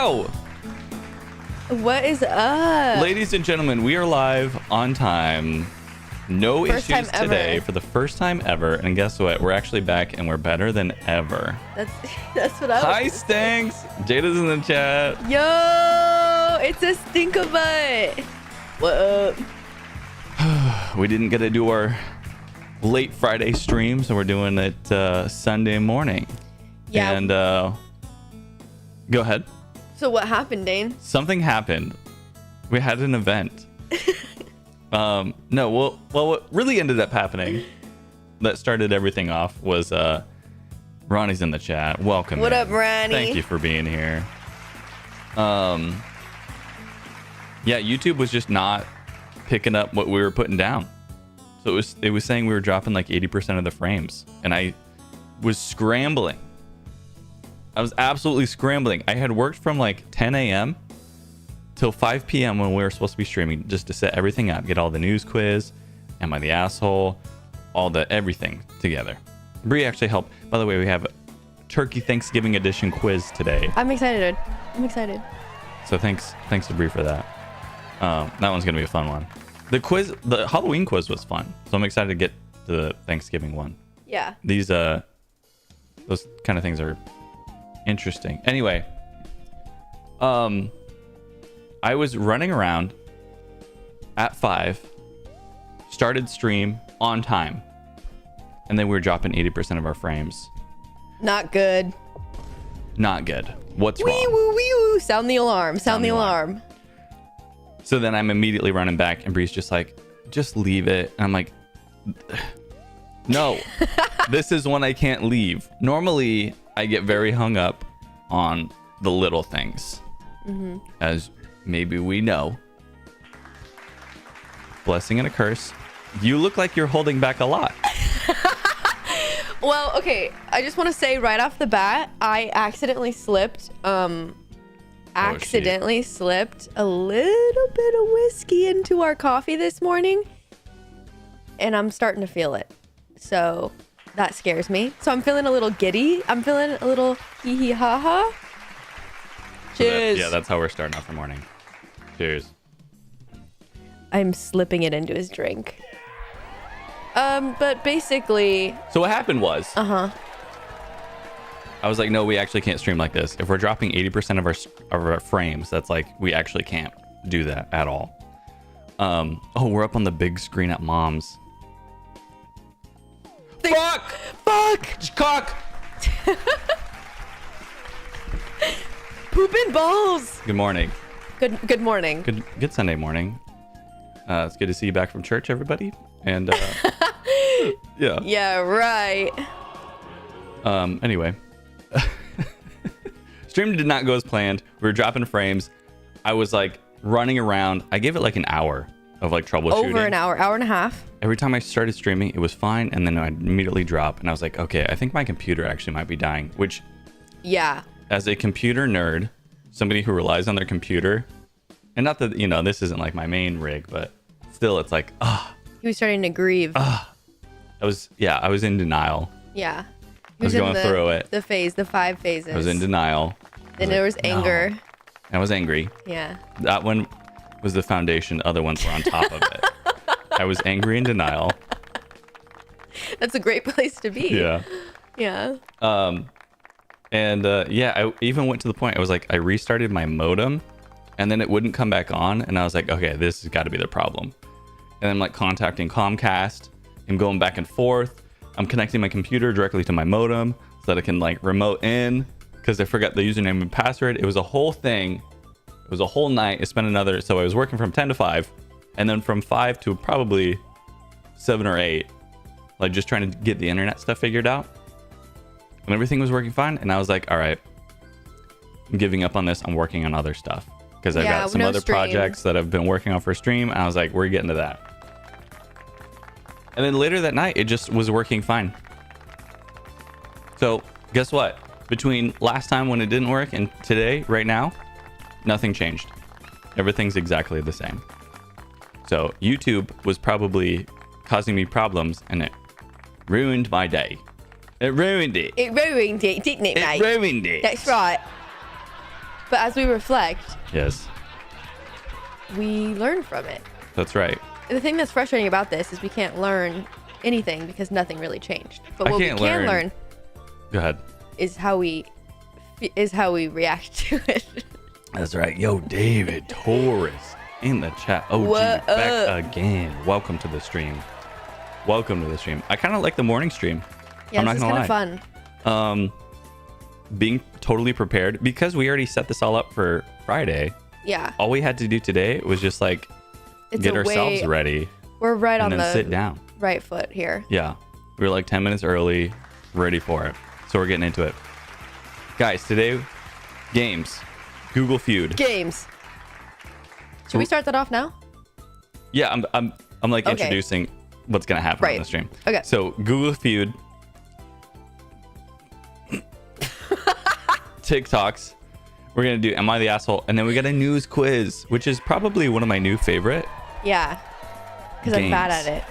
Wow. What is up? Ladies and gentlemen, we are live on time. No First issues time today ever. for the first time ever. And guess what? We're actually back and we're better than ever. That's what I was Hi, gonna say. Stinks. Jada's in the chat. Yo, it's a stinkabutt. What up? We didn't get to do our late Friday stream, so we're doing it Sunday morning. Yeah. And go ahead. So what happened, Dane? Something happened. We had an event. No, well, what really ended up happening that started everything off was Ronnie's in the chat. Welcome. What in. up, Ronnie? Thank you for being here. Yeah, YouTube was just not picking up what we were putting down. So it was saying we were dropping like 80% of the frames, and I was scrambling. I was absolutely scrambling. I had worked from like 10 a.m. till 5 p.m. when we were supposed to be streaming just to set everything up, get all the news quiz, Am I the Asshole, all the everything together. Bree actually helped. By the way, we have a Turkey Thanksgiving edition quiz today. I'm excited. So thanks to Bree for that. That one's gonna be a fun one. The Halloween quiz was fun, so I'm excited to get to the Thanksgiving one. Yeah. These those kind of things are interesting. Anyway, I was running around at 5, started stream on time, and then we were dropping 80% of our frames. Not good. Not good. What's Wee wrong? woo wee woo. Sound the alarm. Sound the alarm. So then I'm immediately running back, and Bree's just like, just leave it. And I'm like, no, this is one I can't leave. Normally, I get very hung up on the little things. Mm-hmm. As maybe we know. Blessing and a curse. You look like you're holding back a lot. Well, okay. I just want to say right off the bat, I accidentally slipped. Slipped a little bit of whiskey into our coffee this morning, and I'm starting to feel it. So that scares me. So I'm feeling a little giddy. I'm feeling a little hee hee ha ha. Cheers. Yeah, that's how we're starting off the morning. Cheers. I'm slipping it into his drink. But basically. So what happened was. Uh-huh. I was like, no, we actually can't stream like this. If we're dropping 80% of our frames, that's like, we actually can't do that at all. Oh, we're up on the big screen at Mom's. Fuck! Cock! Pooping balls. Good morning. Good morning. Good Sunday morning. It's good to see you back from church, everybody. And yeah. Yeah, right. Anyway. Stream did not go as planned. We were dropping frames. I was like running around. I gave it like an hour of like troubleshooting. Over an hour and a half. Every time I started streaming, it was fine, and then I'd immediately drop, and I was like, okay, I think my computer actually might be dying. Which, yeah, as a computer nerd, somebody who relies on their computer, and not that this isn't like my main rig, but still, it's like, he was starting to grieve. I was in denial. Yeah. I was going through it. The 5 phases. I was in denial. Then there was anger. No. I was angry. Yeah. That one was the foundation. Other ones were on top of it. I was angry in denial. That's a great place to be. Yeah. Yeah. I even went to the point, I was like, I restarted my modem, and then it wouldn't come back on, and I was like, okay, this has got to be the problem. And I'm like contacting Comcast. I'm going back and forth. I'm connecting my computer directly to my modem so that I can like remote in, because I forgot the username and password. It was a whole thing. It was a whole night. So I was working from 10 to 5, and then from 5 to probably 7 or 8, like just trying to get the internet stuff figured out. And everything was working fine. And I was like, all right, I'm giving up on this. I'm working on other stuff, because I've got some other projects that I've been working on for stream. And I was like, we're getting to that. And then later that night, it just was working fine. So guess what? Between last time when it didn't work and today, right now, nothing changed. Everything's exactly the same. So YouTube was probably causing me problems, and it ruined my day. It ruined it. It ruined it, didn't it, mate? It ruined it. That's right. But as we reflect, Yes, we learn from it. that's right. The thing that's frustrating about this is we can't learn anything because nothing really changed. But I what we can't can learn Go ahead. is how we react to it. That's right. Yo, David Torres in the chat. Oh, What back again. Welcome to the stream. Welcome to the stream. I kind of like the morning stream. Yeah, I'm this not is gonna kind of fun. Being totally prepared because we already set this all up for Friday. Yeah. All we had to do today was just like It's get a ourselves way- ready We're right and on then the sit down. right foot here. Yeah. We were like 10 minutes early, ready for it. So we're getting into it. Guys, today, games. Google Feud. Games. Should we start that off now? Yeah, I'm like Okay. introducing what's gonna happen on Right. the stream. Okay. So Google Feud. TikToks. We're gonna do Am I the Asshole? And then we got a news quiz, which is probably one of my new favorite. Yeah. Because I'm bad Games. at it.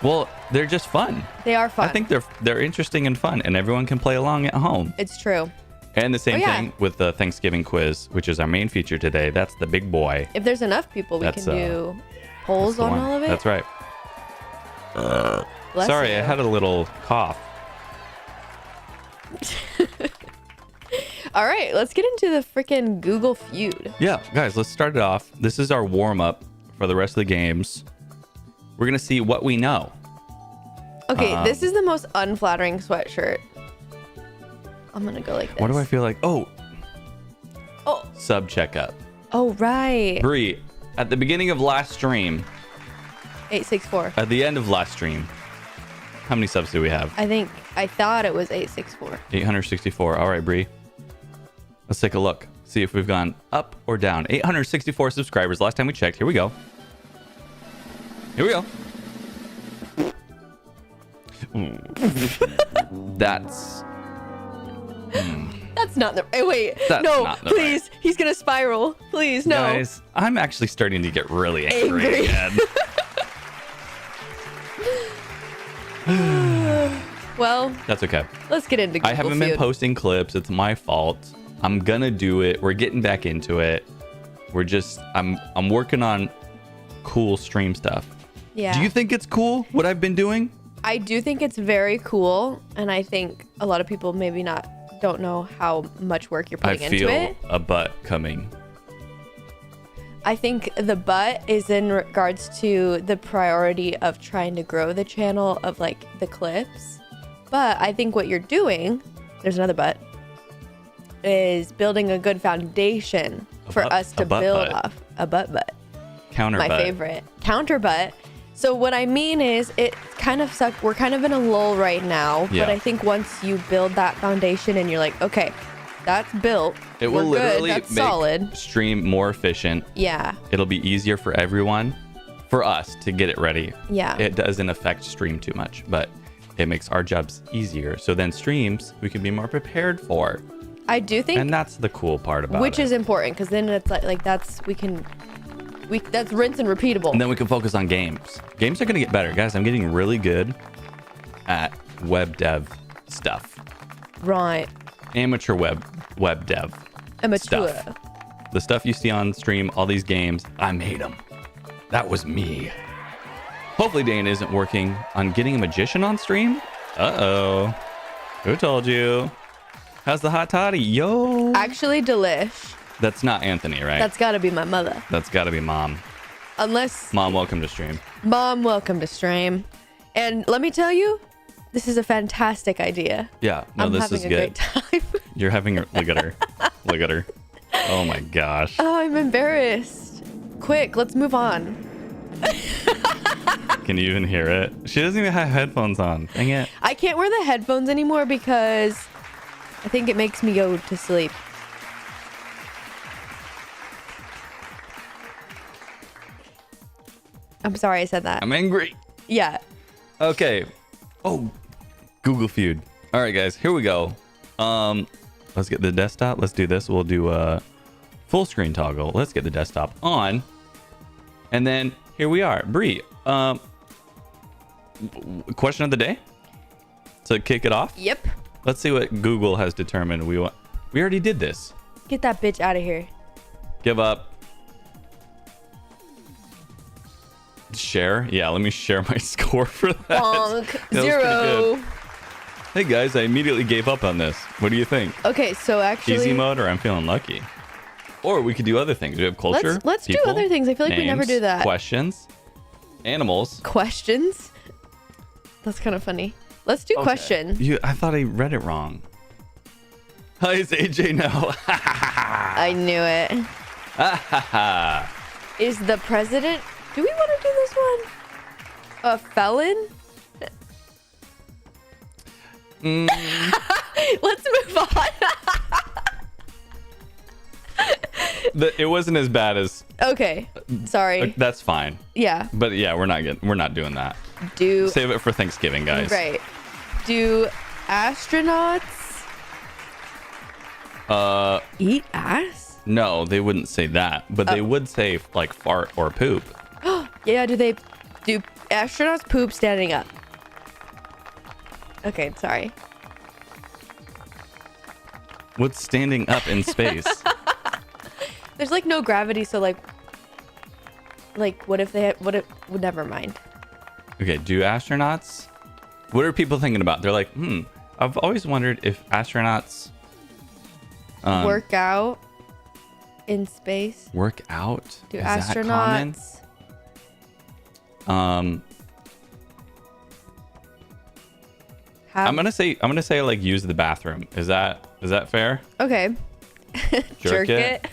Well, they're just fun. They are fun. I think they're interesting and fun, and everyone can play along at home. it's true. And the same Oh, yeah. thing with the Thanksgiving quiz, which is our main feature today. That's the big boy. If there's enough people, we That's, can do polls That's the on one. all of it. That's right. Bless Sorry, you. I had a little cough. All right, let's get into the freaking Google Feud. Yeah, guys, let's start it off. This is our warm-up for the rest of the games. We're going to see what we know. Okay, this is the most unflattering sweatshirt. I'm gonna go like this. What do I feel like? Oh, Oh, sub checkup. oh right. Bree, at the beginning of last stream, 864. at the end of last stream, how many subs do we have? I thought it was 864. 864. All right, Bree. Let's take a look. See if we've gone up or down. 864 subscribers last time we checked. Here we go. Here we go. That's That's not the. Wait, That's no, not the please. He's gonna spiral. Please, no. Guys, I'm actually starting to get really angry, Angry. again. Well, That's okay. let's get into Google I haven't been Feud. posting clips. It's my fault. I'm gonna do it. We're getting back into it. I'm working on cool stream stuff. Yeah. Do you think it's cool what I've been doing? I do think it's very cool, and I think a lot of people maybe don't know how much work you're I putting into feel it. a butt coming. I think the but is in regards to the priority of trying to grow the channel of like the clips. But I think what you're doing, there's another but, is building a good foundation for butt- us to a butt build butt. off. A butt. Counter My butt. favorite. Counter butt. So what I mean is it kind of sucks. We're kind of in a lull right now. Yeah. But I think once you build that foundation and you're like, okay, that's built. It will We're literally good. That's make solid. stream more efficient. Yeah. It'll be easier for everyone, for us to get it ready. Yeah. It doesn't affect stream too much, but it makes our jobs easier. So then streams we can be more prepared for. I do think, And that's the cool part about which it. is important, because then it's like that's that's rinse and repeatable. And then we can focus on games. Games are going to get better. Guys, I'm getting really good at web dev stuff. Right. Amateur web dev Amateur. stuff. The stuff you see on stream, all these games, I made them. That was me. Hopefully Dane isn't working on getting a magician on stream. Uh-oh. Who told you? How's the hot toddy? Yo. Actually, Delish. That's not Anthony, right? That's got to be my mother. That's got to be mom. Unless Mom, welcome to stream. Mom, welcome to stream. And let me tell you, this is a fantastic idea. Yeah, no, I'm this having is a good. great time. You're having a look at her. Look at her. Oh my gosh. Oh, I'm embarrassed. Quick, let's move on. Can you even hear it? She doesn't even have headphones on. Dang it. I can't wear the headphones anymore because I think it makes me go to sleep. I'm sorry I said that. I'm angry. Yeah. Okay. Oh, Google Feud. All right, guys, here we go. Let's get the desktop. Let's do this. We'll do a full screen toggle. Let's get the desktop on. And then here we are. Bree, question of the day to kick it off. Yep. Let's see what Google has determined we want. We already did this. Get that bitch out of here. Give up. Share? Yeah, let me share my score for that. Bonk. That was pretty 0. good. Hey guys, I immediately gave up on this. What do you think? Okay, so actually... Easy mode or I'm feeling lucky? Or we could do other things. We have culture. Let's do people, other things. I feel like we never names, do that. Questions. Animals. Questions? That's kind of funny. Let's do questions. I thought I read it wrong. Hi, it's AJ now. I knew it. Is the president... Do we want to do this one? A felon? Let's move on. It wasn't as bad as... Okay. Sorry. That's fine. Yeah. But yeah, we're not doing that. Save it for Thanksgiving, guys. Right. Do astronauts eat ass? No, they wouldn't say that, but they would say like fart or poop. Yeah, do astronauts poop standing up? Okay, sorry. What's standing up in space? There's like no gravity, so like what if they never mind. Okay, do astronauts? What are people thinking about? They're like, I've always wondered if astronauts work out in space. Work out? Do Is that astronauts common? I'm gonna say like use the bathroom. Is that fair? Okay. Jerk it.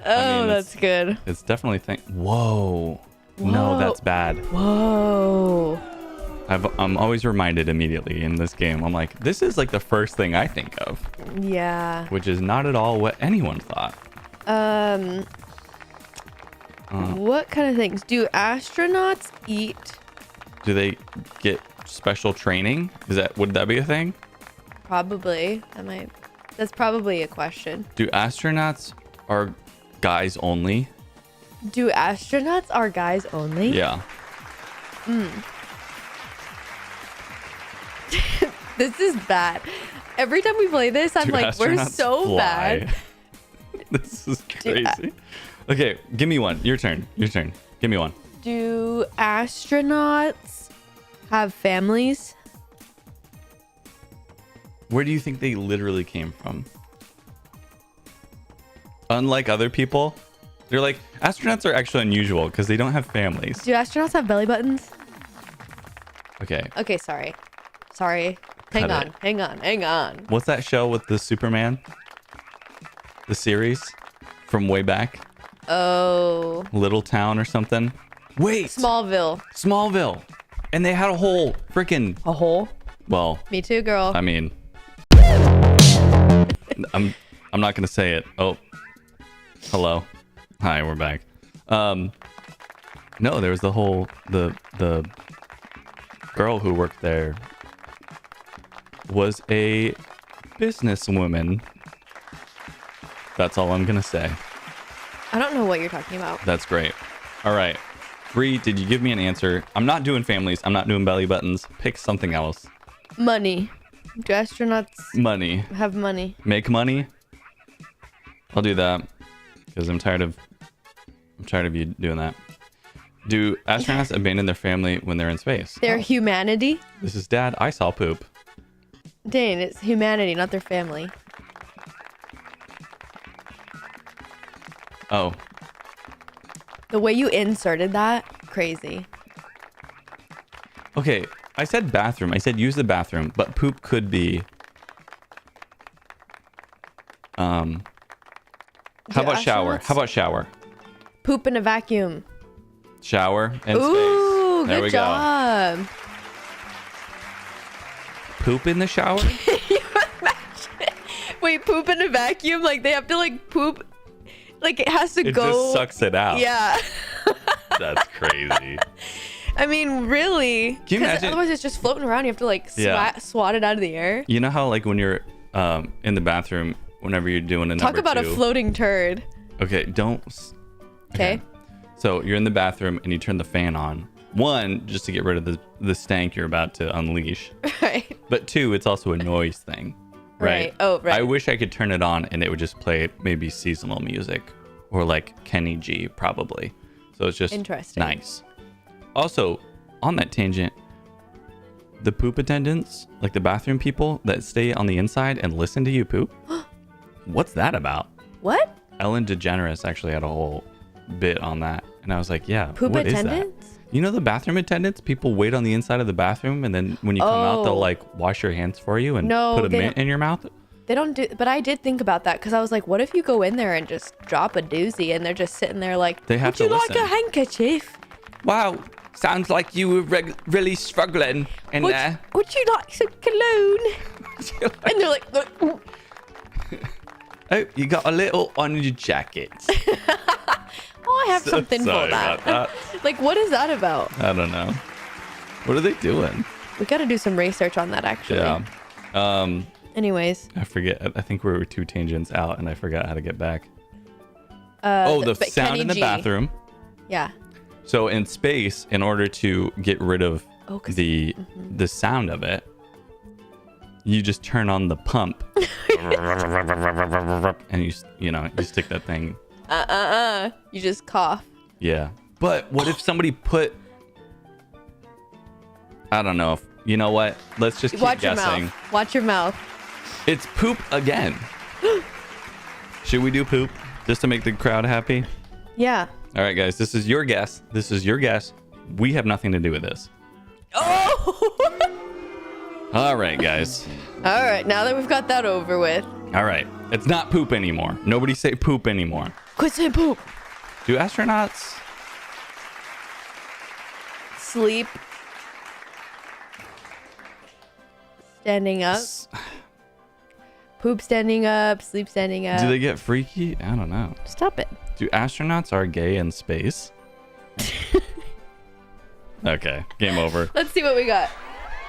That's good. It's definitely Whoa. No, that's bad. Whoa. I'm always reminded immediately in this game. I'm like, this is like the first thing I think of. Yeah. Which is not at all what anyone thought. What kind of things do astronauts eat? Do they get special training? Would that be a thing? Probably. That's probably a question. Do astronauts are guys only? Do astronauts are guys only? Yeah. This is bad. Every time we play this, I'm like, we're so bad. This is crazy. Okay, give me one. Your turn. Give me one. Do astronauts have families? Where do you think they literally came from? Unlike other people, they're like, astronauts are actually unusual because they don't have families. Do astronauts have belly buttons? Okay. Okay, sorry. Hang on. What's that show with the Superman? The series from way back? Oh. Little Town or something? Wait. Smallville. And they had a whole freaking... A hole? Well... Me too, girl. I mean... I'm not going to say it. Oh. Hello. Hi, we're back. No, there was the girl who worked there was a businesswoman. That's all I'm going to say. I don't know what you're talking about. That's great. All right. Bree, did you give me an answer? I'm not doing families. I'm not doing belly buttons. Pick something else. Money. Do astronauts have money? Make money? I'll do that because I'm tired of you doing that. Do astronauts abandon their family when they're in space? Their humanity? This is Dad. I saw poop. Dane, it's humanity, not their family. Oh. The way you inserted that, crazy. Okay, I said bathroom. I said use the bathroom, but poop could be... How about shower? How about shower? Poop in a vacuum. Shower and Ooh, space. There we job. Go. Poop in the shower? Can you imagine? Wait, poop in a vacuum? Like they have to like poop, like it has to go. It just sucks it out. Yeah. That's crazy. I mean, really? Can you imagine? Otherwise, it's just floating around. You have to like swat it out of the air. You know how like when you're in the bathroom, whenever you're doing a Talk about a floating turd. Okay, don't. Okay. So you're in the bathroom and you turn the fan on. One, just to get rid of the stank you're about to unleash. Right. But two, it's also a noise thing. right? Oh, right. I wish I could turn it on and it would just play maybe seasonal music or like Kenny G probably. So it's just Interesting. nice. Also, on that tangent, the poop attendants, like the bathroom people that stay on the inside and listen to you poop. What's that about? What? Ellen DeGeneres actually had a whole bit on that. And I was like, yeah, Poop what attendants? is that? You know the bathroom attendants? People wait on the inside of the bathroom and then when you come out, they'll like wash your hands for you and put a mint in your mouth. They don't do, but I did think about that because I was like, what if you go in there and just drop a doozy and they're just sitting there like, they have would you to like listen. a handkerchief? Wow, sounds like you were really struggling in there. Would you like some cologne? And they're like, "Ooh." Oh, you got a little on your jacket. Oh, I have something for Sorry that. about Like, what is that about? I don't know. What are they doing? We got to do some research on that, actually. Yeah. Anyways. I forget. I think we were 2 tangents out and I forgot how to get back. The sound Kenny in the G. bathroom. Yeah. So in space, in order to get rid of the sound of it, you just turn on the pump and you stick that thing. You just cough. Yeah. But what if somebody put, I don't know. You know what? Let's just keep Watch guessing. your mouth. Watch your mouth. It's poop again. Should we do poop just to make the crowd happy? Yeah. All right, guys. This is your guess. This is your guess. We have nothing to do with this. Oh! All right, guys. All right. Now that we've got that over with. All right. It's not poop anymore. Nobody say poop anymore. Quit saying poop. Do astronauts Sleep. Standing up. Poop standing up. Sleep standing up. Do they get freaky? I don't know. Stop it. Do astronauts are gay in space? Okay, game over. Let's see what we got.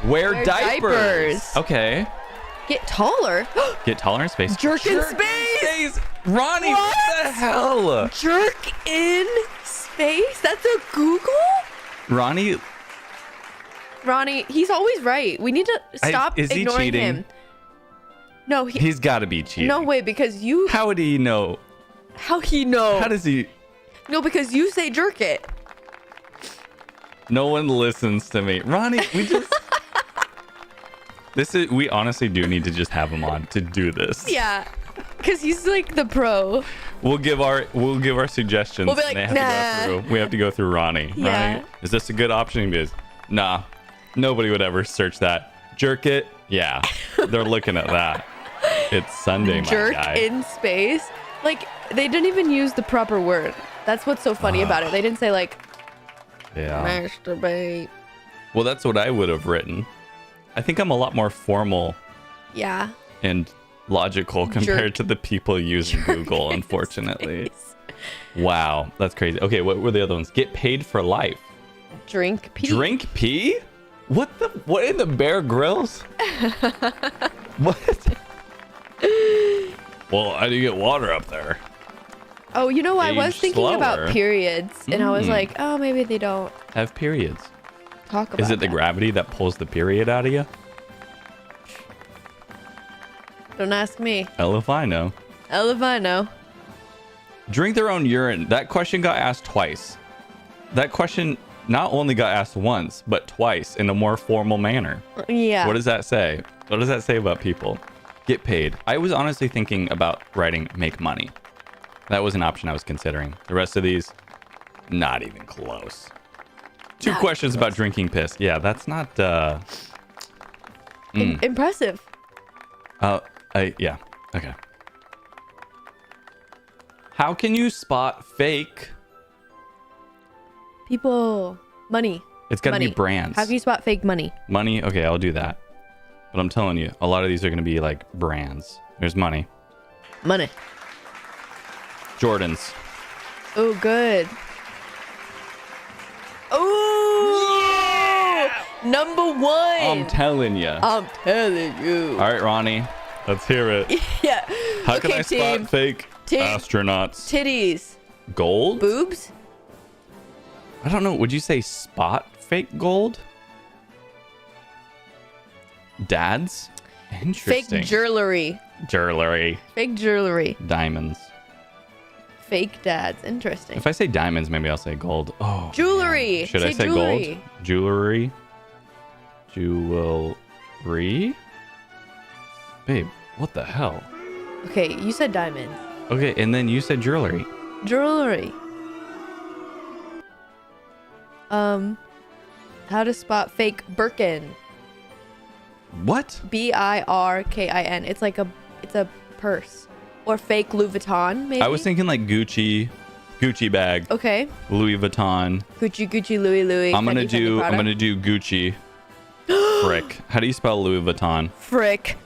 Wear diapers. Okay. Get taller. Get taller in space. Jerk in space. Ronnie, what the hell? Jerk in space? That's a Google? Ronnie, he's always right. We need to stop is he ignoring cheating? him. No, he's got to be cheating. No way, because you... How would he know? How he know? How does he... No, because you say jerk it. No one listens to me. Ronnie, we honestly do need to just have him on to do this. Yeah, because he's like the pro. We'll give our suggestions. We'll be like, nah. We have to go through Ronnie. Yeah. Ronnie, is this a good option? Because nah, nobody would ever search that. Jerk it. Yeah, they're looking at that. It's Sunday, my Jerk guy. in space. Like, they didn't even use the proper word. That's what's so funny about it. They didn't say like, masturbate. Well, that's what I would have written. I think I'm a lot more formal. Yeah. And logical compared to the people using Google, unfortunately. Wow, that's crazy. Okay, what were the other ones? Get paid for life. Drink pee. Drink pee? What in the Bear Grylls? What? Well, how do you get water up there? Oh, you know, I was Age thinking slower. about periods, and I was like, oh, maybe they don't Have periods. talk about Is it the that. gravity that pulls the period out of you? Don't ask me. Hell if I know. Hell if I know. Drink their own urine. That question got asked twice. That question not only got asked once, but twice in a more formal manner. Yeah. What does that say? What does that say about people? Get paid. I was honestly thinking about writing make money. That was an option I was considering. The rest of these, not even close. Two Not questions even close. about drinking piss. Yeah, that's not... Impressive. Yeah. Okay. How can you spot fake? People. Money. It's got to be Money. brands. How can you spot fake money? Money? Okay, I'll do that. But I'm telling you, a lot of these are going to be like brands. There's money. Money. Jordans. Oh, good. Oh, yeah! Number one. I'm telling you. I'm telling you. All right, Ronnie. Let's hear it. Yeah. How can Okay, I team. spot fake Team. astronauts? Titties. Gold? Boobs. I don't know. Would you say spot fake gold? Dads? Interesting. Fake jewelry. Jewelry. Fake jewelry. Diamonds. Fake dads. Interesting. If I say diamonds, maybe I'll say gold. Oh. Jewelry. Man. Should Say I say jewelry. gold? Jewelry. Jewelry. Babe, what the hell? Okay, you said diamond. Okay, and then you said jewelry. Jewelry. How to spot fake Birkin. What? Birkin. It's a purse. Or fake Louis Vuitton, maybe? I was thinking like Gucci bag, Okay. Louis Vuitton. Gucci, Louis. I'm gonna Fendi, do Gucci. Frick. How do you spell Louis Vuitton? Frick.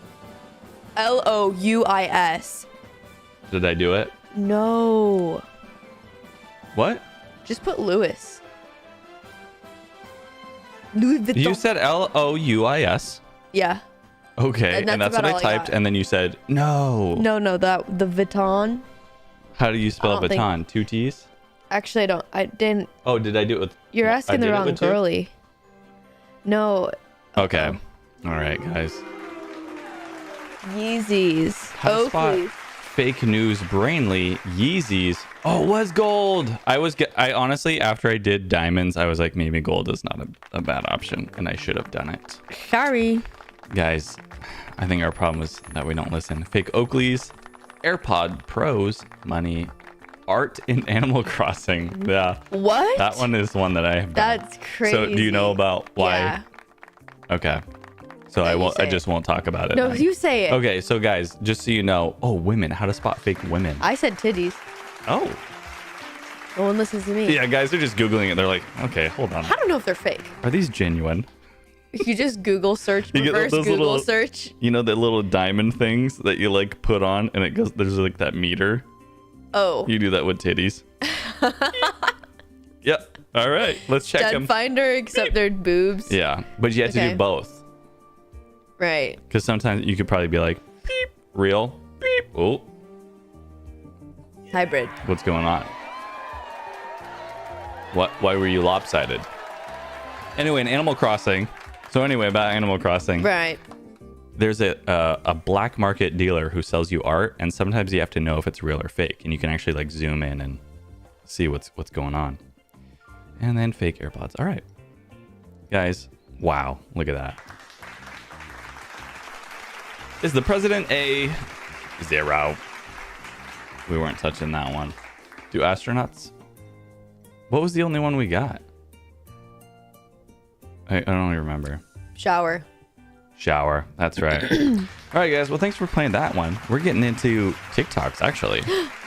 Louis. Did I do it? No. What? Just put Louis. Louis Vuitton. You said Louis. Yeah. Okay, And and that's that's what about I all I typed, got. and then you said no. No, the Vuitton. How do you spell I don't think- Vuitton? Two T's? Actually, I didn't. Oh, did I do it with? You're I asking did the it wrong with two? girly. No. Okay. All right, guys. Yeezys. How to spot Oakleys. fake news brainly Yeezys. Oh, it was gold. I honestly, after I did diamonds, I was like, maybe gold is not a bad option, and I should have done it. Sorry. Guys, I think our problem is that we don't listen. Fake Oakleys, AirPod Pros, money, art in Animal Crossing. Yeah, What? that one is one that I have done. That's crazy. So do you know about why? Yeah. Okay. So No, I you won't. say I it. just won't talk about it. No, then. you say it. Okay, so guys, just so you know, women, how to spot fake women. I said titties. Oh, No one listens to me. yeah, guys are just googling it. They're like, okay, hold on, I don't know if they're fake. are these genuine? If you just Google search, You get reverse those Google little- search. You know the little diamond things that you like put on, and it goes. There's like that meter. Oh. You do that with titties. Yep. All right, let's check Dead them. finder, except they're boobs. Yeah, but you have to Okay. do both, Right. because sometimes you could probably be like, beep, real, beep. Oh, Hybrid. what's going on? Why were you lopsided? Anyway, in Animal Crossing. So anyway, about Animal Crossing, Right. there's a black market dealer who sells you art, and sometimes you have to know if it's real or fake, and you can actually like zoom in and see what's going on. And then fake AirPods. All right, guys. Wow, look at that. Is the president a 0? We weren't touching that one. Do astronauts? What was the only one we got? I don't even remember. Shower. Shower. That's right. All right, guys. Well, thanks for playing that one. We're getting into TikToks, actually.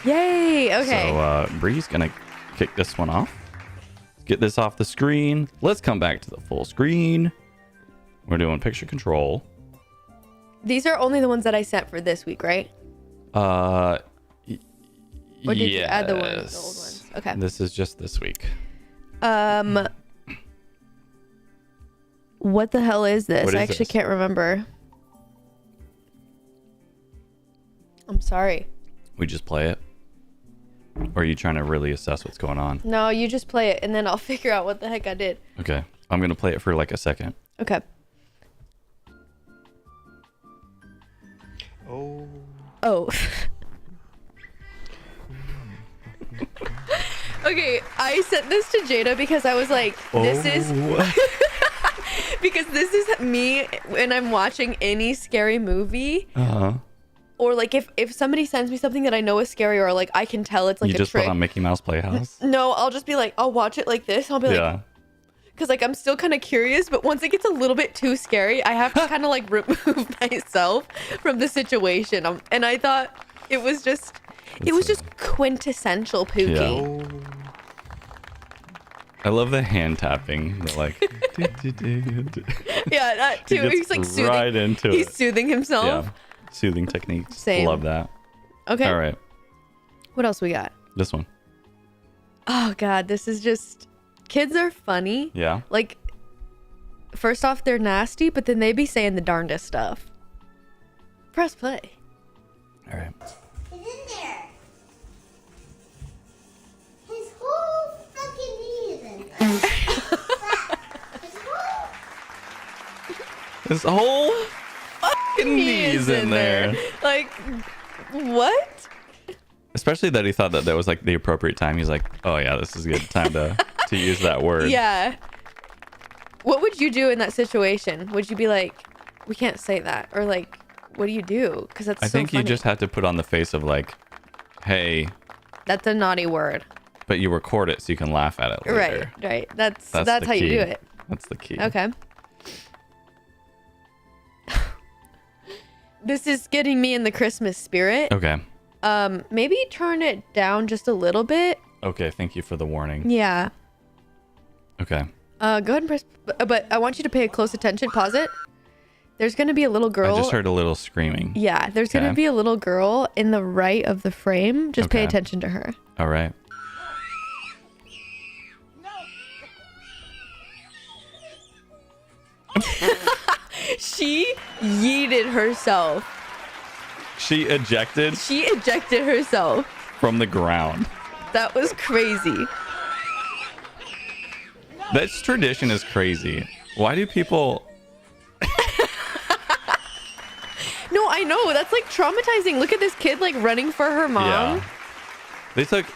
Yay. Okay. So Bree's going to kick this one off. Let's get this off the screen. Let's come back to the full screen. We're doing picture control. These are only the ones that I sent for this week, right? Or Or did you add the old ones? Okay. This is just this week. What the hell is this? What is I actually this? can't remember. I'm sorry. We just play it? Or are you trying to really assess what's going on? No, you just play it and then I'll figure out what the heck I did. Okay. I'm going to play it for like a second. Okay. Oh. Oh. Okay, I sent this to Jada because I was like, this is because this is me when I'm watching any scary movie. Uh-huh. Or like if somebody sends me something that I know is scary or like I can tell it's like You a just trick. put on Mickey Mouse Playhouse? No, I'll just be like, I'll watch it like this. I'll be like, Yeah. because like I'm still kind of curious, but once it gets a little bit too scary, I have to kind of like remove myself from the situation. And I thought it was just quintessential Pookie. Yeah. Oh. I love the hand tapping. They're like, Yeah, that too. He He's gets like soothing. right into He's it. soothing himself. Yeah. Soothing techniques. Same. Love that. Okay. All right. What else we got? This one. Oh God, this is just kids are funny. Yeah. Like, first off, they're nasty, but then they be saying the darndest stuff. Press play. All right. He's in there. His whole fucking knee is in there. His whole This whole fucking knees in there. Like, what? Especially that he thought that was like the appropriate time. He's like, oh yeah, this is a good time to use that word. Yeah. What would you do in that situation? Would you be like, we can't say that? Or like, what do you do? Because that's I think funny. you just have to put on the face of like, hey, that's a naughty word. but you record it so you can laugh at it later. Right. That's the how you key. do it. That's the key. Okay. This is getting me in the Christmas spirit. Okay. Maybe turn it down just a little bit. Okay. Thank you for the warning. Yeah. Okay. Go ahead and press, but I want you to pay close attention. Pause it. There's going to be a little girl. I just heard a little screaming. Yeah, there's going to be a little girl in the right of the frame. Just pay attention to her. All right. She yeeted herself. She ejected She ejected herself. from the ground. That was crazy. This tradition is crazy. Why do people... No, I know. That's like traumatizing. Look at this kid like running for her mom. Yeah. They took...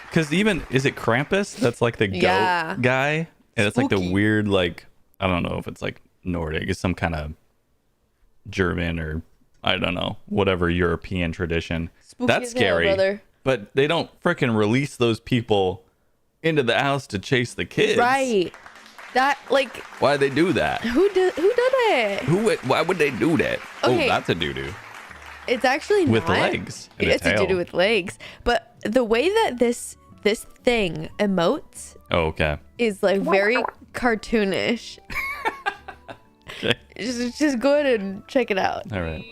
Because even... Is it Krampus? That's like the goat guy? And it's like the Spooky. weird like... I don't know if it's like Nordic. It's some kind of German or... I don't know. Whatever European tradition. Spooky That's as hell, scary. brother. But they don't freaking release those people into the house to chase the kids. Right. That like Why they do that? who did it? Why would they do that? Okay. Oh, that's a doo-doo. It's actually With not. legs and a It's to tail. do with legs. But the way that this thing emotes Oh, okay. is like very cartoonish. Okay. Just go ahead and check it out. All right.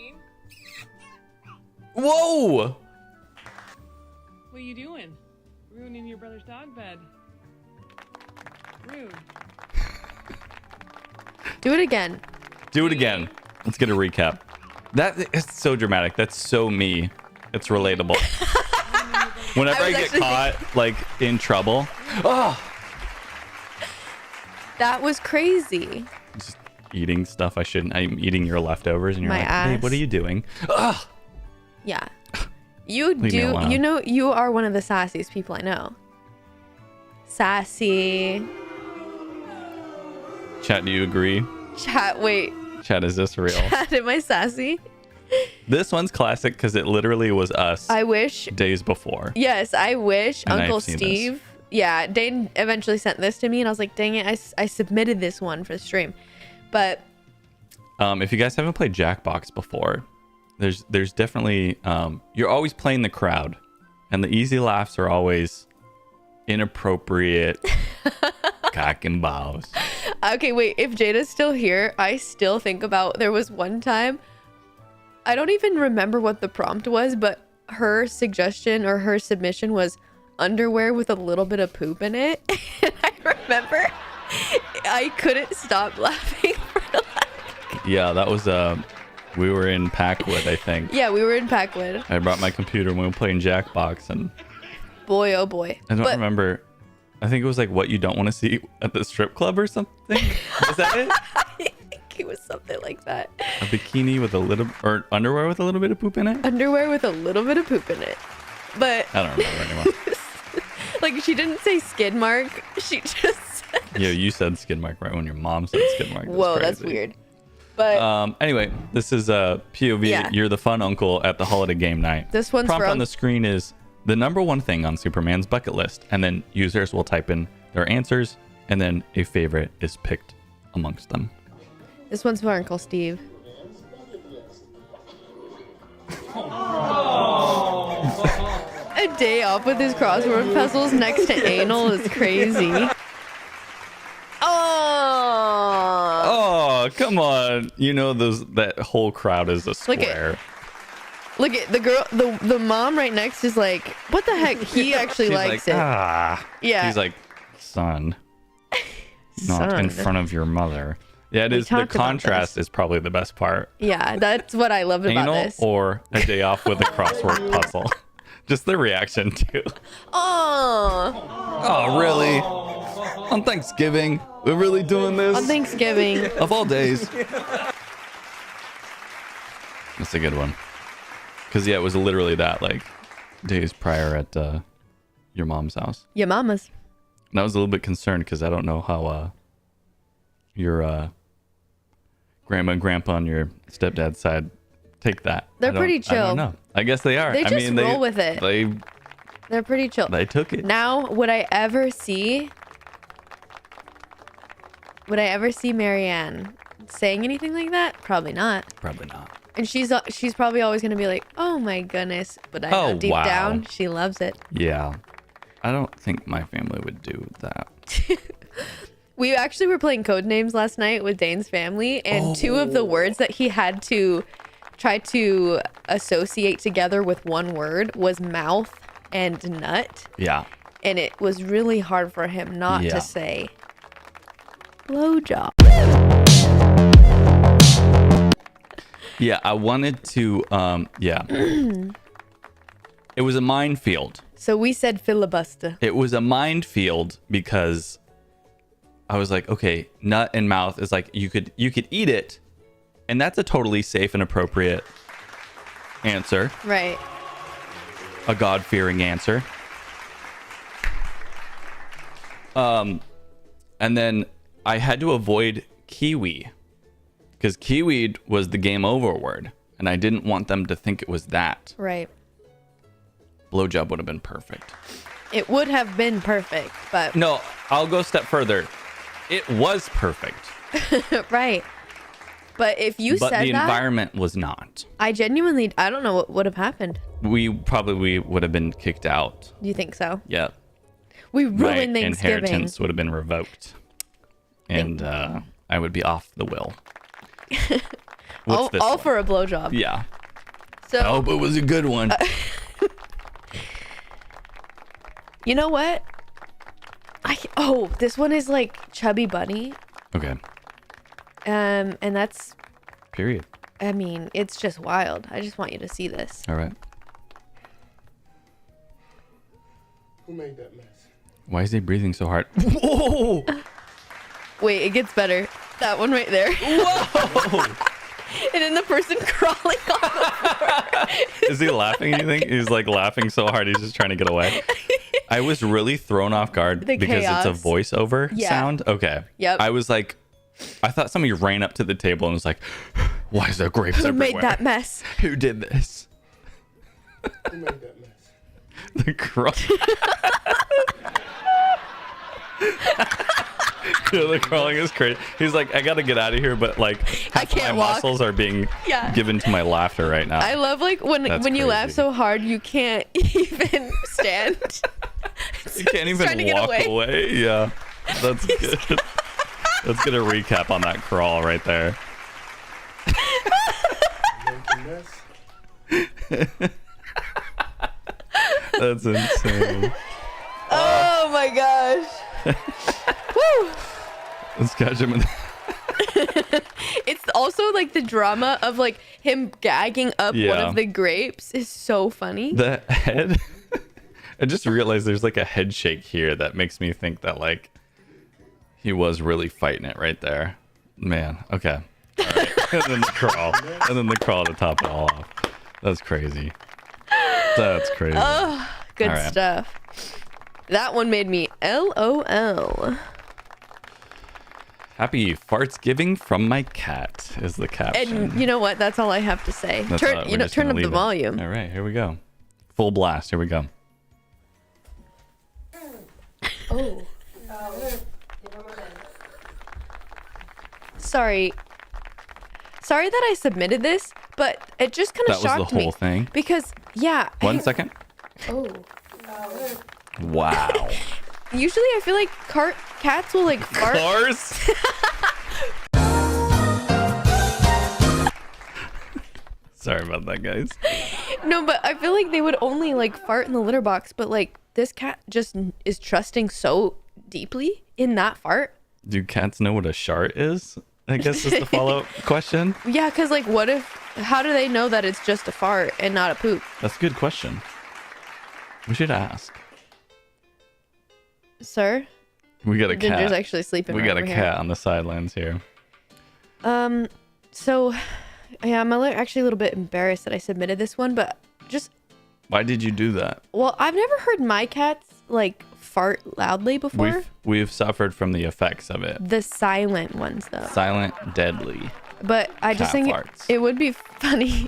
Whoa! What are you doing? Ruining your brother's dog bed. Rude. Do it again. Do it again. Let's get a recap. That is so dramatic. That's so me. It's relatable. Whenever I get actually- caught like in trouble, That was crazy. just eating stuff I shouldn't. I'm eating your leftovers, and you're My like, "Hey, what ass. are you doing?" Yeah. You me do. alone. You know, you are one of the sassiest people I know. Sassy. Chat, do you agree? Chat. Wait. Chat, is this real? Chat. Am I sassy? This one's classic because it literally was us I wish. days before. Yes, I wish And I've Uncle seen Steve. Yeah, Dane eventually sent this to me, and I was like, dang it, I submitted this one for the stream. But If you guys haven't played Jackbox before, there's definitely you're always playing the crowd, and the easy laughs are always inappropriate cock and balls. okay, wait, if Jada's still here, I still think about there was one time, I don't even remember what the prompt was, but her suggestion or her submission was underwear with a little bit of poop in it. And I remember I couldn't stop laughing for the life. Yeah, that was we were in Packwood, I think. Yeah, we were in Packwood. I brought my computer and we were playing Jackbox, and Boy, oh boy. I don't But- remember. I think it was like what you don't want to see at the strip club or something. Is that it? I think it was something like that. A bikini with a little, or underwear with a little bit of poop in it? Underwear with a little bit of poop in it. But I don't remember anymore. like she didn't say skid mark. She just said, Yo, you said skid mark right when your mom said skid mark. whoa, that's crazy. weird. But Anyway, this is POV. Yeah. You're the fun uncle at the holiday game night. This one's prompt for on the screen is the number one thing on Superman's bucket list, and then users will type in their answers, and then a favorite is picked amongst them. this one's for Uncle Steve. A day off with his crossword puzzles next to anal is crazy. Oh, Oh, come on! You know that whole crowd is a Look square. look at the girl. The mom right next is like, what the heck? He actually She's likes like, it. ah. Yeah. He's like, son, not in Son. front of your mother. Yeah, it We is. The talked about contrast is probably the best part. Yeah, that's what I love about Anal this. or a day off with a crossword puzzle. Just the reaction too. Oh, Oh, really? On Thanksgiving, we're really doing this? on Thanksgiving. Of all days. That's a good one. Because, yeah, it was literally that, like, days prior at your mom's house. Your mama's. And I was a little bit concerned because I don't know how your grandma and grandpa on your stepdad's side take that. They're pretty chill. I don't know. I guess they are. They just roll with it. They're pretty chill. They took it. Now, would I ever see Marianne saying anything like that? Probably not. Probably not. And she's probably always gonna be like, "Oh my goodness," but I know deep down she loves it. Yeah, I don't think my family would do that. We actually were playing code names last night with Dane's family, and two of the words that he had to try to associate together with one word was mouth and nut. Yeah. And it was really hard for him not to say blowjob. Yeah, I wanted to, It was a minefield. So we said filibuster. It was a minefield because I was like, okay, nut and mouth is like, you could eat it, and that's a totally safe and appropriate answer. Right. A God-fearing answer. And then I had to avoid kiwi. Because kiwi was the game over word, and I didn't want them to think it was that. Right. Blowjob would have been perfect. It would have been perfect, but... No, I'll go a step further. It was perfect. Right. But if you said that... But the environment was not. I don't know what would have happened. We probably would have been kicked out. Do you think so? Yeah. We ruined My Thanksgiving. inheritance would have been revoked. And I would be off the will. All for a blowjob. Yeah. So I hope it was a good one. You know what? This one is like Chubby Bunny. Okay. And that's... Period. I mean, it's just wild. I just want you to see this. All right. Who made that mess? Why is he breathing so hard? Whoa! Wait, it gets better. That one right there. Whoa! And then the person crawling on the floor. Is he laughing, you think? He's like laughing so hard he's just trying to get away. I was really thrown off guard The because chaos. it's a voiceover sound. Okay. Yep. I was like, I thought somebody ran up to the table and was like, why is there grapes Who everywhere? made that mess? Who did this? Who made that mess? The crawl. Yeah, the crawling is crazy. He's like, I gotta get out of here, but like, I can't my walk. muscles are being Yeah. given to my laughter right now. I love like when That's you laugh crazy. so hard you can't even stand. You can't trying to even get walk away. away. Yeah, that's good. Let's get a recap on that crawl right there. Made the mess? That's insane. Oh my gosh. Woo. Let's catch him in. It's also like the drama of like him gagging up one Yeah. of the grapes is so funny. The head. I just realized there's like a head shake here that makes me think that like he was really fighting it right there. Man. Okay. All right. And then the crawl. And then the crawl to top it all off. That's crazy. That's crazy. Good All right. stuff. That one made me LOL. Happy fartsgiving from my cat is the caption. And you know what? That's all I have to say. That's Turn, all- we're you know, just turn gonna up the leave it. volume. All right, here we go. Full blast. Here we go. Oh. Sorry that I submitted this, but it just kind of That was shocked the me. whole thing? Because yeah. 1 second. Oh. Wow. Usually I feel like cats will like fart. Cars? Sorry about that, guys. No, but I feel like they would only like fart in the litter box, but like this cat just is trusting so deeply in that fart. Do cats know what a shart is? I guess is the follow-up question. Yeah, because like how do they know that it's just a fart and not a poop? That's a good question. We should ask. Sir? We got a cat. Ginger's actually sleeping We right got a over cat on the sidelines here. So Yeah, I'm actually a little bit embarrassed that I submitted this one, but just, Why did you do that? well, I've never heard my cats like fart loudly before. We've suffered from the effects of it. The silent ones though. Silent, deadly. But I just Cat think farts. it would be funny.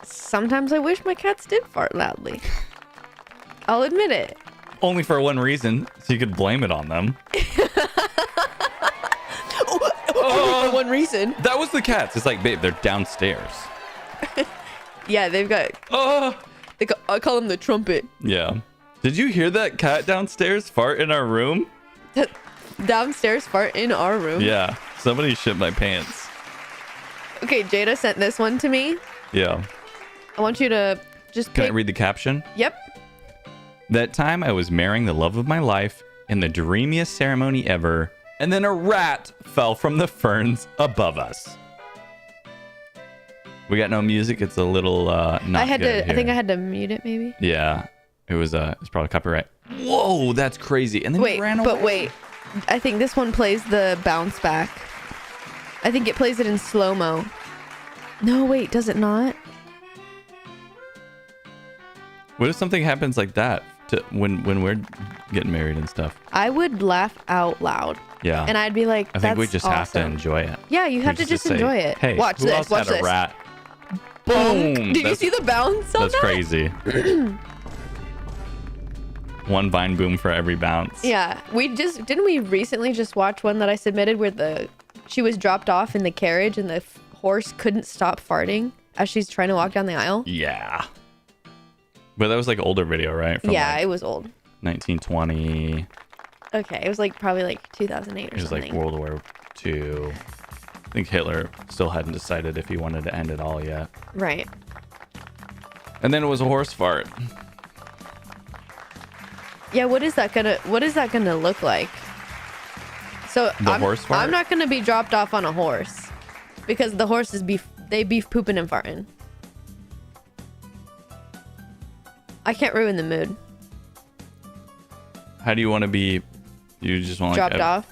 Sometimes I wish my cats did fart loudly. I'll admit it. Only for one reason, so you could blame it on them. For one reason. That was the cats. It's like, babe, they're downstairs. Yeah, they've got. Oh, I call them the trumpet. yeah. Did you hear that cat downstairs fart in our room? Downstairs fart in our room. Yeah. Somebody shit my pants. Okay, Jada sent this one to me. Yeah. I want you to just Can I pick. read the caption? Yep. That time I was marrying the love of my life in the dreamiest ceremony ever, and then a rat fell from the ferns above us. We got no music. It's a little not I had good to. I think here. I had to mute it. Maybe. Yeah. It was probably copyright. Whoa, that's crazy. And then Wait, he ran away. but wait. I think this one plays the bounce back. I think it plays it in slow mo. No, wait, does it not? What if something happens like that when we're getting married and stuff? I would laugh out loud. Yeah. And I'd be like, I think we "That's just have to awesome." enjoy it. Yeah, you have to just say, enjoy it. Hey, Watch who this. else Watch had this. a rat? Boom. Did you see the bounce on That's that? crazy. One vine boom for every bounce. Yeah, didn't we recently just watch one that I submitted where she was dropped off in the carriage and the horse couldn't stop farting as she's trying to walk down the aisle? Yeah. But that was like older video, right? From Yeah, like it was old. 1920. Okay, it was like probably like 2008 or It was something. like World War II. I think Hitler still hadn't decided if he wanted to end it all yet. Right. And then it was a horse fart. Yeah, what is that gonna look like? So The horse fart? I'm not gonna be dropped off on a horse because the horses beef pooping and farting. I can't ruin the mood. How do you want to be? You just want Dropped like off.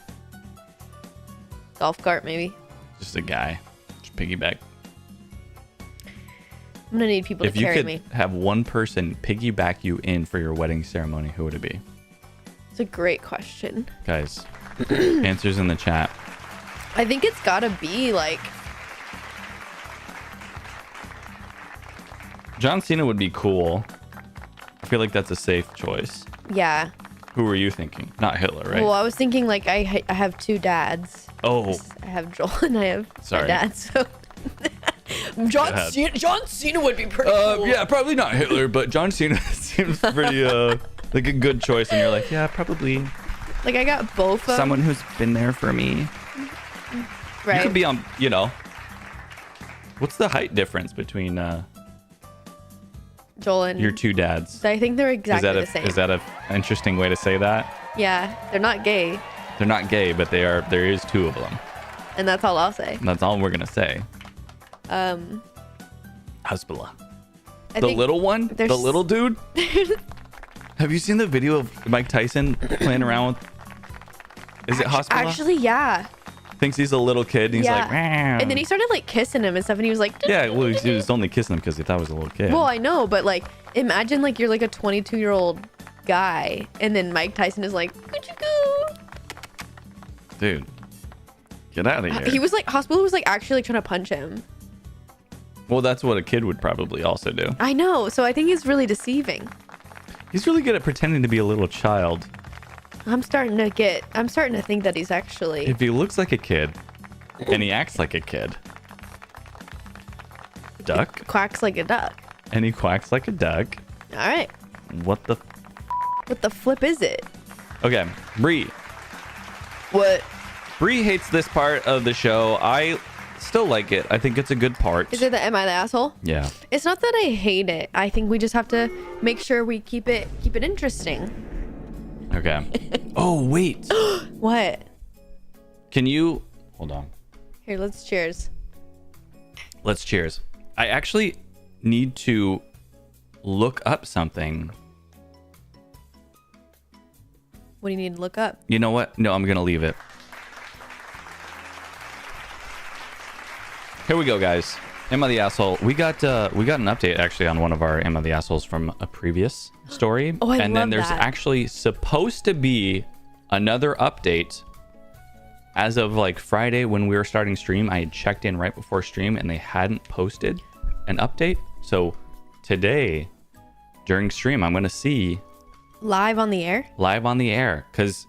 Golf cart maybe. just a guy, just piggyback. I'm gonna need people If to you carry could me. have one person piggyback you in for your wedding ceremony, who would it be? It's a great question. Guys, answers in the chat. I think it's gotta be like John Cena would be cool. I feel like that's a safe choice. yeah. Who were you thinking? Not Hitler, right? Well, I was thinking like I have two dads. Oh, I have Joel and I have Sorry. my dad. So ahead. John Cena would be pretty cool. yeah, probably not Hitler, but John Cena seems pretty like a good choice. And you're like, yeah, probably Like I got both of them. someone who's been there for me. Right. You could be on, what's the height difference between Joel and your two dads? I think they're exactly the same. Is that an interesting way to say that? Yeah, they're not gay, They're not gay, but they are. There is two of them. and that's all I'll say. And that's all we're gonna say. Hezbollah. I The think little one, there's- the little dude. Have you seen the video of Mike Tyson playing around with? Is it Hezbollah? Actually, yeah. Thinks he's a little kid, and he's Yeah. like, "Meow." And then he started like kissing him and stuff, and he was like, yeah, well, he was only kissing him because he thought he was a little kid. Well, I know, but like, imagine like you're like a 22-year-old guy, and then Mike Tyson is like, "Coo-choo-coo." Dude, get out of here. He was like, Hospital was like actually like, trying to punch him. Well, that's what a kid would probably also do. I know, so I think he's really deceiving. He's really good at pretending to be a little child. I'm starting to think that he's actually. If he looks like a kid and he acts like a kid, duck, Quacks like a duck. and he quacks like a duck, All right. what the? What the flip is it? Okay, Bree. What? Bree hates this part of the show. I still like it. I think it's a good part. Is it the Am I the Asshole? Yeah. It's not that I hate it. I think we just have to make sure we keep it interesting. Okay. Oh, wait. What? Can you hold on? Here, let's cheers. Let's cheers. I actually need to look up something. What do you need to look up? You know what? No, I'm going to leave it. Here we go, guys. Am I the Asshole? We got an update actually on one of our Am I the Assholes from a previous story. Oh, I and then love there's that. actually supposed to be another update. As of like Friday when we were starting stream, I had checked in right before stream and they hadn't posted an update. So today during stream, I'm going to see Live on the air? live on the air, because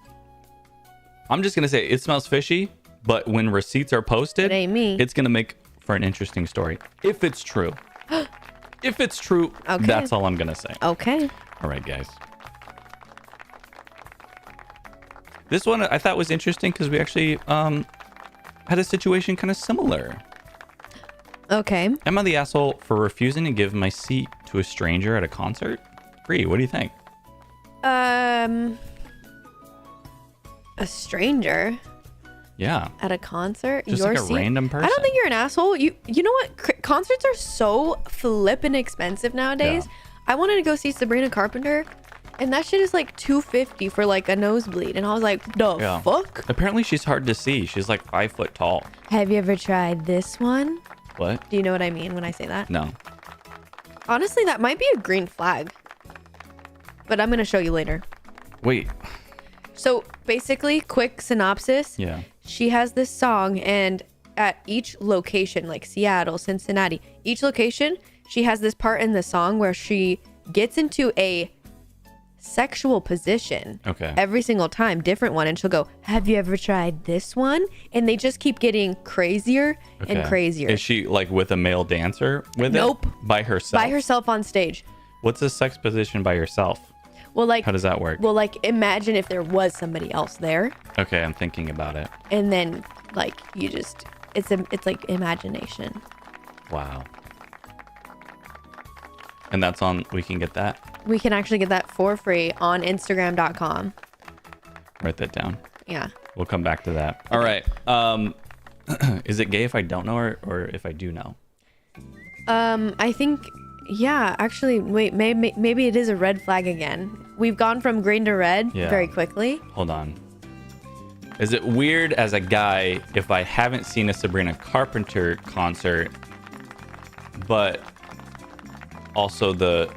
I'm just going to say it smells fishy, but when receipts are posted, It ain't me. it's going to make for an interesting story. If it's true. If it's true, Okay. that's all I'm going to say. Okay. All right, guys. This one I thought was interesting because we actually had a situation kind of similar. Okay. Am I the asshole for refusing to give my seat to a stranger at a concert? Bree, what do you think? A stranger Yeah. at a concert? Just Your like a seat? random person. I don't think you're an asshole. You know what? Concerts are so flippin' expensive nowadays. Yeah. I wanted to go see Sabrina Carpenter, and that shit is like $250 for like a nosebleed. And I was like, the Yeah. fuck? Apparently she's hard to see. She's like 5 foot tall. Have you ever tried this one? What? Do you know what I mean when I say that? No. Honestly, that might be a green flag. But I'm going to show you later. Wait. So basically, quick synopsis. Yeah. She has this song, and at each location, like Seattle, Cincinnati, each location, she has this part in the song where she gets into a sexual position Okay. every single time, different one, and she'll go, have you ever tried this one? And they just keep getting crazier and Okay. crazier. Is she like with a male dancer with Nope. it? By herself? By herself on stage. What's a sex position by yourself? Well, like, How does that work? well, like, imagine if there was somebody else there, Okay, I'm thinking about it. and then like you just, it's like imagination. Wow. And that's on, we can get that? We can actually get that for free on Instagram.com. Write that down. Yeah. We'll come back to that. All right. Is it gay if I don't know or if I do know? I think, yeah, actually, wait, maybe it is a red flag again. We've gone from green to red Yeah. very quickly. Hold on. Is it weird as a guy if I haven't seen a Sabrina Carpenter concert, but also the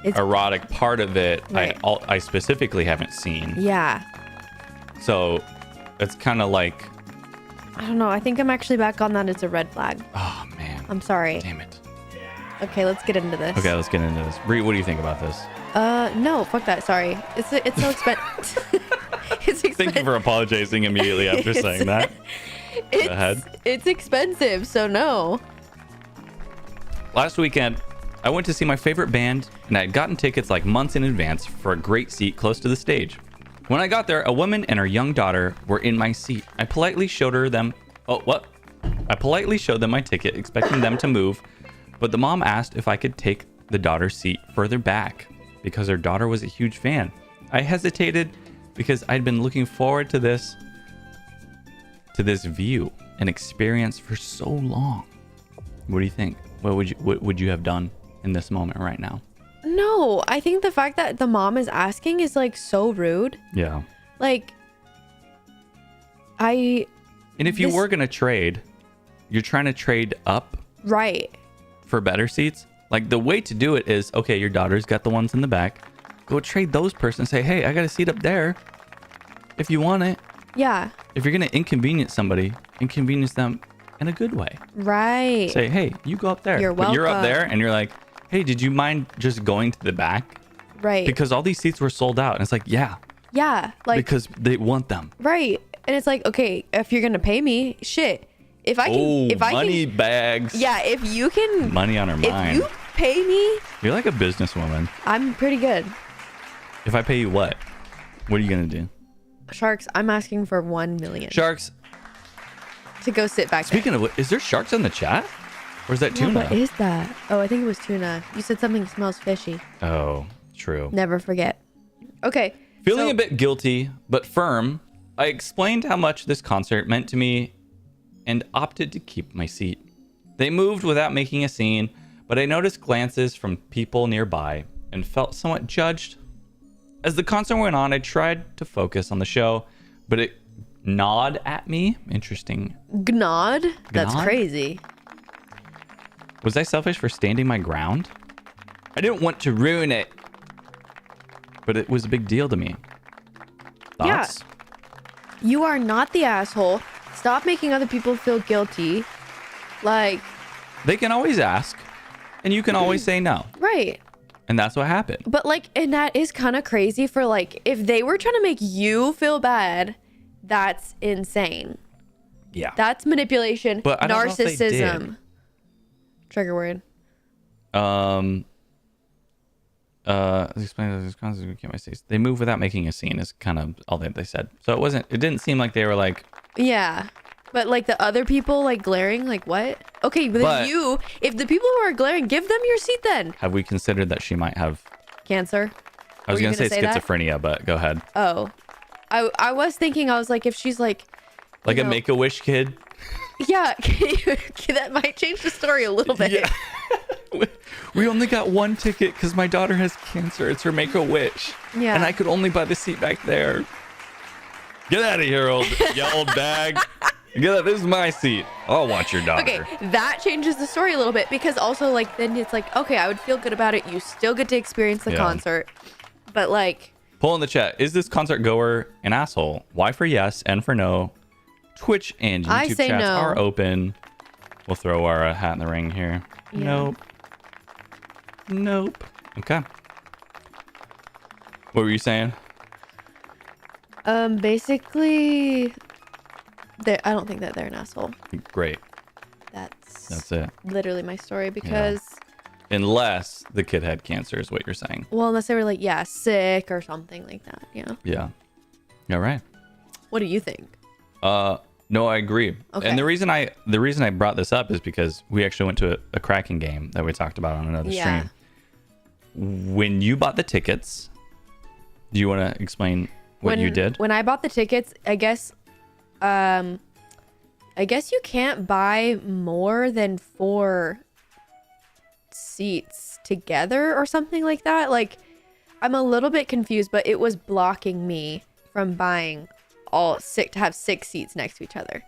It's, erotic part of it Right. I specifically haven't seen? yeah. So it's kind of like, I don't know. I think I'm actually back on that. It's a red flag. oh man, I'm sorry. damn it. Okay, let's get into this. Okay, let's get into this. Bree, what do you think about this? No, fuck that. Sorry. It's so expensive. It's expensive. Thank you for apologizing immediately after saying that. ahead. It's expensive, so no. Last weekend, I went to see my favorite band, and I had gotten tickets like months in advance for a great seat close to the stage. When I got there, a woman and her young daughter were in my seat. I politely showed them my ticket, expecting them to move, but the mom asked if I could take the daughter's seat further back because her daughter was a huge fan. I hesitated because I'd been looking forward to this view and experience for so long. What do you think? What would you have done in this moment right now? No, I think the fact that the mom is asking is like so rude. Yeah. Like, And if you This- were going to trade, you're trying to trade up right. for better seats. Like the way to do it is, okay, your daughter's got the ones in the back. Go trade those person. Say, hey, I got a seat up there. If you want it. Yeah. If you're going to inconvenience somebody, inconvenience them in a good way. Right. Say, hey, you go up there. You're But you're up welcome. there and you're like, hey, did you mind just going to the back? right. Because all these seats were sold out. And it's like, yeah, yeah. Like, because they want them. right. And it's like, okay, if you're going to pay me, shit. If I can, if I money can, bags. yeah, if you can, Money on her if mind. you pay me, You're like a businesswoman. I'm pretty good. If I pay you what? What are you going to do? Sharks, I'm asking for 1 million Sharks. to go sit back Speaking of, is there sharks in the chat? Or is that there. tuna? What is that? Oh, I think it was tuna. You said something smells fishy. Oh, true. Never forget. Okay. Feeling so- a bit guilty, but firm, I explained how much this concert meant to me and opted to keep my seat. They moved without making a scene, but I noticed glances from people nearby and felt somewhat judged. As the concert went on, I tried to focus on the show, but it nod at me. Interesting. Gnawed? That's Gnawed? crazy. Was I selfish for standing my ground? I didn't want to ruin it, but it was a big deal to me. Yeah. Thoughts? You are not the asshole. Stop making other people feel guilty. Like, They can always ask, and you can always say no. right. And that's what happened. But like, and that is kind of crazy for like, if they were trying to make you feel bad, that's insane. Yeah. That's manipulation, But I don't know if they did. narcissism. Trigger word. Explain those consequences. Can't I say they move without making a scene is kind of all that they said. So it didn't seem like they were like, Yeah. But like the other people like glaring, like what? Okay, but But- if the people who are glaring, give them your seat then. have we considered that she might have, Cancer. I was Were you going to say gonna say that? schizophrenia, but go ahead. Oh. I was thinking, I was like, if she's like, Like you a know- Make-A-Wish kid. yeah, that might change the story a little bit. Yeah. We only got one ticket because my daughter has cancer. It's her Make-A-Wish. Yeah. And I could only buy the seat back there. Get out of here, old bag. Get out. This is my seat. I'll watch your daughter. Okay, that changes the story a little bit because also like then it's like, okay, I would feel good about it. You still get to experience the Yeah. concert. But like, Pull in the chat. Is this concert goer an asshole? Y for yes, N for no. Twitch and YouTube I say chats no. are open. We'll throw our hat in the ring here. Yeah. Nope. Okay. What were you saying? basically, I don't think that they're an asshole. Great. That's it. literally my story because, Unless the kid had cancer is what you're saying. well, unless they were like, yeah, sick or something like that. Yeah. Yeah. All right. What do you think? No, I agree. Okay. And the reason I brought this up is because we actually went to a Kraken game that we talked about on another Yeah. stream. When you bought the tickets, do you want to explain what you did? When I bought the tickets, I guess you can't buy more than 4 seats together or something like that. Like, I'm a little bit confused, but it was blocking me from buying all 6 to have 6 seats next to each other.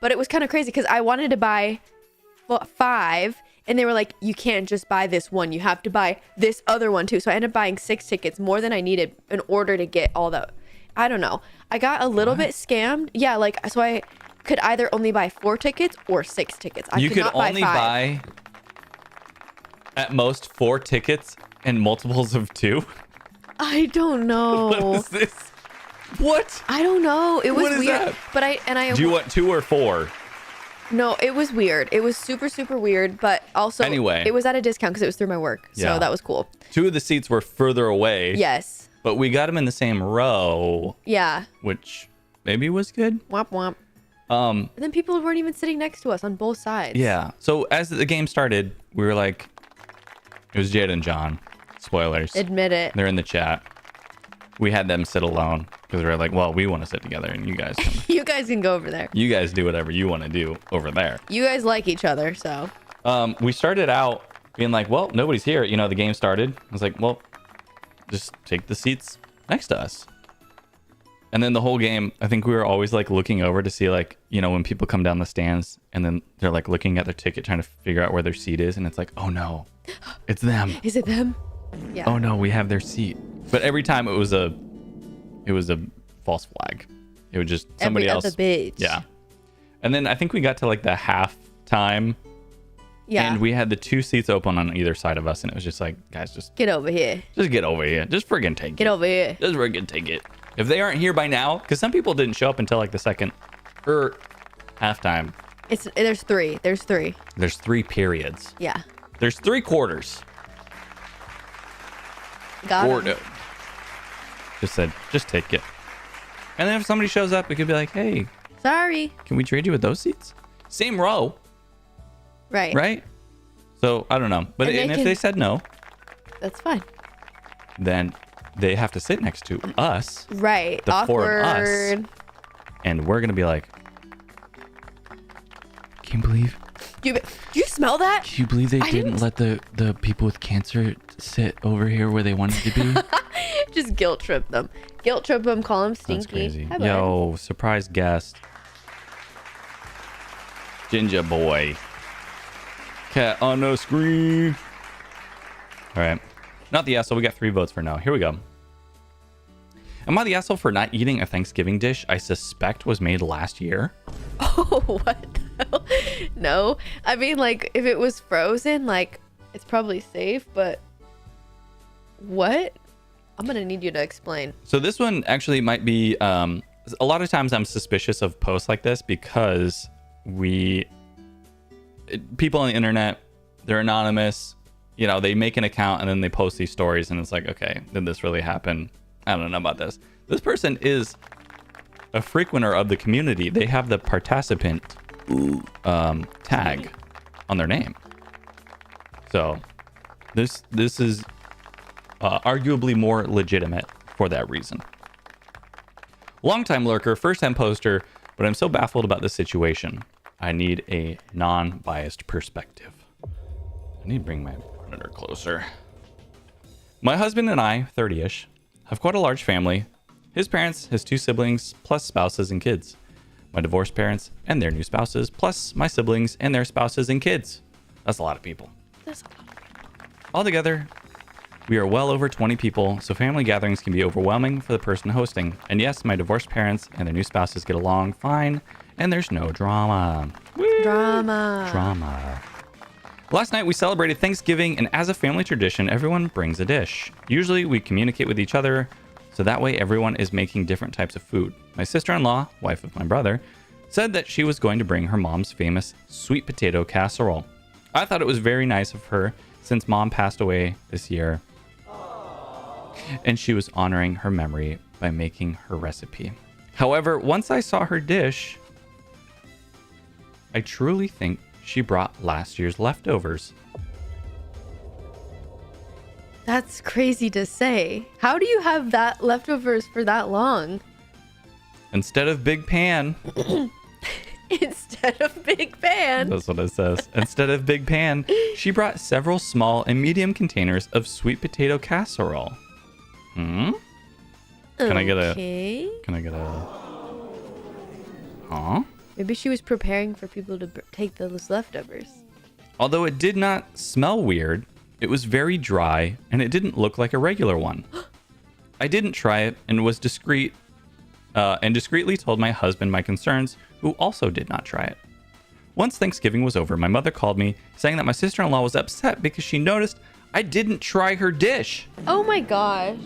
But it was kind of crazy because I wanted to buy 5, and they were like, you can't just buy this one. You have to buy this other one too. So I ended up buying 6 tickets, more than I needed in order to get all the, I don't know. I got a little bit scammed. Yeah, like, so I could either only buy 4 tickets or 6 tickets. You could not only buy 5. buy at most 4 tickets and multiples of 2. I don't know. What is this? What? I don't know. It was What is weird. that? But I Do you want 2 or 4? No, it was weird. It was super, super weird. But also, Anyway. it was at a discount because it was through my work. So Yeah. that was cool. 2 of the seats were further away. Yes. But we got them in the same row, Yeah. which maybe was good. Womp womp. And then people weren't even sitting next to us on both sides. Yeah. So as the game started, we were like, it was Jade and John. Spoilers. Admit it. They're in the chat. We had them sit alone because we were like, well, we want to sit together, and you guys You guys can go over there. you guys do whatever you want to do over there. You guys like each other, so. We started out being like, well, nobody's here. You know, the game started. I was like, well, just take the seats next to us. And then the whole game, I think we were always like looking over to see like, you know, when people come down the stands and then they're like looking at their ticket, trying to figure out where their seat is. And it's like, oh no, it's them. Is it them? Yeah. Oh no, we have their seat. But every time it was a false flag. It would just somebody Every else. other bitch. Yeah. And then I think we got to like the half time. Yeah. And we had the 2 seats open on either side of us, and it was just like, guys, just Get over here. get over here. Just friggin' take Get it. over here. Just friggin' take it. If they aren't here by now, because some people didn't show up until like the second or halftime. There's 3. There's 3. There's 3 periods. Yeah. There's 3 quarters. Got Or 'em. no. Just said, just take it. And then if somebody shows up, we could be like, hey, Sorry. can we trade you with those seats? Same row, Right. right? So I don't know. But And they if can- they said no, That's fine. then they have to sit next to us, Right. The 4 of us. Awkward. and we're gonna be like, can you believe Do you smell that? Can you believe they I didn't didn't- let the people with cancer sit over here where they wanted to be? Just guilt trip them. Guilt trip them. Call them stinky. That's crazy. Hi, bud. Yo, surprise guest. Ginger boy. Cat on the screen. All right. Not the asshole. We got 3 votes for no. Here we go. Am I the asshole for not eating a Thanksgiving dish I suspect was made last year? Oh, what the hell? No. I mean, like, if it was frozen, like, it's probably safe, but what? I'm going to need you to explain. So this one actually might be, a lot of times I'm suspicious of posts like this because people on the internet, they're anonymous, you know, they make an account and then they post these stories and it's like, okay, did this really happen? I don't know about this. This person is a frequenter of the community. They have the participant tag on their name. So this is arguably more legitimate for that reason. Longtime lurker, first-time poster, but I'm so baffled about this situation. I need a non-biased perspective. I need to bring my monitor closer. My husband and I, 30-ish, have quite a large family. His parents, his 2 siblings, plus spouses and kids. My divorced parents and their new spouses, plus my siblings and their spouses and kids. That's a lot of people. That's a lot. Altogether, we are well over 20 people, so family gatherings can be overwhelming for the person hosting. And yes, my divorced parents and their new spouses get along fine, and there's no drama. Woo! Drama. Last night we celebrated Thanksgiving, and as a family tradition, everyone brings a dish. Usually we communicate with each other, so that way everyone is making different types of food. My sister-in-law, wife of my brother, said that she was going to bring her mom's famous sweet potato casserole. I thought it was very nice of her since mom passed away this year, and she was honoring her memory by making her recipe. However, once I saw her dish, I truly think she brought last year's leftovers. That's crazy to say. How do you have that leftovers for that long? Instead of big pan, Instead of big pan. that's what it says. Instead of big pan, she brought several small and medium containers of sweet potato casserole. Can I get a... Huh? Maybe she was preparing for people to take those leftovers. Although it did not smell weird, it was very dry and it didn't look like a regular one. I didn't try it and was discreetly told my husband my concerns, who also did not try it. Once Thanksgiving was over, my mother called me saying that my sister-in-law was upset because she noticed I didn't try her dish. Oh my gosh.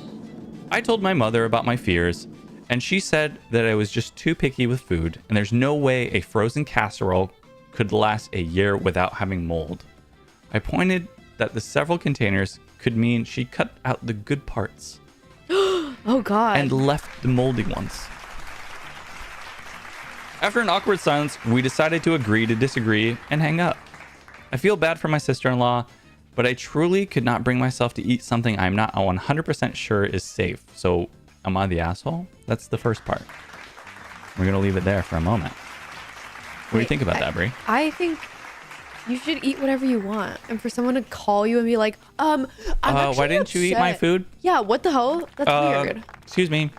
I told my mother about my fears, and she said that I was just too picky with food, and there's no way a frozen casserole could last a year without having mold. I pointed that the several containers could mean she cut out the good parts Oh god. and left the moldy ones. After an awkward silence, we decided to agree to disagree and hang up. I feel bad for my sister-in-law, but I truly could not bring myself to eat something I'm not 100% sure is safe. So, am I the asshole? That's the first part. We're going to leave it there for a moment. What do you think about that, Bree? I think you should eat whatever you want. And for someone to call you and be like, I'm actually why didn't you eat my upset." food? Yeah, what the hell? That's weird. Excuse me.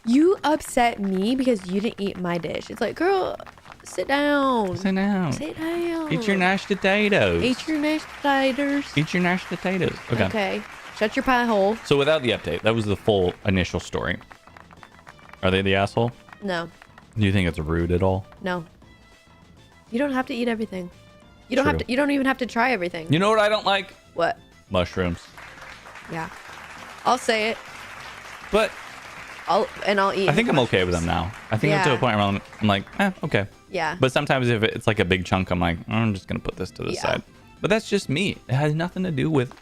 You upset me because you didn't eat my dish. It's like, girl, sit down. Sit down. Sit down. Eat your mashed potatoes. Eat your mashed potatoes. Eat your mashed potatoes. Okay. Okay. Shut your pie hole. So without the update, that was the full initial story. Are they the asshole? No. Do you think it's rude at all? No. You don't have to eat everything. You don't have True. to. You don't even have to try everything. You know what I don't like? What? Mushrooms. Yeah. I'll say it. But I'll eat. I think I'm okay with them now. I think I'm to a Yeah. point where I'm like, okay. Yeah. But sometimes if it's like a big chunk, I'm like, I'm just going to put this to the Yeah. side. But that's just me. It has nothing to do with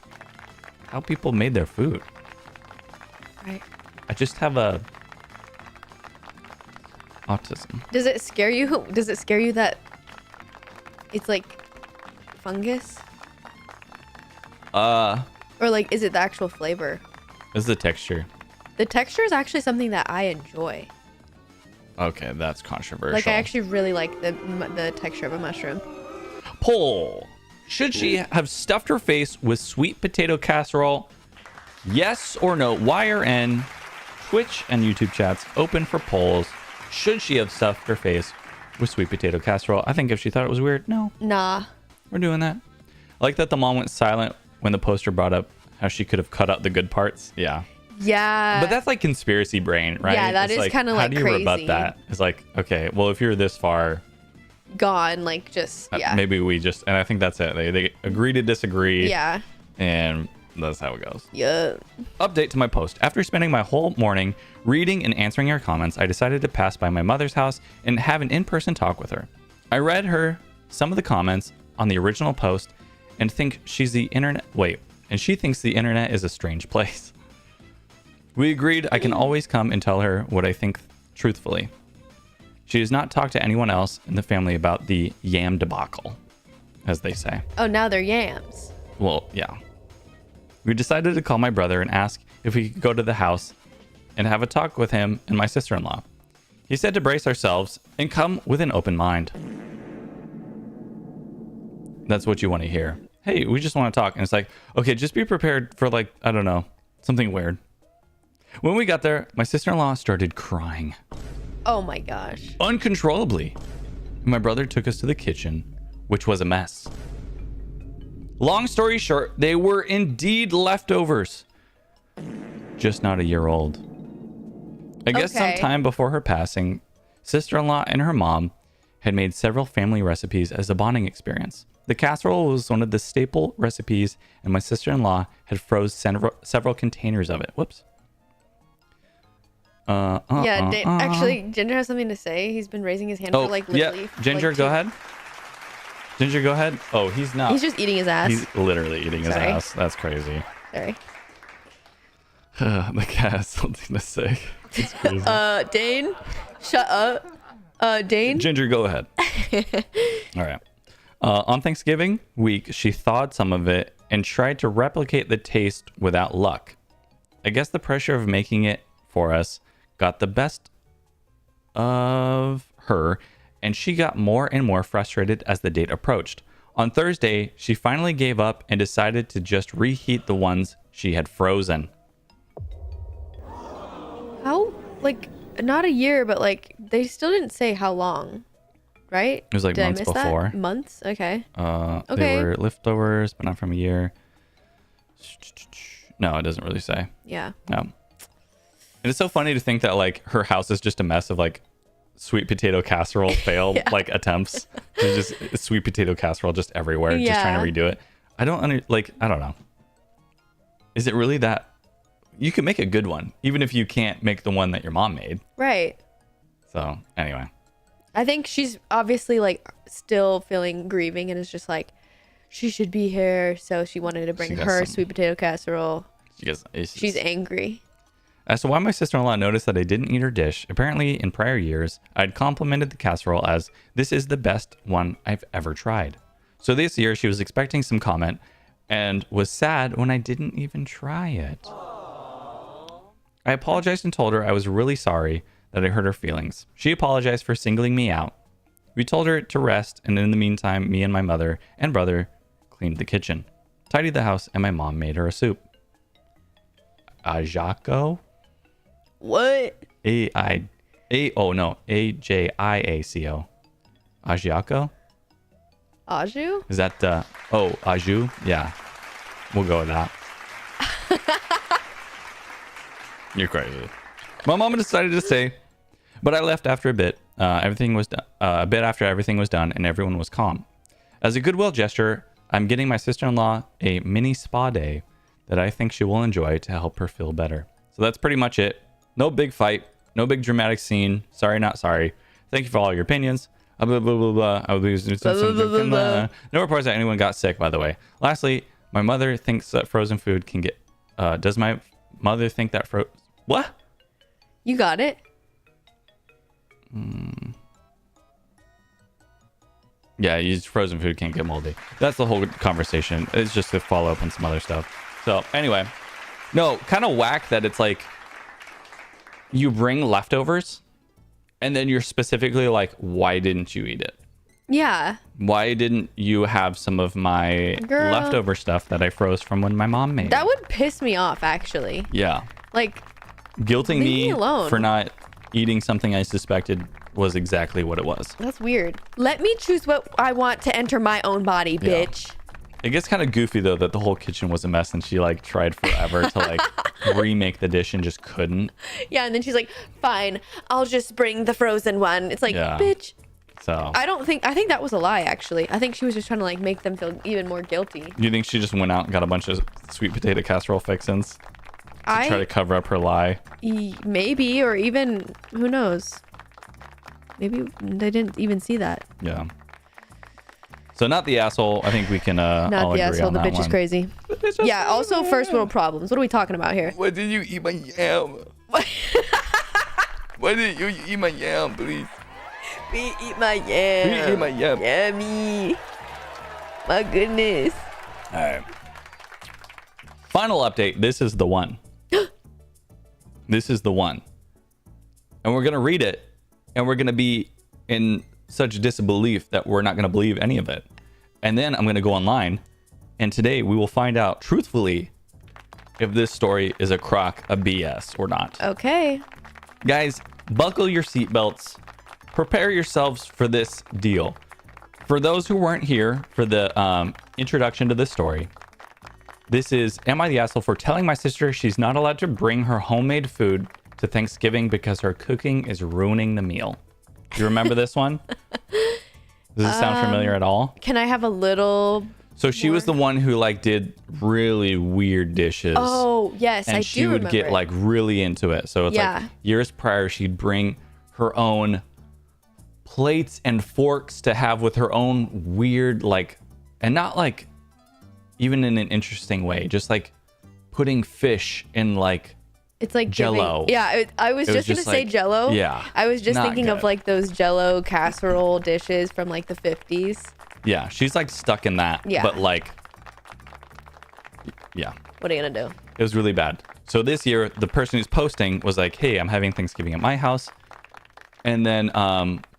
how people made their food. Right. I just have a autism. Does it scare you? Does it scare you that it's like fungus? Or like, is it the actual flavor? It's the texture. The texture is actually something that I enjoy. Okay, that's controversial. Like, I actually really like the texture of a mushroom. Poll. Should she have stuffed her face with sweet potato casserole? Yes or no? Y or N? Twitch and YouTube chats open for polls. Should she have stuffed her face with sweet potato casserole? I think if she thought it was weird, no. Nah. We're doing that. I like that the mom went silent when the poster brought up how she could have cut out the good parts. Yeah. Yeah. But that's like conspiracy brain, right? Yeah, that it's is kind of how like do you crazy. rebut that? It's like, okay, well, if you're this far, Gone, like just, yeah. maybe we just, and I think that's it. They agree to disagree. Yeah. And that's how it goes. Yeah. Update to my post. After spending my whole morning reading and answering your comments, I decided to pass by my mother's house and have an in-person talk with her. I read her some of the comments on the original post and think she's the internet. Wait, and she thinks the internet is a strange place. We agreed I can always come and tell her what I think truthfully. She does not talk to anyone else in the family about the yam debacle, as they say. Oh, now they're yams. Well, yeah. We decided to call my brother and ask if we could go to the house and have a talk with him and my sister-in-law. He said to brace ourselves and come with an open mind. That's what you want to hear. Hey, we just want to talk. And it's like, okay, just be prepared for like, I don't know, something weird. When we got there, my sister-in-law started crying. Oh my gosh. Uncontrollably. My brother took us to the kitchen, which was a mess. Long story short, they were indeed leftovers. Just not a year old. I guess sometime before her passing, sister-in-law and her mom had made several family recipes as a bonding experience. The casserole was one of the staple recipes, and my sister-in-law had froze several containers of it. Whoops. Actually, Ginger has something to say. He's been raising his hand for like literally. Ginger, go ahead. Ginger, go ahead. Oh, he's not. He's just eating his ass. He's literally eating his ass. That's crazy. Sorry. The cat has something to say. It's crazy. Dane, shut up. Dane. Ginger, go ahead. All right. On Thanksgiving week, she thawed some of it and tried to replicate the taste without luck. I guess the pressure of making it for us got the best of her, and she got more and more frustrated as the date approached. On Thursday, she finally gave up and decided to just reheat the ones she had frozen. How? Like, not a year, but like, they still didn't say how long, right? It was like months before. Months? Okay. Okay. They were leftovers, but not from a year. No, it doesn't really say. Yeah. No. And it's so funny to think that like her house is just a mess of like sweet potato casserole failed like attempts. There's just sweet potato casserole just everywhere, just trying to redo it. I don't know. Is it really that? You can make a good one, even if you can't make the one that your mom made. Right. So anyway. I think she's obviously like still feeling grieving and is just like, she should be here. So she wanted to bring her sweet potato casserole. She's angry. As to why my sister-in-law noticed that I didn't eat her dish, apparently in prior years, I'd complimented the casserole as, this is the best one I've ever tried. So this year, she was expecting some comment and was sad when I didn't even try it. I apologized and told her I was really sorry that I hurt her feelings. She apologized for singling me out. We told her to rest, and in the meantime, me and my mother and brother cleaned the kitchen, tidied the house, and my mom made her a soup. Ajaco? What? Ajiaco. Ajiaco? Aju? Is that Aju? Yeah. We'll go with that. You're crazy. My mom decided to stay, but I left after a bit. Everything was done. A bit after everything was done, and everyone was calm. As a goodwill gesture, I'm getting my sister-in-law a mini spa day that I think she will enjoy to help her feel better. So that's pretty much it. No big fight. No big dramatic scene. Sorry, not sorry. Thank you for all your opinions. Blah, blah, blah, blah. No reports that anyone got sick, by the way. Lastly, my mother thinks that frozen food can get... does my mother think that... What? You got it. Yeah, frozen food can't get moldy. That's the whole conversation. It's just to follow up on some other stuff. So, anyway. No, kind of whack that it's like... You bring leftovers, and then you're specifically like, why didn't you eat it? Yeah. Why didn't you have some of my Girl. leftover stuff that I froze from when my mom made That it? would piss me off, actually. Yeah. Like, Guilting Leave me me alone. for not eating something I suspected was exactly what it was. that's weird. Let me choose what I want to enter my own body, Yeah. bitch. It gets kind of goofy though that the whole kitchen was a mess and she like tried forever to like remake the dish and just couldn't. Yeah, and then she's like, fine, I'll just bring the frozen one. It's like, Yeah. bitch. So I think that was a lie, actually. I think she was just trying to like make them feel even more guilty. you think she just went out and got a bunch of sweet potato casserole fixins to try to cover up her lie? Maybe, or even, who knows? Maybe they didn't even see that. Yeah. So not the asshole. I think we can all Not agree the asshole, on the that bitch is one. crazy. Yeah, also first world problems. What are we talking about here? Why did you eat my yam? Why did you eat my yam, please? We eat my yam. We eat my yam. Yummy. My goodness. All right. Final update. This is the one. This is the one. And we're going to read it. And we're going to be in such disbelief that we're not going to believe any of it. And then I'm going to go online. And today we will find out truthfully if this story is a crock of BS or not. Okay. Guys, buckle your seatbelts. Prepare yourselves for this deal. For those who weren't here for the introduction to this story, this is, am I the asshole for telling my sister she's not allowed to bring her homemade food to Thanksgiving because her cooking is ruining the meal? Do you remember this one? Does it sound familiar at all? Can I have a little... So she was the one who like did really weird dishes. Oh, yes, and I she do would remember get it. like really into it. So it's Yeah. like years prior, she'd bring her own plates and forks to have with her own weird like, and not like even in an interesting way, just like putting fish in like It's like Jell-O. giving- yeah, I was It just was gonna just say like- Jell-O. yeah, I was just not thinking of good. like those Jell-O casserole dishes from like the 50s. yeah, she's like stuck in that. Yeah. But like, yeah, What are you gonna do? it was really bad. So this year, the person who's posting was like, hey, I'm having Thanksgiving at my house. And then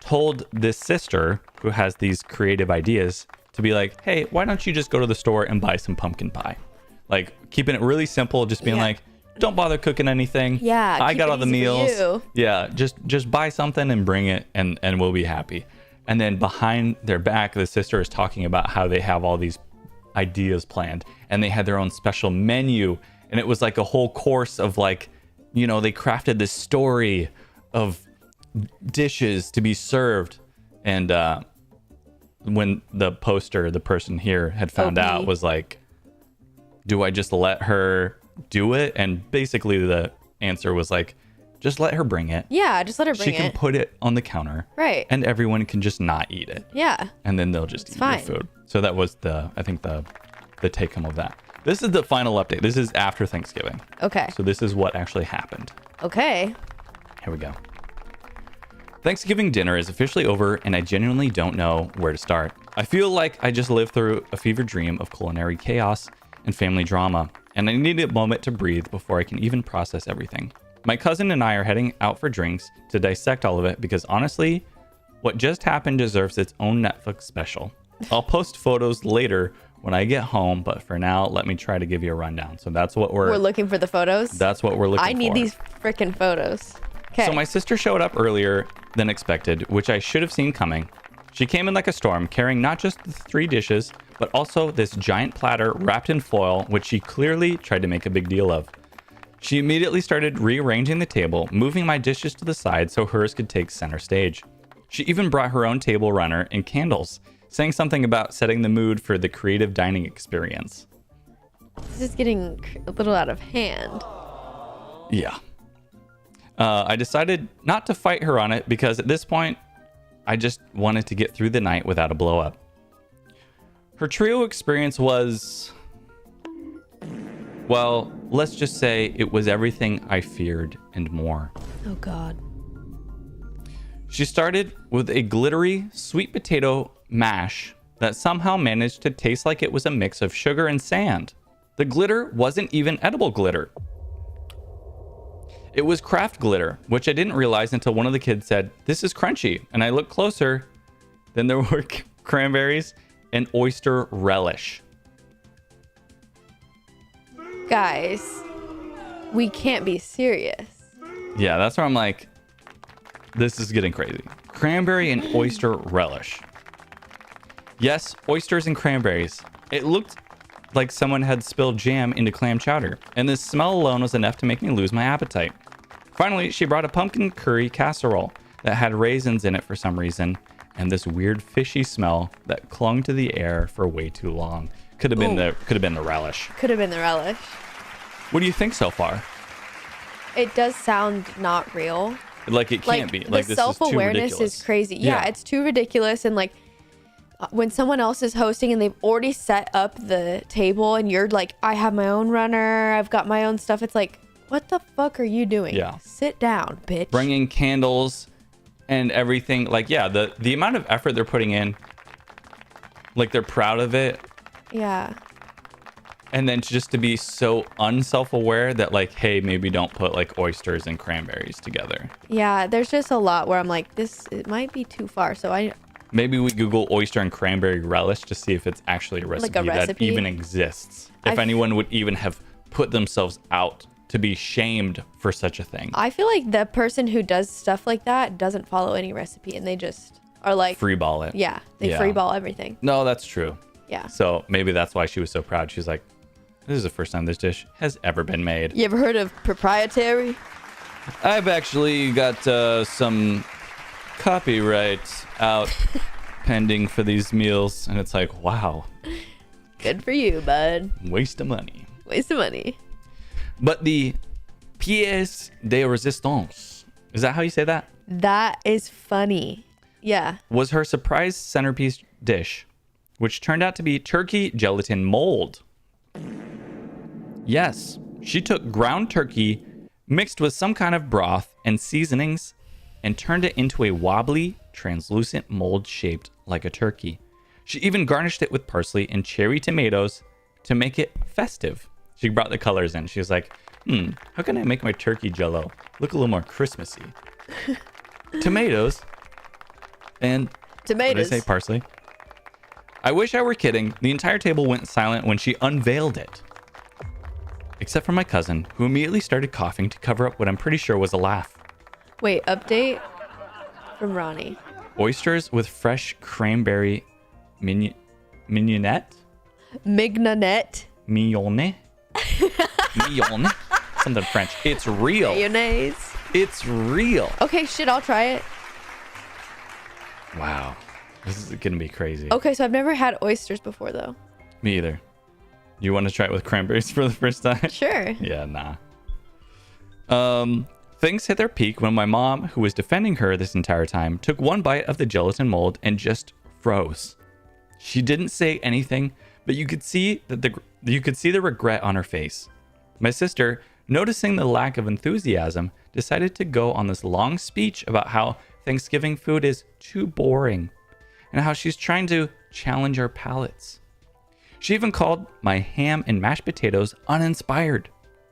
told this sister who has these creative ideas to be like, hey, why don't you just go to the store and buy some pumpkin pie? Like keeping it really simple, just being Yeah. like, don't bother cooking anything. Yeah, I keep got it all the easy for meals. you. Yeah, just buy something and bring it and we'll be happy. And then behind their back, the sister is talking about how they have all these ideas planned and they had their own special menu. And it was like a whole course of like, you know, they crafted this story of dishes to be served. And when the poster, the person here had found OP. out was like, do I just let her do it? And basically the answer was like, just let her bring it. Yeah, just let her bring She can it. put it on the counter. Right. And everyone can just not eat it. Yeah. And then they'll just eat fine. your food. So that was I think the take home of that. This is the final update. This is after Thanksgiving. Okay. So this is what actually happened. Okay. Here we go. Thanksgiving dinner is officially over and I genuinely don't know where to start. I feel like I just lived through a fever dream of culinary chaos and family drama, and I need a moment to breathe before I can even process everything. My cousin and I are heading out for drinks to dissect all of it because honestly, what just happened deserves its own Netflix special. I'll post photos later when I get home, but for now, let me try to give you a rundown. So that's what We're looking for the photos. that's what we're looking for. I need these freaking photos. Okay. So my sister showed up earlier than expected, which I should have seen coming. She came in like a storm, carrying not just the 3 dishes, but also this giant platter wrapped in foil, which she clearly tried to make a big deal of. She immediately started rearranging the table, moving my dishes to the side so hers could take center stage. She even brought her own table runner and candles, saying something about setting the mood for the creative dining experience. This is getting a little out of hand. Yeah. I decided not to fight her on it because at this point, I just wanted to get through the night without a blow up. Her trio experience was, well, let's just say it was everything I feared and more. Oh God. She started with a glittery sweet potato mash that somehow managed to taste like it was a mix of sugar and sand. The glitter wasn't even edible glitter. It was craft glitter, which I didn't realize until one of the kids said, "This is crunchy." And I looked closer. Then there were cranberries and oyster relish. Guys, we can't be serious. Yeah, that's where I'm like, this is getting crazy. Cranberry and oyster relish. Yes, oysters and cranberries. It looked like someone had spilled jam into clam chowder, and this smell alone was enough to make me lose my appetite. Finally, she brought a pumpkin curry casserole that had raisins in it for some reason, and this weird fishy smell that clung to the air for way too long. Could have been the relish. Could have been the relish. What do you think so far? It does sound not real. Like it can't be. Like the this self-awareness is too ridiculous. is crazy. Yeah, it's too ridiculous. And like when someone else is hosting and they've already set up the table and you're like, I have my own runner, I've got my own stuff. It's like, what the fuck are you doing? Yeah. Sit down, bitch. Bringing candles and everything. Like, yeah, the amount of effort they're putting in, like they're proud of it. Yeah. And then just to be so unself-aware that like, hey, maybe don't put like oysters and cranberries together. Yeah, there's just a lot where I'm like, it might be too far. So Maybe we Google oyster and cranberry relish to see if it's actually a recipe, that recipe? even exists. If anyone would even have put themselves out to be shamed for such a thing. I feel like the person who does stuff like that doesn't follow any recipe and they just are like Freeball it. Yeah, they freeball everything. No, that's true. Yeah. So maybe that's why she was so proud. She's like, this is the first time this dish has ever been made. You ever heard of proprietary? I've actually got some copyrights out pending for these meals. And it's like, wow. Good for you, bud. Waste of money. Waste of money. But the pièce de résistance, is that how you say that? That is funny. Yeah. Was her surprise centerpiece dish, which turned out to be turkey gelatin mold. Yes, she took ground turkey, mixed with some kind of broth and seasonings, and turned it into a wobbly, translucent mold shaped like a turkey. She even garnished it with parsley and cherry tomatoes to make it festive. She brought the colors in. She was like, how can I make my turkey jello look a little more Christmassy? Tomatoes. And Tomatoes. what did I say? Parsley. I wish I were kidding. The entire table went silent when she unveiled it. Except for my cousin, who immediately started coughing to cover up what I'm pretty sure was a laugh. Wait, update from Ronnie. Oysters with fresh cranberry mignonette? Mignonette. Mignonne? Mignonne? Something French. It's real. Mayonnaise. It's real. Okay, shit, I'll try it. Wow. This is going to be crazy. Okay, so I've never had oysters before, though. Me either. You want to try it with cranberries for the first time? Sure. Yeah, nah. Things hit their peak when my mom, who was defending her this entire time, took one bite of the gelatin mold and just froze. She didn't say anything, but you could see the regret on her face. My sister, noticing the lack of enthusiasm, decided to go on this long speech about how Thanksgiving food is too boring and how she's trying to challenge our palates. She even called my ham and mashed potatoes uninspired,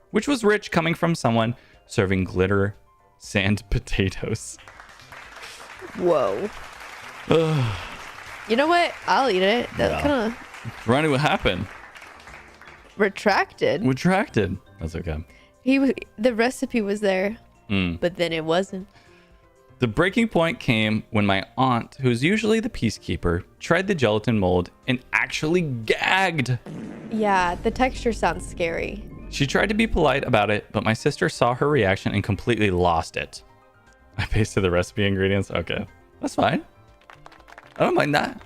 which was rich coming from someone serving glitter sand potatoes. Whoa. You know what? I'll eat it. That kind of Ronnie, what happened? retracted. That's okay. The recipe was there, but then it wasn't. The breaking point came when my aunt, who's usually the peacekeeper, tried the gelatin mold and actually gagged. Yeah, the texture sounds scary. She tried to be polite about it, but my sister saw her reaction and completely lost it. I pasted the recipe ingredients. Okay, that's fine. I don't mind that.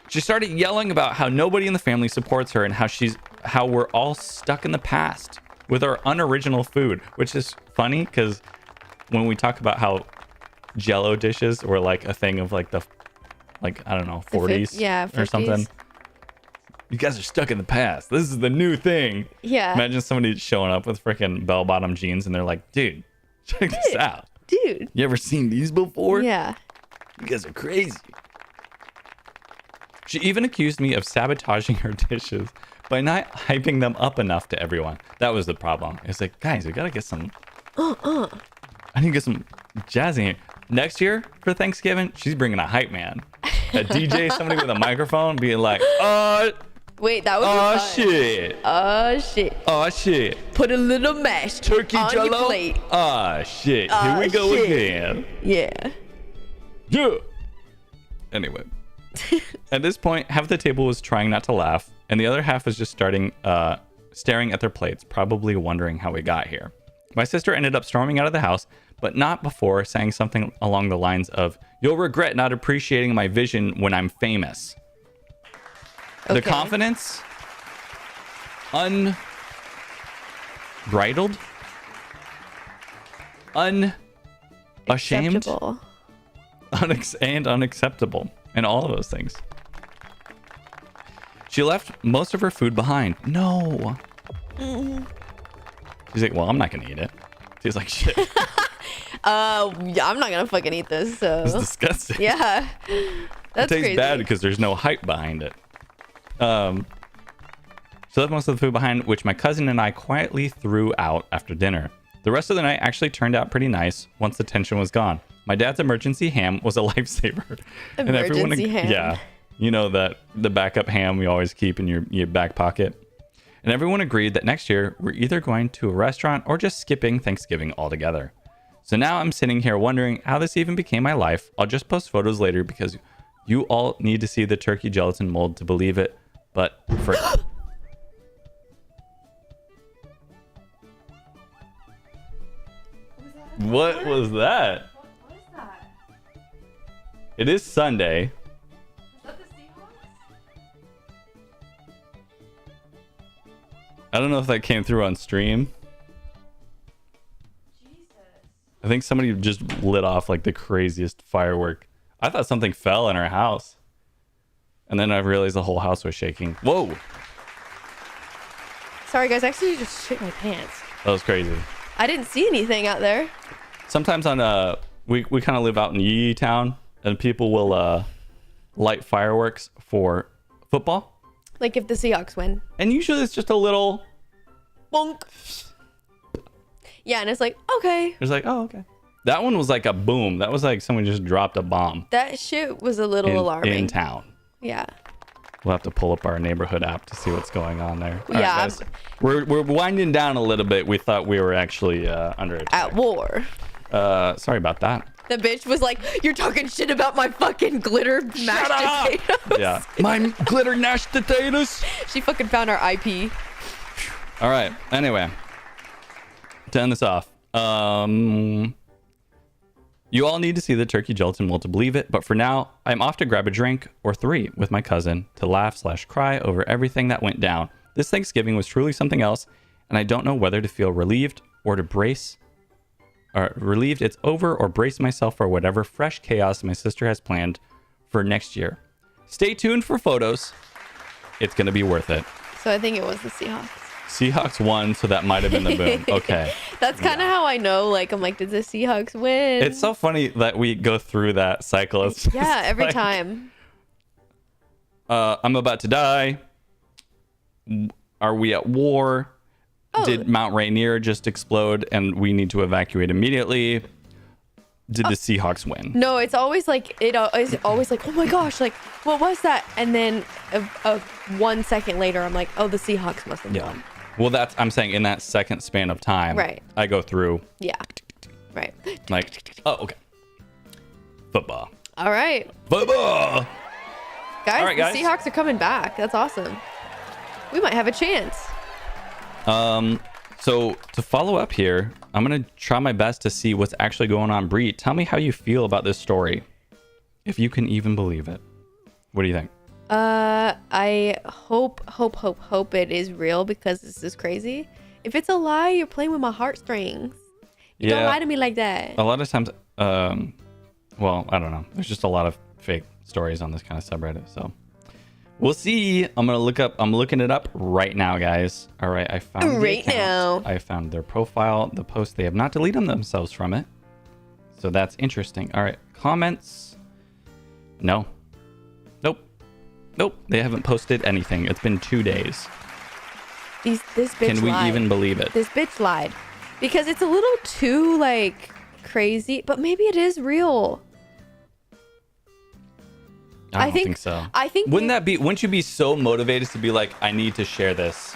She started yelling about how nobody in the family supports her and how we're all stuck in the past with our unoriginal food, which is funny because when we talk about how Jello dishes were like a thing of like I don't know, 40s, yeah, 50s. or something. You guys are stuck in the past. This is the new thing. Yeah. Imagine somebody showing up with freaking bell-bottom jeans and they're like, dude, check this out. Dude. You ever seen these before? Yeah. You guys are crazy. She even accused me of sabotaging her dishes by not hyping them up enough to everyone. That was the problem. It's like, guys, we gotta get some. I need to get some jazz in here. Next year for Thanksgiving, she's bringing a hype man. a DJ, somebody with a microphone being like, Wait, that was oh fun. shit. Oh shit. Oh shit. Put a little mash Turkey on your jello. plate. Ah shit. Here we go shit. again. Yeah. Yeah. Anyway. At this point, half the table was trying not to laugh, and the other half was just staring at their plates, probably wondering how we got here. My sister ended up storming out of the house, but not before saying something along the lines of, "You'll regret not appreciating my vision when I'm famous." Okay. The confidence, unbridled, unashamed, Acceptable. and unacceptable, and all of those things. She left most of her food behind. No. She's like, well, I'm not gonna eat it. She's like, shit. Yeah, I'm not gonna fucking eat this. So. It's disgusting. Yeah. That's It tastes crazy. bad because there's no hype behind it. She left most of the food behind, which my cousin and I quietly threw out after dinner. The rest of the night actually turned out pretty nice once the tension was gone. My dad's emergency ham was a lifesaver. Emergency ham. Yeah. You know that the backup ham we always keep in your back pocket. And everyone agreed that next year we're either going to a restaurant or just skipping Thanksgiving altogether. So now I'm sitting here wondering how this even became my life. I'll just post photos later because you all need to see the turkey gelatin mold to believe it. But for... What was that? What is that? It is Sunday. Is that the Seahawks? I don't know if that came through on stream. Jesus. I think somebody just lit off like the craziest firework. I thought something fell in our house. And then I realized the whole house was shaking. Whoa! Sorry guys, I actually just shit my pants. That was crazy. I didn't see anything out there. Sometimes on we kind of live out in Yee Town, and people will light fireworks for football. Like if the Seahawks win. And usually it's just a little Bonk. Yeah, and it's like, okay. it's like, oh, okay. That one was like a boom. That was like someone just dropped a bomb That shit was a little alarming. in town. Yeah. We'll have to pull up our neighborhood app to see what's going on there. All Yeah, right, guys. We're winding down a little bit. We thought we were actually under attack. At war. Sorry about that. The bitch was like, you're talking shit about my fucking glitter mashed potatoes. Yeah. My glitter mashed potatoes. She fucking found our IP. All right. Anyway, to end this off, you all need to see the turkey gelatin mold to believe it. But for now, I'm off to grab a drink or three with my cousin to laugh/cry over everything that went down. This Thanksgiving was truly something else, and I don't know whether to feel relieved or to brace, or relieved it's over, or brace myself for whatever fresh chaos my sister has planned for next year. Stay tuned for photos. It's gonna be worth it. So I think it was the Seahawks. Seahawks won, so that might have been the boom. Okay. That's kind of how I know. Like, I'm like, did the Seahawks win? It's so funny that we go through that cycle. It's just yeah, every like, time. I'm about to die. Are we at war? Oh. Did Mount Rainier just explode and we need to evacuate immediately? Did the Seahawks win? No, it's always like, it's always like, oh my gosh, like, what was that? And then 1 second later, I'm like, oh, the Seahawks must have won. Well, I'm saying in that second span of time, Right. I go through Yeah. Right. like, oh, okay. Football. All right. Football. Guys, All right, guys. the Seahawks are coming back. That's awesome. We might have a chance. So to follow up here, I'm going to try my best to see what's actually going on. Bree, tell me how you feel about this story. If you can even believe it. What do you think? I hope it is real because this is crazy. If it's a lie, you're playing with my heartstrings. You don't lie to me like that. A lot of times, well, I don't know. There's just a lot of fake stories on this kind of subreddit. So we'll see. I'm looking it up right now, guys. All right. I found the Right account. now. I found their profile, the post. They have not deleted themselves from it. So that's interesting. All right. Comments. No. Nope. They haven't posted anything. It's been 2 days. This bitch Can we lied. even believe it? This bitch lied. Because it's a little too, like, crazy. But maybe it is real. I don't think so. I think Wouldn't you be so motivated to be like, I need to share this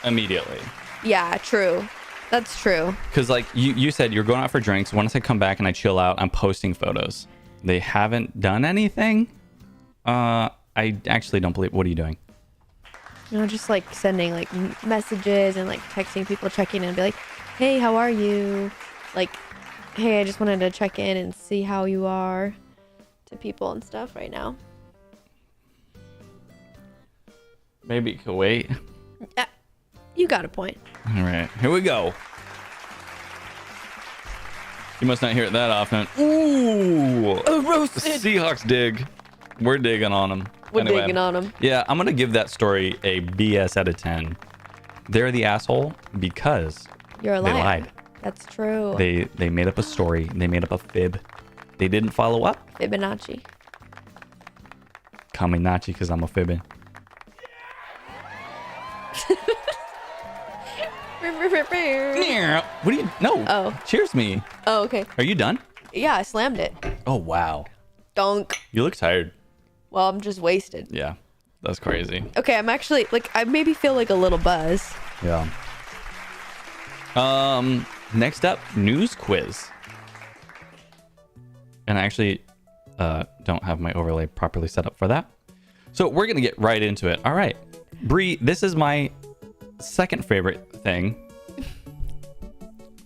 immediately? Yeah, true. That's true. Because like you said, you're going out for drinks. Once I come back and I chill out, I'm posting photos. They haven't done anything. I actually don't believe. What are you doing? Just like sending like messages and like texting people, checking in and be like, hey, how are you? Like, hey, I just wanted to check in and see how you are to people and stuff right now. Maybe you could wait. You got a point. All right, here we go. You must not hear it that often. Ooh, roasted. Seahawks dig. We're digging on them. We're digging on them. Yeah, I'm gonna give that story a BS out of 10. They're the asshole because You're a liar. they lied. That's true. They made up a story. They made up a fib. They didn't follow up. Fibonacci. Call me Nachi because I'm a fibbing. What do you? No. Oh. Cheers me. Oh, okay. Are you done? Yeah, I slammed it. Oh wow. Donk. You look tired. Well, I'm just wasted. Yeah, that's crazy. Okay, I'm actually like I maybe feel like a little buzz. Yeah. Next up, news quiz. And I actually don't have my overlay properly set up for that. So we're gonna get right into it. All right, Bree, this is my second favorite thing.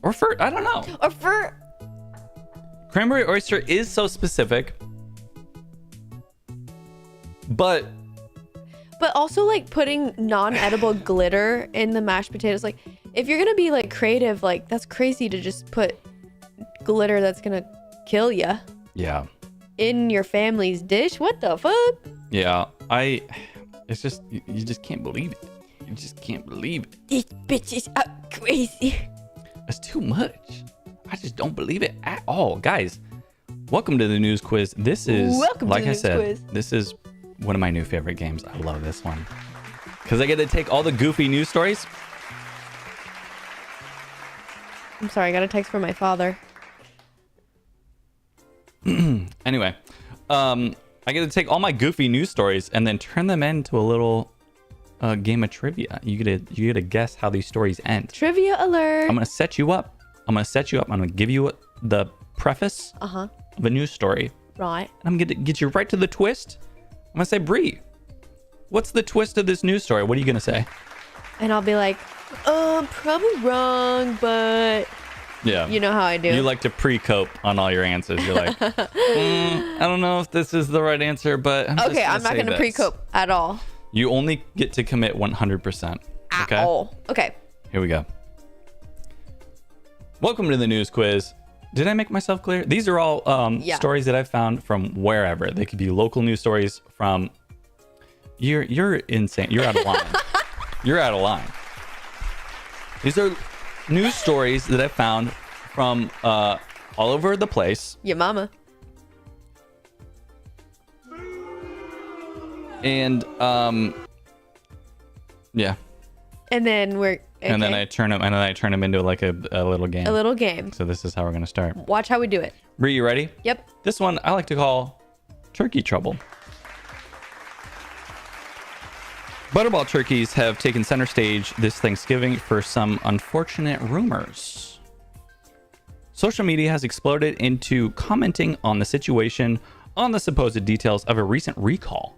Or for I don't know. Or for Cranberry oyster is so specific. But also like putting non-edible glitter in the mashed potatoes. Like if you're gonna be like creative, like that's crazy to just put glitter that's gonna kill you yeah. in your family's dish. What the fuck? Yeah. It's just you just can't believe it. You just can't believe it. This bitch is up crazy. It's too much. I just don't believe it at all. Guys, welcome to the news quiz. This is, Welcome to like the I news said, quiz. this is one of my new favorite games. I love this one. Because I get to take all the goofy news stories. I'm sorry, I got a text from my father. Anyway, I get to take all my goofy news stories and then turn them into a little game of trivia. You get to guess how these stories end. Trivia alert. I'm gonna set you up. I'm gonna give you the preface of a news story. Right. And I'm gonna get you right to the twist. I'm gonna say, Bree, what's the twist of this news story? What are you gonna say? And I'll be like, probably wrong, but Yeah. you know how I do. You like to pre-cope on all your answers. You're like, I don't know if this is the right answer, but I'm not going to pre-cope at all. You only get to commit 100%. At Okay? all. Okay. Here we go. Welcome to the news quiz. Did I make myself clear? These are all stories that I've found from wherever. They could be local news stories from... You're insane. You're out of line. You're out of line. These are news stories that I found from all over the place. Your mama. And yeah. And then we're... Okay. And then I turn them into like a little game. A little game. So this is how we're gonna start. Watch how we do it. Bree, you ready? Yep. This one I like to call turkey trouble. Butterball turkeys have taken center stage this Thanksgiving for some unfortunate rumors. Social media has exploded into commenting on the situation on the supposed details of a recent recall.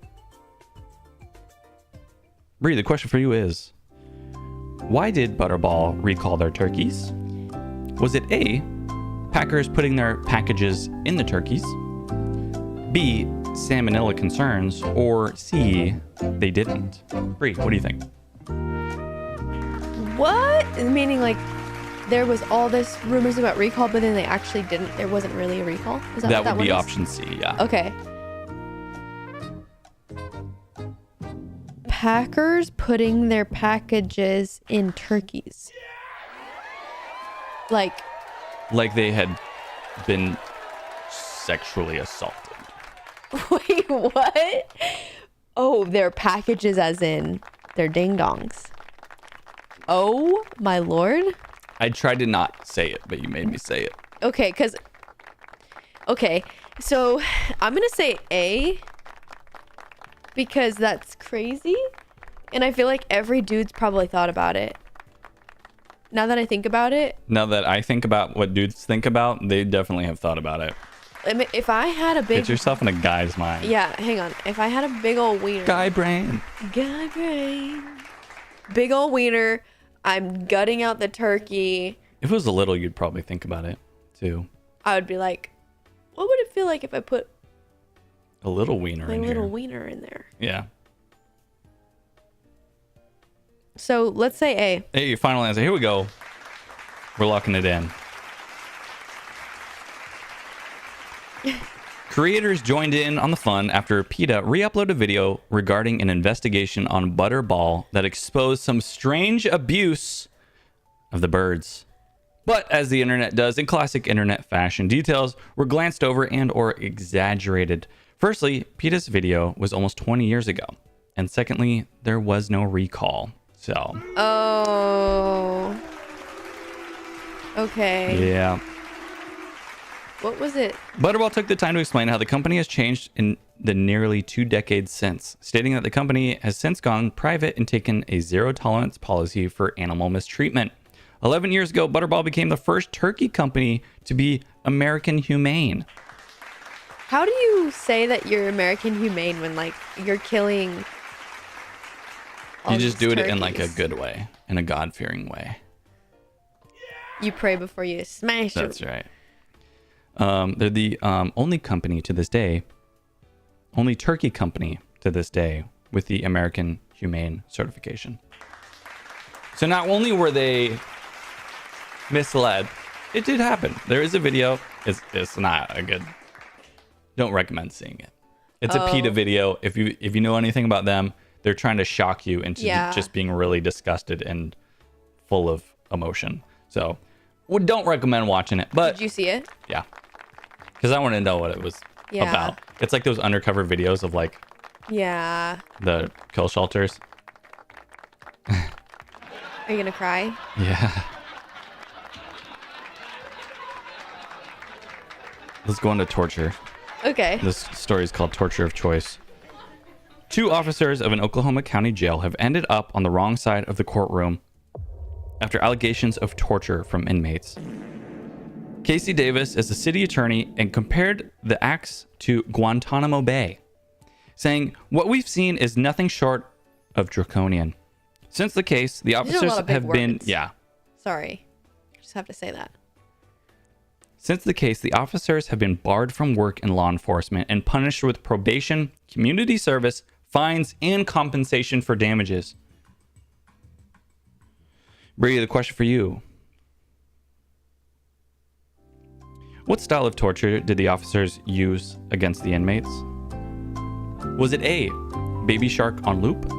Bree, the question for you is, why did Butterball recall their turkeys? Was it A, packers putting their packages in the turkeys? B, salmonella concerns? Or C, they didn't? Bree, what do you think? What? Meaning like there was all this rumors about recall, but then they actually didn't. There wasn't really a recall? Is that what That would be one is? option C, yeah. Okay. Packers putting their packages in turkeys. Like Like they had been sexually assaulted. wait, what? Oh, their packages as in their ding-dongs. Oh, my lord. I tried to not say it, but you made me say it. Okay, so I'm going to say A, because that's crazy. And I feel like every dude's probably thought about it. Now that I think about it. Now that I think about what dudes think about, they definitely have thought about it. I mean, if I had a big... Get yourself in a guy's mind. Yeah, hang on. If I had a big old wiener... Guy brain. Guy brain. Big old wiener. I'm gutting out the turkey. If it was a little, you'd probably think about it, too. I would be like, what would it feel like if I put A little wiener my in little here. wiener in there? Yeah. So let's say A. Hey, final answer. Here we go. We're locking it in. Creators joined in on the fun after PETA re-uploaded a video regarding an investigation on Butterball that exposed some strange abuse of the birds. But as the internet does in classic internet fashion, details were glanced over and or exaggerated. Firstly, PETA's video was almost 20 years ago. And secondly, there was no recall. So. Oh. Okay. Yeah. What was it? Butterball took the time to explain how the company has changed in the nearly 2 decades since, stating that the company has since gone private and taken a zero-tolerance policy for animal mistreatment. 11 years ago, Butterball became the first turkey company to be American Humane. How do you say that you're American Humane when, like, you're killing all You just these do it in like a turkeys? good way, in a God-fearing way. You pray before you smash them. That's right. They're the only company to this day, only turkey company to this day with the American Humane certification. So not only were they misled, it did happen. There is a video. It's not a good. Don't recommend seeing it. It's a PETA video. If you know anything about them, they're trying to shock you into just being really disgusted and full of emotion. So, don't recommend watching it. But Did you see it? yeah, because I want to know what it was about. It's like those undercover videos of like Yeah. the kill shelters. Are you gonna cry? Yeah. Let's go into torture. Okay. This story is called Torture of Choice. 2 officers of an Oklahoma County jail have ended up on the wrong side of the courtroom after allegations of torture from inmates. Casey Davis is the city attorney and compared the acts to Guantanamo Bay, saying, "What we've seen is nothing short of draconian." Since the case, the These are a officers lot of big have been... words. Yeah. Sorry. I just have to say that. Since the case, the officers have been barred from work in law enforcement and punished with probation, community service, fines, and compensation for damages. Bree, the question for you. What style of torture did the officers use against the inmates? Was it A, baby shark on loop?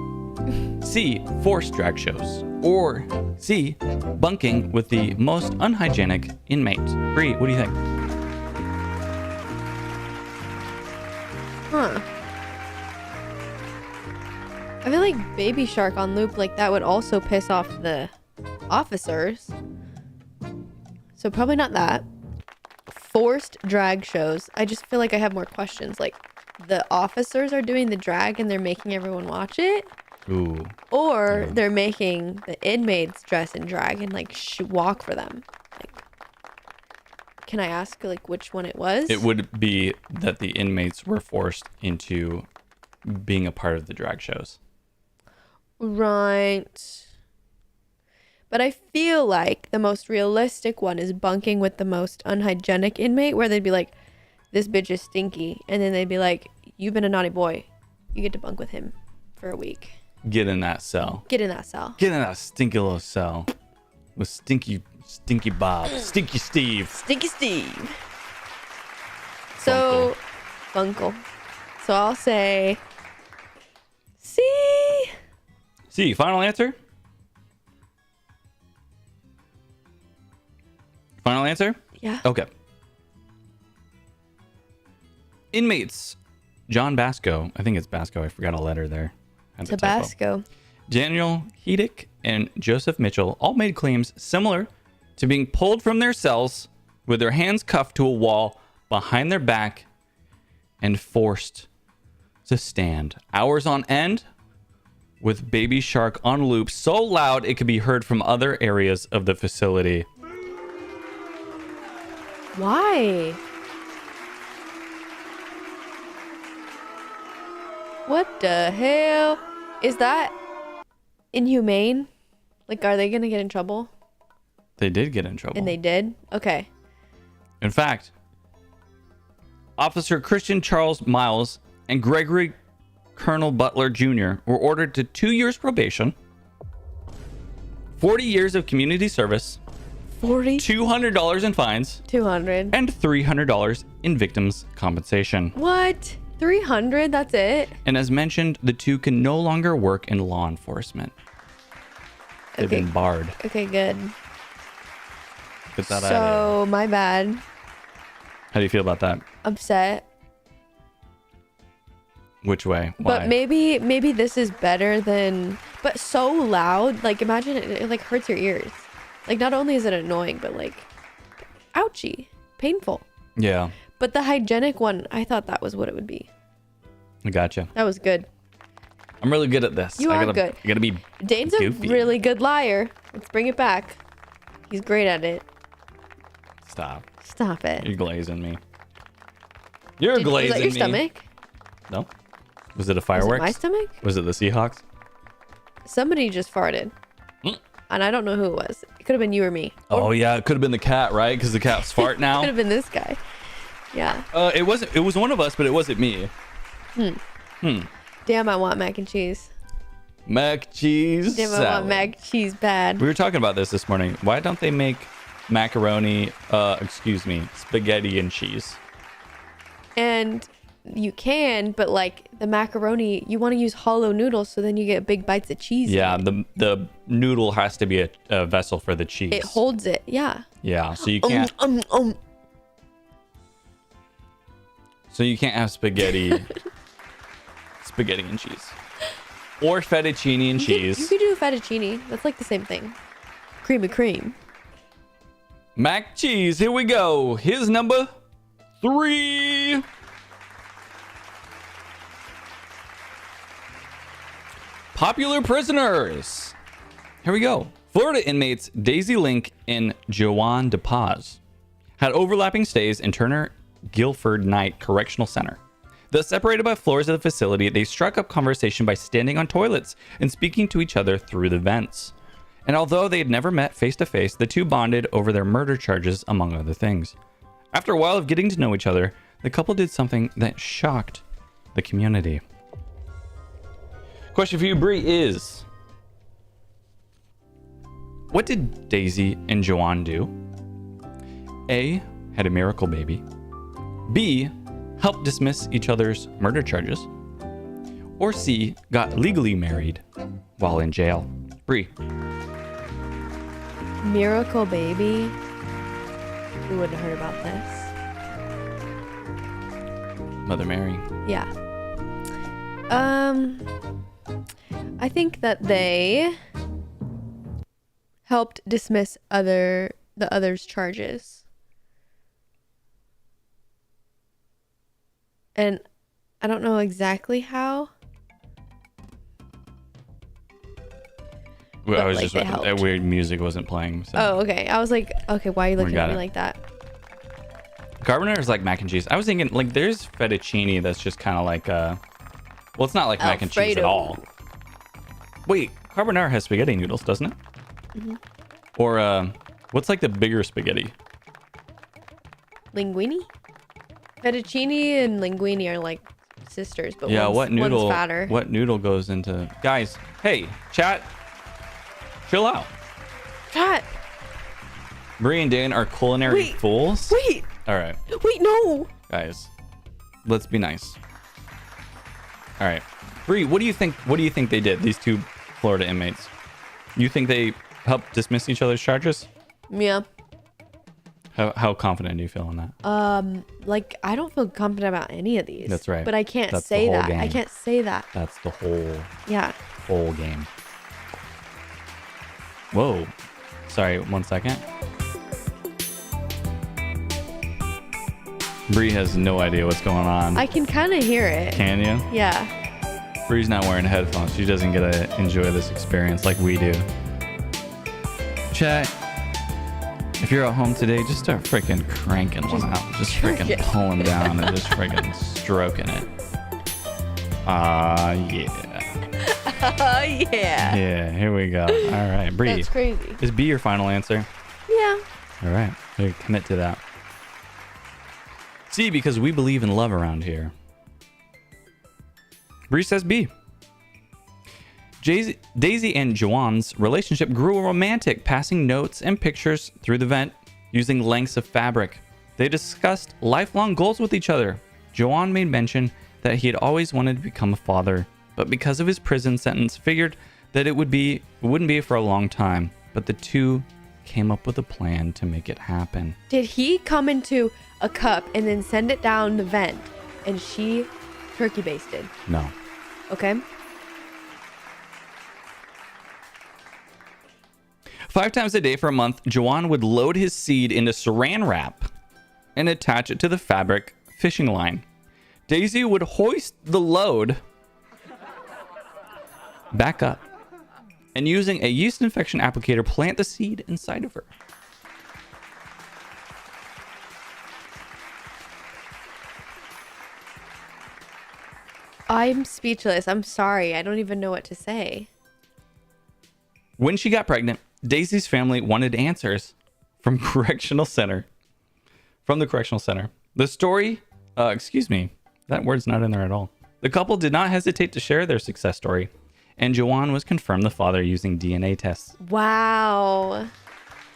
C, forced drag shows? Or C, bunking with the most unhygienic inmate? Bree, what do you think? Huh. I feel like Baby Shark on loop like that would also piss off the officers. So probably not that. Forced drag shows. I just feel like I have more questions. Like the officers are doing the drag and they're making everyone watch it? Ooh. Or they're making the inmates dress in drag and like walk for them. Like, can I ask like which one it was? It would be that the inmates were forced into being a part of the drag shows. Right. But I feel like the most realistic one is bunking with the most unhygienic inmate, where they'd be like, this bitch is stinky. And then they'd be like, you've been a naughty boy. You get to bunk with him for a week. Get in that cell. Get in that cell. Get in that stinky little cell with Stinky Bob, Stinky Steve. Stinky Steve. So, Funkle. So I'll say C. C, final answer? Final answer? Yeah. Okay. Inmates John Basco, I think it's Basco, I forgot a letter there. Had a typo. Tabasco. Daniel Hedick and Joseph Mitchell all made claims similar to being pulled from their cells with their hands cuffed to a wall behind their back and forced to stand hours on end with Baby Shark on loop so loud it could be heard from other areas of the facility. Why? What the hell? Is that inhumane? Like, are they gonna get in trouble? They did get in trouble. And they did? Okay. In fact, Officer Christian Charles Miles and Gregory Colonel Butler Jr. were ordered to 2 years probation, 40 years of community service, 40? $200 in fines, 200. and $300 in victims' compensation. What? 300? That's it? And as mentioned, the two can no longer work in law enforcement. They've Okay. been barred. Okay, good. Get that out of So, my bad. here. How do you feel about that? Upset. Which way? Why? But maybe this is better than... But so loud. Like, imagine it like hurts your ears. Like, not only is it annoying, but like... Ouchie. Painful. Yeah, But the hygienic one, I thought that was what it would be. I gotcha. That was good. I'm really good at this. You I are gotta, good. I gotta be Dane's goofy. a really good liar. Let's bring it back. He's great at it. Stop. Stop it. You're glazing me. You're Was glazing that your me. stomach? No. Was it a Was fireworks? it my stomach? Was it the Seahawks? Somebody just farted. Mm. And I don't know who it was. It could have been you or me. Oh yeah, it could have been the cat, right? Because the cat's fart Could now. have been this guy. Yeah. It wasn't. It was one of us, but it wasn't me. Damn, I want mac and cheese. Mac cheese Damn, I salad. want mac and cheese bad. We were talking about this morning. Why don't they make macaroni? Spaghetti and cheese. And you can, but like the macaroni, you want to use hollow noodles so then you get big bites of cheese. in Yeah, it. the noodle has to be a vessel for the cheese. It holds it. Yeah. Yeah, so you can't. So you can't have spaghetti, spaghetti and cheese, or fettuccine and You cheese. could do a fettuccine. That's like the same thing. Cream of cream. Mac cheese. Here we go. Here's number 3. Popular prisoners. Here we go. Florida inmates Daisy Link and Joanne DePaz had overlapping stays in Turner Guilford Night Correctional Center. Thus separated by floors of the facility, they struck up conversation by standing on toilets and speaking to each other through the vents. And although they had never met face to face, the two bonded over their murder charges, among other things. After a while of getting to know each other, the couple did something that shocked the community. Question for you, Bree, is what did Daisy and Joanne do? A, had a miracle baby. B, helped dismiss each other's murder charges. Or C, got legally married while in jail. Bree. Miracle baby. We wouldn't have heard about this. Mother Mary. Yeah. I think that they helped dismiss the other's charges. And I don't know exactly how. I was like, just they that helped. weird music wasn't playing. So. Oh, okay. I was like, okay, why are you looking got at me it. like that? Carbonara is like mac and cheese. I was thinking like there's fettuccine that's just kind of like well, it's not like mac and cheese at Alfredo. all. Wait, carbonara has spaghetti noodles, doesn't it? Mm-hmm. Or what's like the bigger spaghetti? Linguine? Fettuccine and linguine are like sisters, but Yeah, one's noodle? fatter. What noodle goes into? Guys, hey, chat, chill out. Cat, Bree and Dane are culinary Wait, fools. wait, All right, no. guys, let's be nice. All right, Bree, what do you think? What do you think they did? These two Florida inmates. You think they helped dismiss each other's charges? Yeah. How confident do you feel in that? Like I don't feel confident about any of these. That's right. But I can't That's the say whole that. I game. can't say that. That's the Yeah. whole game. Whoa. Sorry, 1 second. Bree has no idea what's going on. I can kind of hear it. Can you? Yeah. Bree's not wearing headphones. She doesn't get to enjoy this experience like we do. Chat. If you're at home today, just start freaking cranking one out. Just freaking pulling down and just freaking stroking it. Yeah. Oh, yeah. Yeah, here we go. All right, Bree. That's crazy. Is B your final answer? Yeah. All right, we commit to that. C, because we believe in love around here. Bree says B. Daisy and Joanne's relationship grew romantic, passing notes and pictures through the vent using lengths of fabric. They discussed lifelong goals with each other. Joanne made mention that he had always wanted to become a father, but because of his prison sentence, figured that it wouldn't be for a long time. But the two came up with a plan to make it happen. Did he come into a cup and then send it down the vent and she turkey basted? No. Okay. 5 times a day for a month, Joanne would load his seed into saran wrap and attach it to the fabric fishing line. Daisy would hoist the load back up and using a yeast infection applicator plant the seed inside of her. I'm speechless. I'm sorry. I don't even know what to say. When she got pregnant, Daisy's family wanted answers from the correctional center. The story, that word's not in there at all. The couple did not hesitate to share their success story, and Joanne was confirmed the father using DNA tests. Wow.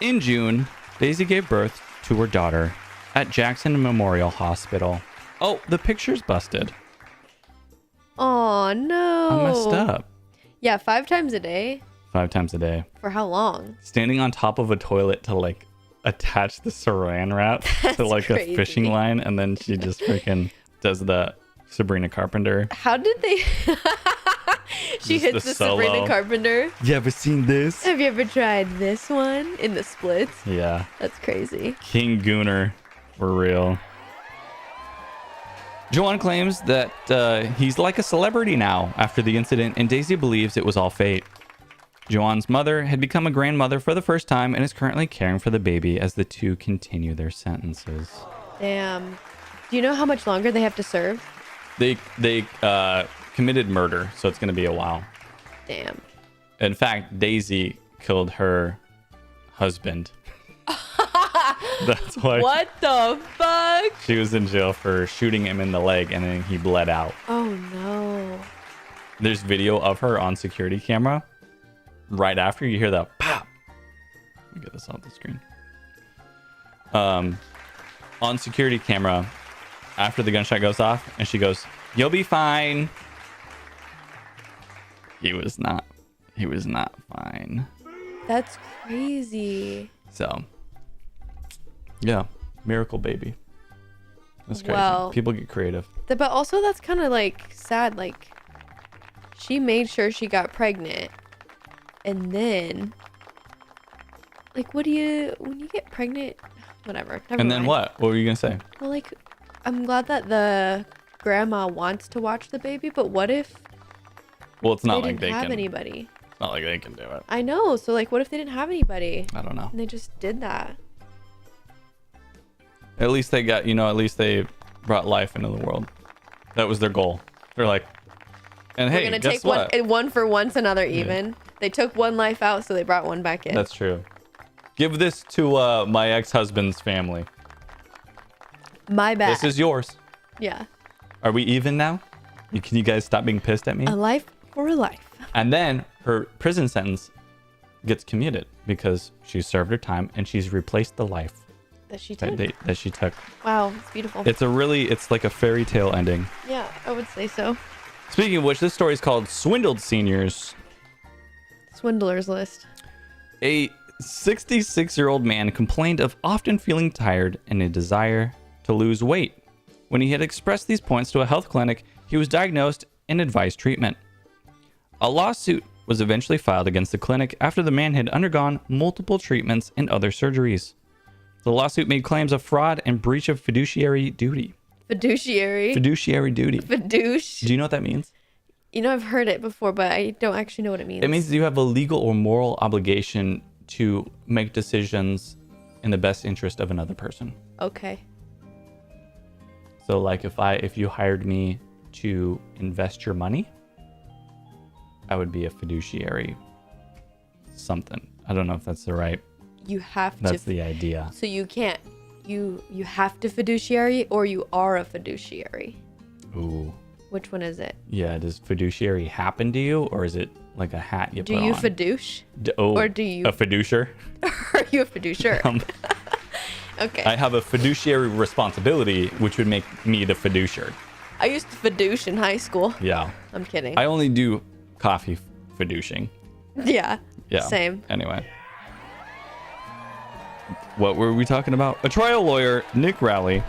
In June, Daisy gave birth to her daughter at Jackson Memorial Hospital. Oh, the picture's busted. Oh, no. I messed up. Yeah, 5 times a day. 5 times a day. For how long? Standing on top of a toilet to like attach the saran wrap to like crazy. a fishing line, and then she just freaking does the Sabrina Carpenter. How did they... She Just hits the the Sabrina solo. Carpenter. You ever seen this? Have you ever tried this one in the splits? Yeah. That's crazy. King Gooner. For real. Joanne claims that he's like a celebrity now after the incident, and Daisy believes it was all fate. Joanne's mother had become a grandmother for the first time and is currently caring for the baby as the two continue their sentences. Damn. Do you know how much longer they have to serve? They committed murder, so it's going to be a while. Damn. In fact, Daisy killed her husband. That's why What the fuck? she was in jail for shooting him in the leg, and then he bled out. Oh, no. There's video of her on security camera. Right after you hear that pop. Let me get this off the screen. On security camera, after the gunshot goes off, and she goes, "You'll be fine." He was not fine. That's crazy. So, yeah, miracle baby. That's crazy. Wow. People get creative. But also that's kind of like sad. Like she made sure she got pregnant. And then like when you get pregnant, whatever. Never And then mind. what? What were you gonna say? Well, like I'm glad that the grandma wants to watch the baby, but what if Well, it's they not like didn't they have can. anybody? It's not like they can do it. I know. So like what if they didn't have anybody? I don't know. And they just did that. At least they got, at least they brought life into the world. That was their goal. They're like, and hey, We're gonna guess take what? one for once, another even. They took one life out, so they brought one back in. That's true. Give this to my ex-husband's family. My bad. This is yours. Yeah. Are we even now? Can you guys stop being pissed at me? A life for a life. And then her prison sentence gets commuted because she served her time and she's replaced the life That she that, took. that she took. Wow, it's beautiful. It's like a fairy tale ending. Yeah, I would say so. Speaking of which, this story is called Swindled Seniors. Swindler's list. A 66-year-old man complained of often feeling tired and a desire to lose weight. When he had expressed these points to a health clinic, he was diagnosed and advised treatment. A lawsuit was eventually filed against the clinic after the man had undergone multiple treatments and other surgeries. The lawsuit made claims of fraud and breach of fiduciary duty. Fiduciary. Fiduciary duty. Fidouche. Do you know what that means? You know, I've heard it before, but I don't actually know what it means. It means you have a legal or moral obligation to make decisions in the best interest of another person. Okay. So like if you hired me to invest your money, I would be a fiduciary something. I don't know if that's the right. You have to. That's the idea. So you can't. You have to fiduciary, or you are a fiduciary. Ooh. Which one is it? Yeah. Does fiduciary happen to you, or is it like a hat you Do put you on? fidouche? Or do you- a fiduciar? Are you a fiduciary? Okay. I have a fiduciary responsibility, which would make me the fiduciar. I used to fidouche in high school. Yeah. I'm kidding. I only do coffee fiducing. Yeah. Yeah. Same. Anyway. What were we talking about? A trial lawyer, Nick Rowley,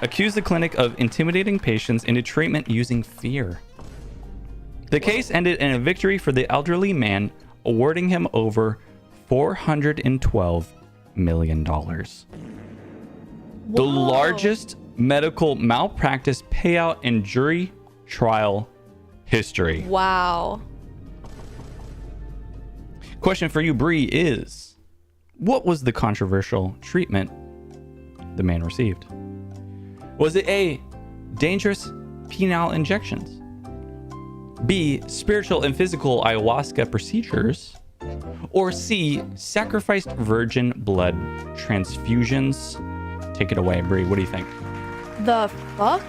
accused the clinic of intimidating patients into treatment using fear. The case ended in a victory for the elderly man, awarding him over $412 million. The largest medical malpractice payout in jury trial history. Wow. Question for you, Bree, is what was the controversial treatment the man received? Was it A, dangerous penile injections? B, spiritual and physical ayahuasca procedures? Or C, sacrificed virgin blood transfusions? Take it away, Bree. What do you think? The fuck?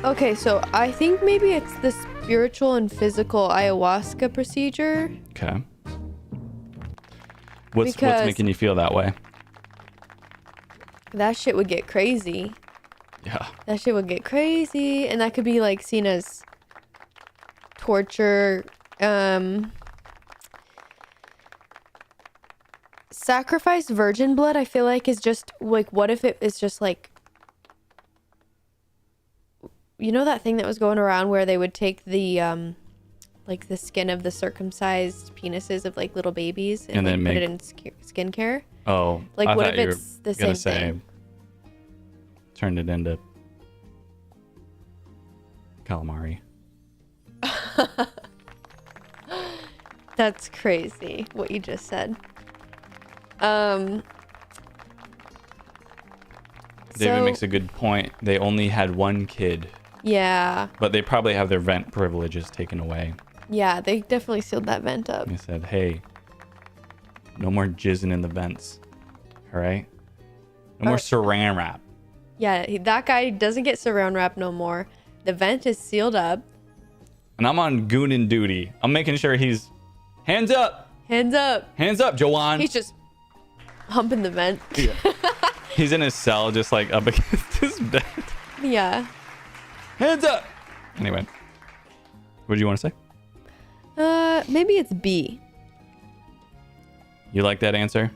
Okay, so I think maybe it's the spiritual and physical ayahuasca procedure. Okay. What's Because- making you feel that way? That shit would get crazy. Yeah. That shit would get crazy, and that could be like seen as torture. Sacrificed virgin blood, I feel like, is just like, what if it is just like, you know, that thing that was going around where they would take the like the skin of the circumcised penises of like little babies and And like, then put it in skincare. Oh, Like, I what thought if you were it's the gonna same thing? Turned it into calamari. That's crazy what you just said. David So, makes a good point. They only had one kid, yeah, but they probably have their vent privileges taken away. yeah, they definitely sealed that vent up. They said, hey, no more jizzing in the vents. All right? No more saran wrap. Yeah, that guy doesn't get saran wrap no more. The vent is sealed up. And I'm on goonin duty. I'm making sure he's hands up. Hands up. Hands up, Joanne. He's just humping the vent. He's in his cell, just like up against his bed. Yeah. Hands up. Anyway, what do you want to say? Maybe it's B. You like that answer?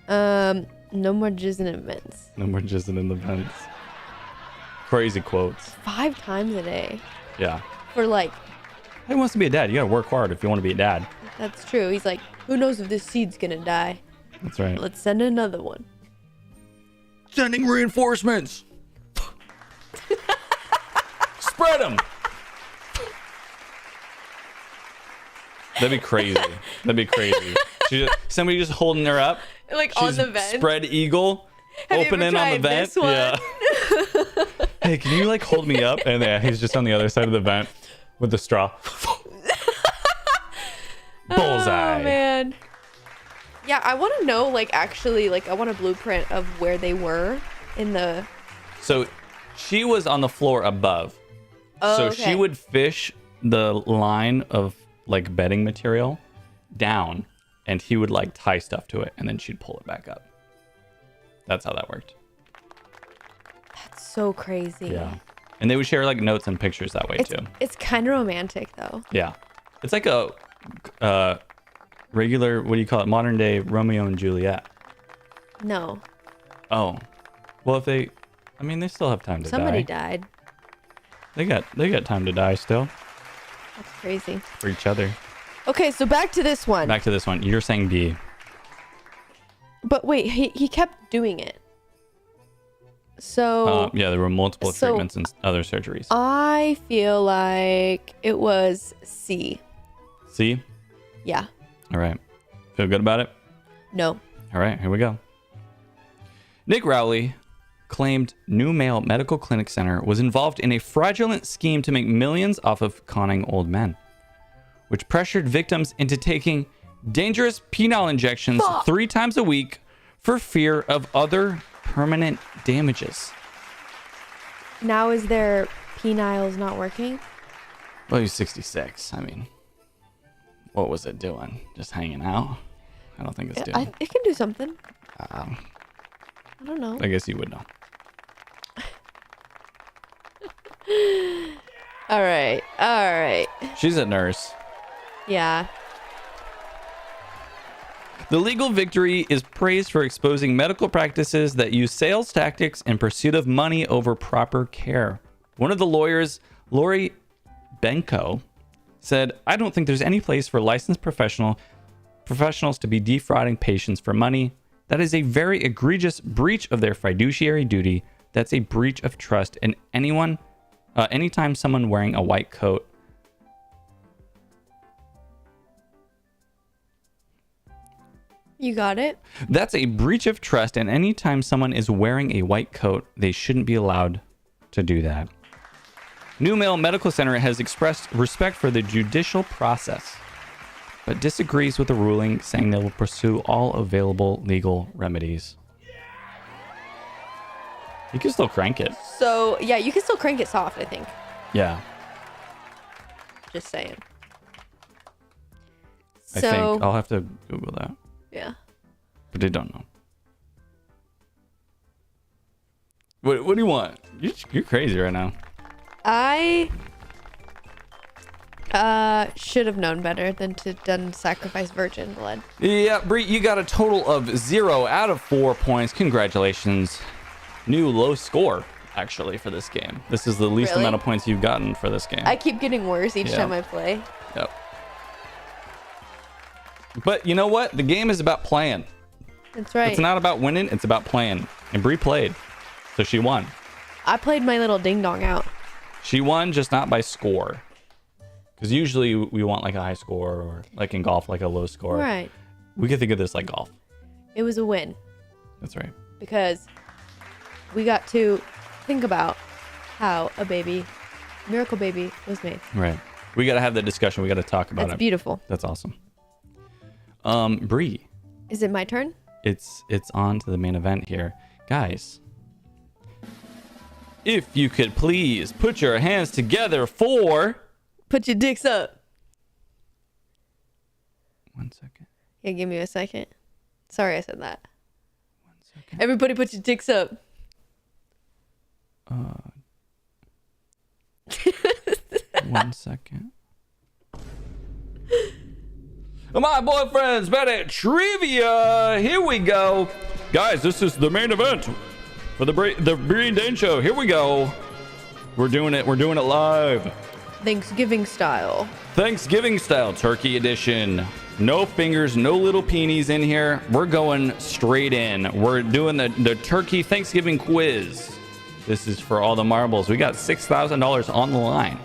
No more jizzing in vents. No more jizzing in the vents. Crazy quotes. 5 times a day. Yeah. For like, Who wants to be a dad? You gotta work hard if you want to be a dad. that's true. He's like, who knows if this seed's gonna die? That's right. Let's send another one. Sending reinforcements. Spread them. That'd be crazy. That'd be crazy. Somebody just holding her up. Like She's on the vent. Spread eagle. Have you Opening ever on the tried vent. this one? Yeah. Hey, can you like hold me up? And yeah, he's just on the other side of the vent with the straw. Bullseye. Oh man. Yeah, I want to know, like, actually, like, I want a blueprint of where they were in the. So she was on the floor above. Oh, so okay. she would fish the line of like bedding material down and he would like tie stuff to it and then she'd pull it back up. That's how that worked. That's so crazy. Yeah. And they would share like notes and pictures that way too. It's kind of romantic though. Yeah. It's like a regular, what do you call it? Modern day Romeo and Juliet. No, Oh. Well, if they, I mean, they still have time to somebody die. died. They got time to die still That's crazy. for each other. Okay, so back to this one. Back to this one. You're saying B. But wait, he kept doing it. So Yeah, there were multiple treatments and other surgeries. I feel like it was C. C? Yeah. All right. Feel good about it? No. All right, here we go. Nick Rowley claimed New Male Medical Clinic Center was involved in a fraudulent scheme to make millions off of conning old men, which pressured victims into taking dangerous penile injections 3 times a week for fear of other permanent damages. Now is their peniles not working? Well, he's 66. I mean, what was it doing? Just hanging out? I don't think it's doing it. It can do something. I don't know. I guess you would know. All right. She's a nurse. Yeah. The legal victory is praised for exposing medical practices that use sales tactics in pursuit of money over proper care. One of the lawyers, Lori Benko, said, "I don't think there's any place for licensed professionals to be defrauding patients for money. That is a very egregious breach of their fiduciary duty. That's a breach of trust. And anytime someone wearing a white coat..." You got it? That's a breach of trust, and anytime someone is wearing a white coat, they shouldn't be allowed to do that. New Male Medical Center has expressed respect for the judicial process, but disagrees with the ruling, saying they will pursue all available legal remedies. You can still crank it. So, yeah, you can still crank it soft, I think. Yeah, Just saying. I think. I'll have to Google that, Yeah. but they don't know. What do you want? You're crazy right now. I should have known better than to done sacrifice virgin blood. Yeah, Bree, you got a total of 0 out of 4 points. Congratulations. New low score, actually, for this game. This is the least Really? amount of points you've gotten for this game. I keep getting worse each Yeah. time I play. Yep. But you know what? The game is about playing. That's right. It's not about winning. It's about playing. And Bree played, so she won. I played my little ding dong out. She won, just not by score. Because usually we want like a high score, or like in golf, like a low score. Right. We could think of this like golf. It was a win That's right. because we got to think about how a miracle baby was made. Right. We got to have that discussion. We got to talk about That's it. beautiful. That's awesome. Bree, Is it my turn? it's on to the main event here. Guys, if you could please put your hands together for... Put your dicks up. 1 second. Yeah, give me a second. Sorry I said that. 1 second. Everybody put your dicks up. 1 second. My boyfriend's bad at trivia. Here we go. Guys, this is the main event for the Bree and Dane show. Here we go. We're doing it. We're doing it live. Thanksgiving style. Thanksgiving style turkey edition. No fingers, no little peenies in here. We're going straight in. We're doing the turkey Thanksgiving quiz. This is for all the marbles. We got $6,000 on the line.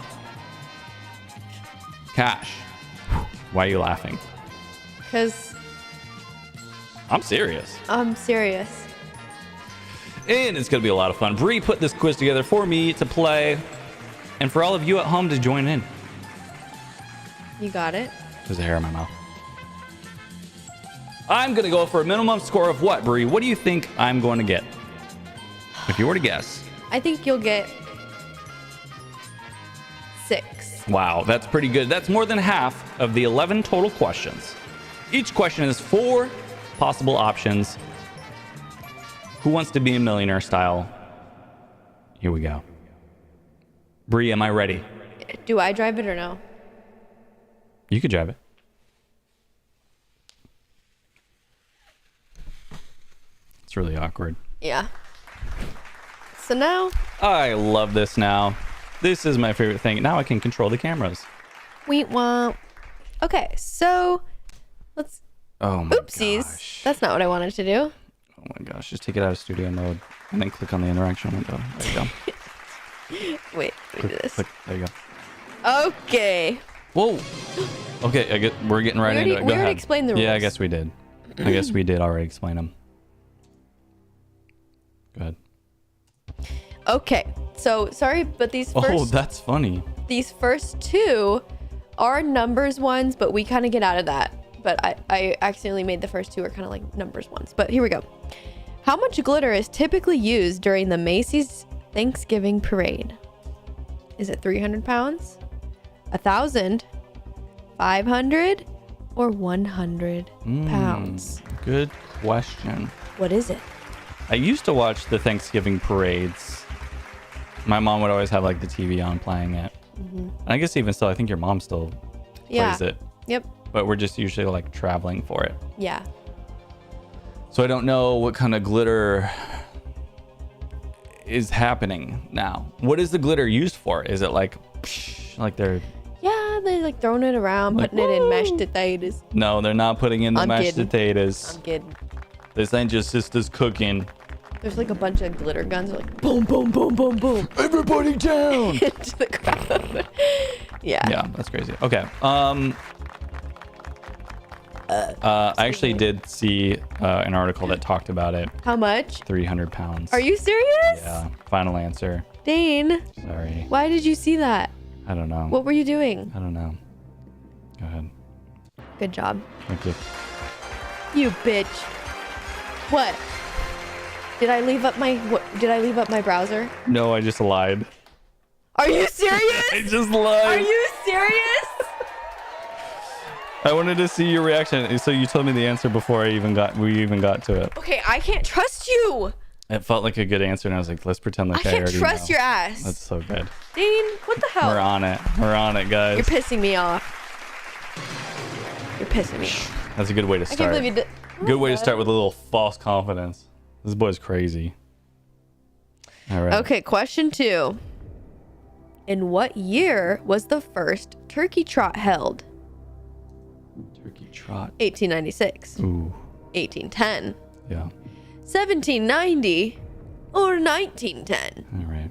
Cash. Why are you laughing? Because I'm serious. I'm serious. And it's going to be a lot of fun. Bree put this quiz together for me to play and for all of you at home to join in. You got it. There's a hair in my mouth. I'm going to go for a minimum score of what, Bree? What do you think I'm going to get? If you were to guess. I think you'll get 6. Wow, that's pretty good. That's more than half of the 11 total questions. Each question is 4 possible options. Who wants to be a millionaire style? Here we go. Bree, am I ready? Do I drive it or no? You could drive it. It's really awkward. Yeah. So now, I love this now. This is my favorite thing. Now I can control the cameras. we want. Okay, so let's. Oh my Oopsies. gosh. That's not what I wanted to do. Oh my gosh. Just take it out of studio mode and then click on the interaction window. There you go. Wait, let me do this. Click. There you go. Okay. Whoa. Okay, we're getting right into it. Go we already ahead. explained the rules. Yeah, I guess we did. I guess we did already explain them. Go ahead. Okay, so sorry, but these Oh, that's funny. first two are numbers ones, but we kind of get out of that. But I accidentally made the first two are kind of like numbers ones. But here we go. How much glitter is typically used during the Macy's Thanksgiving parade? Is it 300 pounds, 1,000, 500, or 100 pounds? Good question. What is it? I used to watch the Thanksgiving parades. My mom would always have like the TV on playing it. And I guess even still, I think your mom still plays it. Yep. But we're just usually like traveling for it. Yeah. So I don't know what kind of glitter is happening now. What is the glitter used for? Is it like they're... Yeah, they're like throwing it around, Like, putting it in mashed woo! potatoes. No, they're not putting in the I'm mashed kidding. potatoes. I'm kidding. This ain't just sisters cooking. There's like a bunch of glitter guns. They're like boom, boom, boom, boom, boom. Everybody down! Into the crowd. Yeah. Yeah, that's crazy. Okay. I actually did see an article that talked about it. How much? 300 pounds. Are you serious? Yeah. Final answer. Dane, Sorry. why did you see that? I don't know. What were you doing? I don't know. Go ahead. Good job. Thank you. You bitch. What? Did I leave up my browser? No, I just lied. Are you serious? I just lied. Are you serious? I wanted to see your reaction. So you told me the answer before we even got to it. Okay, I can't trust you. It felt like a good answer, and I was like, let's pretend like I I can't already trust know. your ass. That's so good. Dane, what the hell? We're on it. We're on it, guys. You're pissing me off. You're pissing me off. That's a good way to I can't start. believe you did. Good way to start with a little false confidence. This boy's crazy. All right. Okay, question 2. In what year was the first turkey trot held? Turkey trot. 1896, Ooh. 1810, Yeah. 1790, or 1910? All right.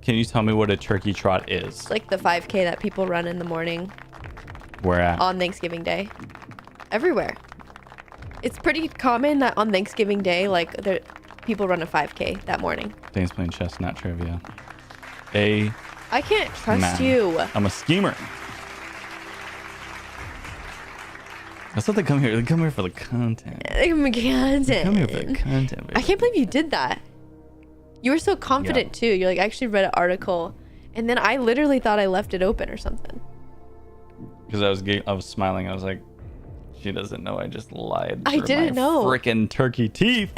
Can you tell me what a turkey trot is? It's like the 5K that people run in the morning Where at? on Thanksgiving Day. Everywhere. It's pretty common that on Thanksgiving Day, like people run a 5K that morning. Dane's playing chess, not trivia. I can't trust Man. you. I'm a schemer. That's what they come here. They come here for the content. Come here for the content. I can't believe you did that. You were so confident too. You're like, I actually read an article, and then I literally thought I left it open or something. Because I was smiling. I was like, she doesn't know I just lied. I through didn't my know. Freaking turkey teeth.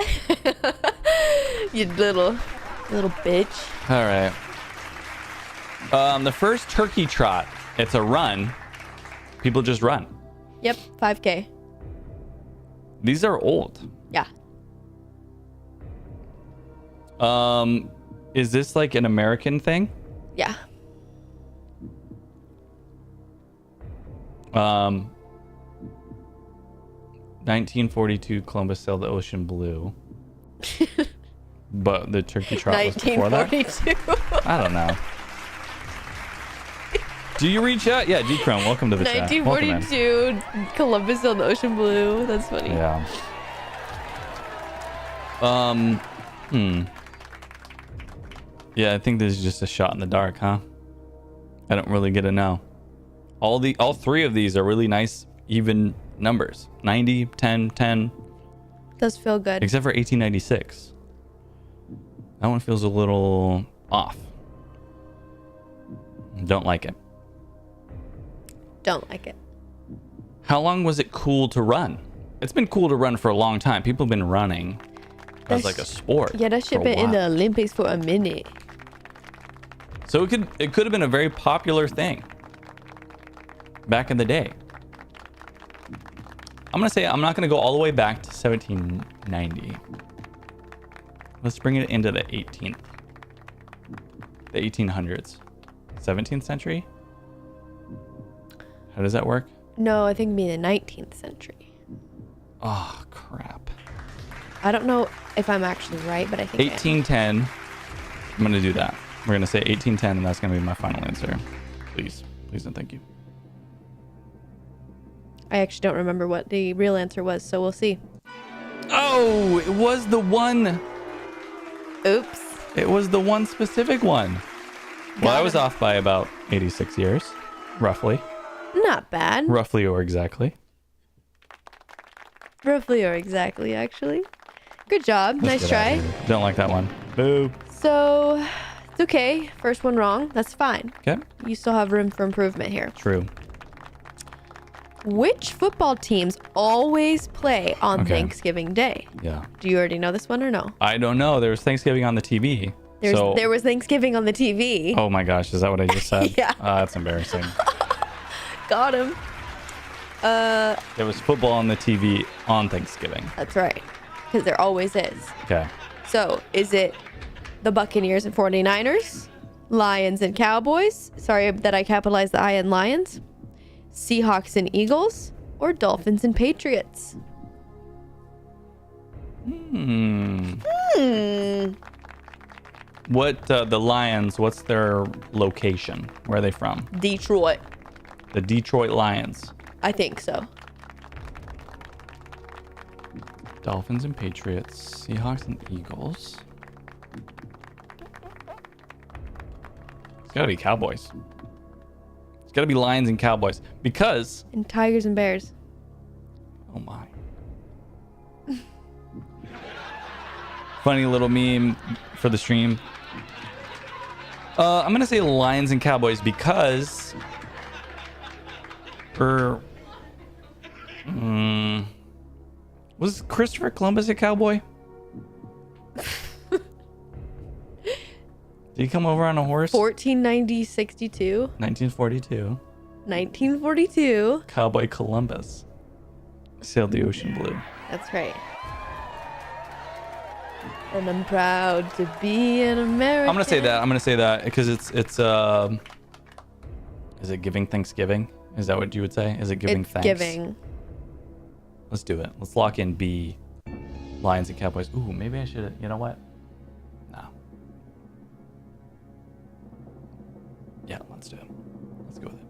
You little bitch. All right. The first turkey trot. It's a run. People just run. Yep, 5K. These are old. Yeah. Is this like an American thing? Yeah. 1942, Columbus sailed the ocean blue. But the turkey trot was before that? 1942. I don't know. Do you reach out? Yeah, D-Chrome, welcome to the chat. Welcome in. 1942, Columbus sailed the ocean blue. That's funny. Yeah. Yeah, I think this is just a shot in the dark, huh? I don't really get to know. All three of these are really nice, even numbers. 90, 10, 10. Does feel good. Except for 1896. That one feels a little off. Don't like it. Don't like it. How long was it cool to run? It's been cool to run for a long time. People have been running as like a sport. Yeah, that for shit a been in while. the Olympics for a minute. So it could have been a very popular thing back in the day. I'm not gonna go all the way back to 1790. Let's bring it into the 1800s. 17th century? How does that work? No, I think it'd be the 19th century. Oh, crap. I don't know if I'm actually right, but I think I am. 1810. I'm going to do that. We're going to say 1810, and that's going to be my final answer. Please. Please and thank you. I actually don't remember what the real answer was, so we'll see. Oh, it was the one. Oops. It was the one specific one. Well, Got I was him. off by about 86 years, roughly. Not bad. Roughly or exactly. Roughly or exactly, actually. Good job. Let's Nice get outta try. here. Don't like that one. Boo. So, it's okay. First one wrong. That's fine. Okay. You still have room for improvement here. True. Which football teams always play on Okay. Thanksgiving Day? Yeah. Do you already know this one or no? I don't know. There was Thanksgiving on the TV. There was Thanksgiving on the TV. Oh my gosh. Is that what I just said? Yeah. That's embarrassing. Got him. There was football on the TV on Thanksgiving. That's right. Because there always is. Okay. So, is it the Buccaneers and 49ers? Lions and Cowboys? Sorry that I capitalized the I in Lions. Seahawks and Eagles? Or Dolphins and Patriots? What, the Lions, what's their location? Where are they from? Detroit. The Detroit Lions. I think so. Dolphins and Patriots. Seahawks and Eagles. It's gotta be Cowboys. It's gotta be Lions and Cowboys. Because... And Tigers and Bears. Oh my. Funny little meme for the stream. I'm gonna say Lions and Cowboys because... Was Christopher Columbus a cowboy? Did he come over on a horse? 1490, 62. 1942. 1942. Cowboy Columbus sailed the ocean blue. That's right. And I'm proud to be an American. I'm gonna say that because it's is it giving Thanksgiving? Is that what you would say? Is it giving It's thanks? giving. Let's do it. Let's lock in B. Lions and Cowboys. Ooh, maybe I should. You know what? No. Yeah, let's do it. Let's go with it.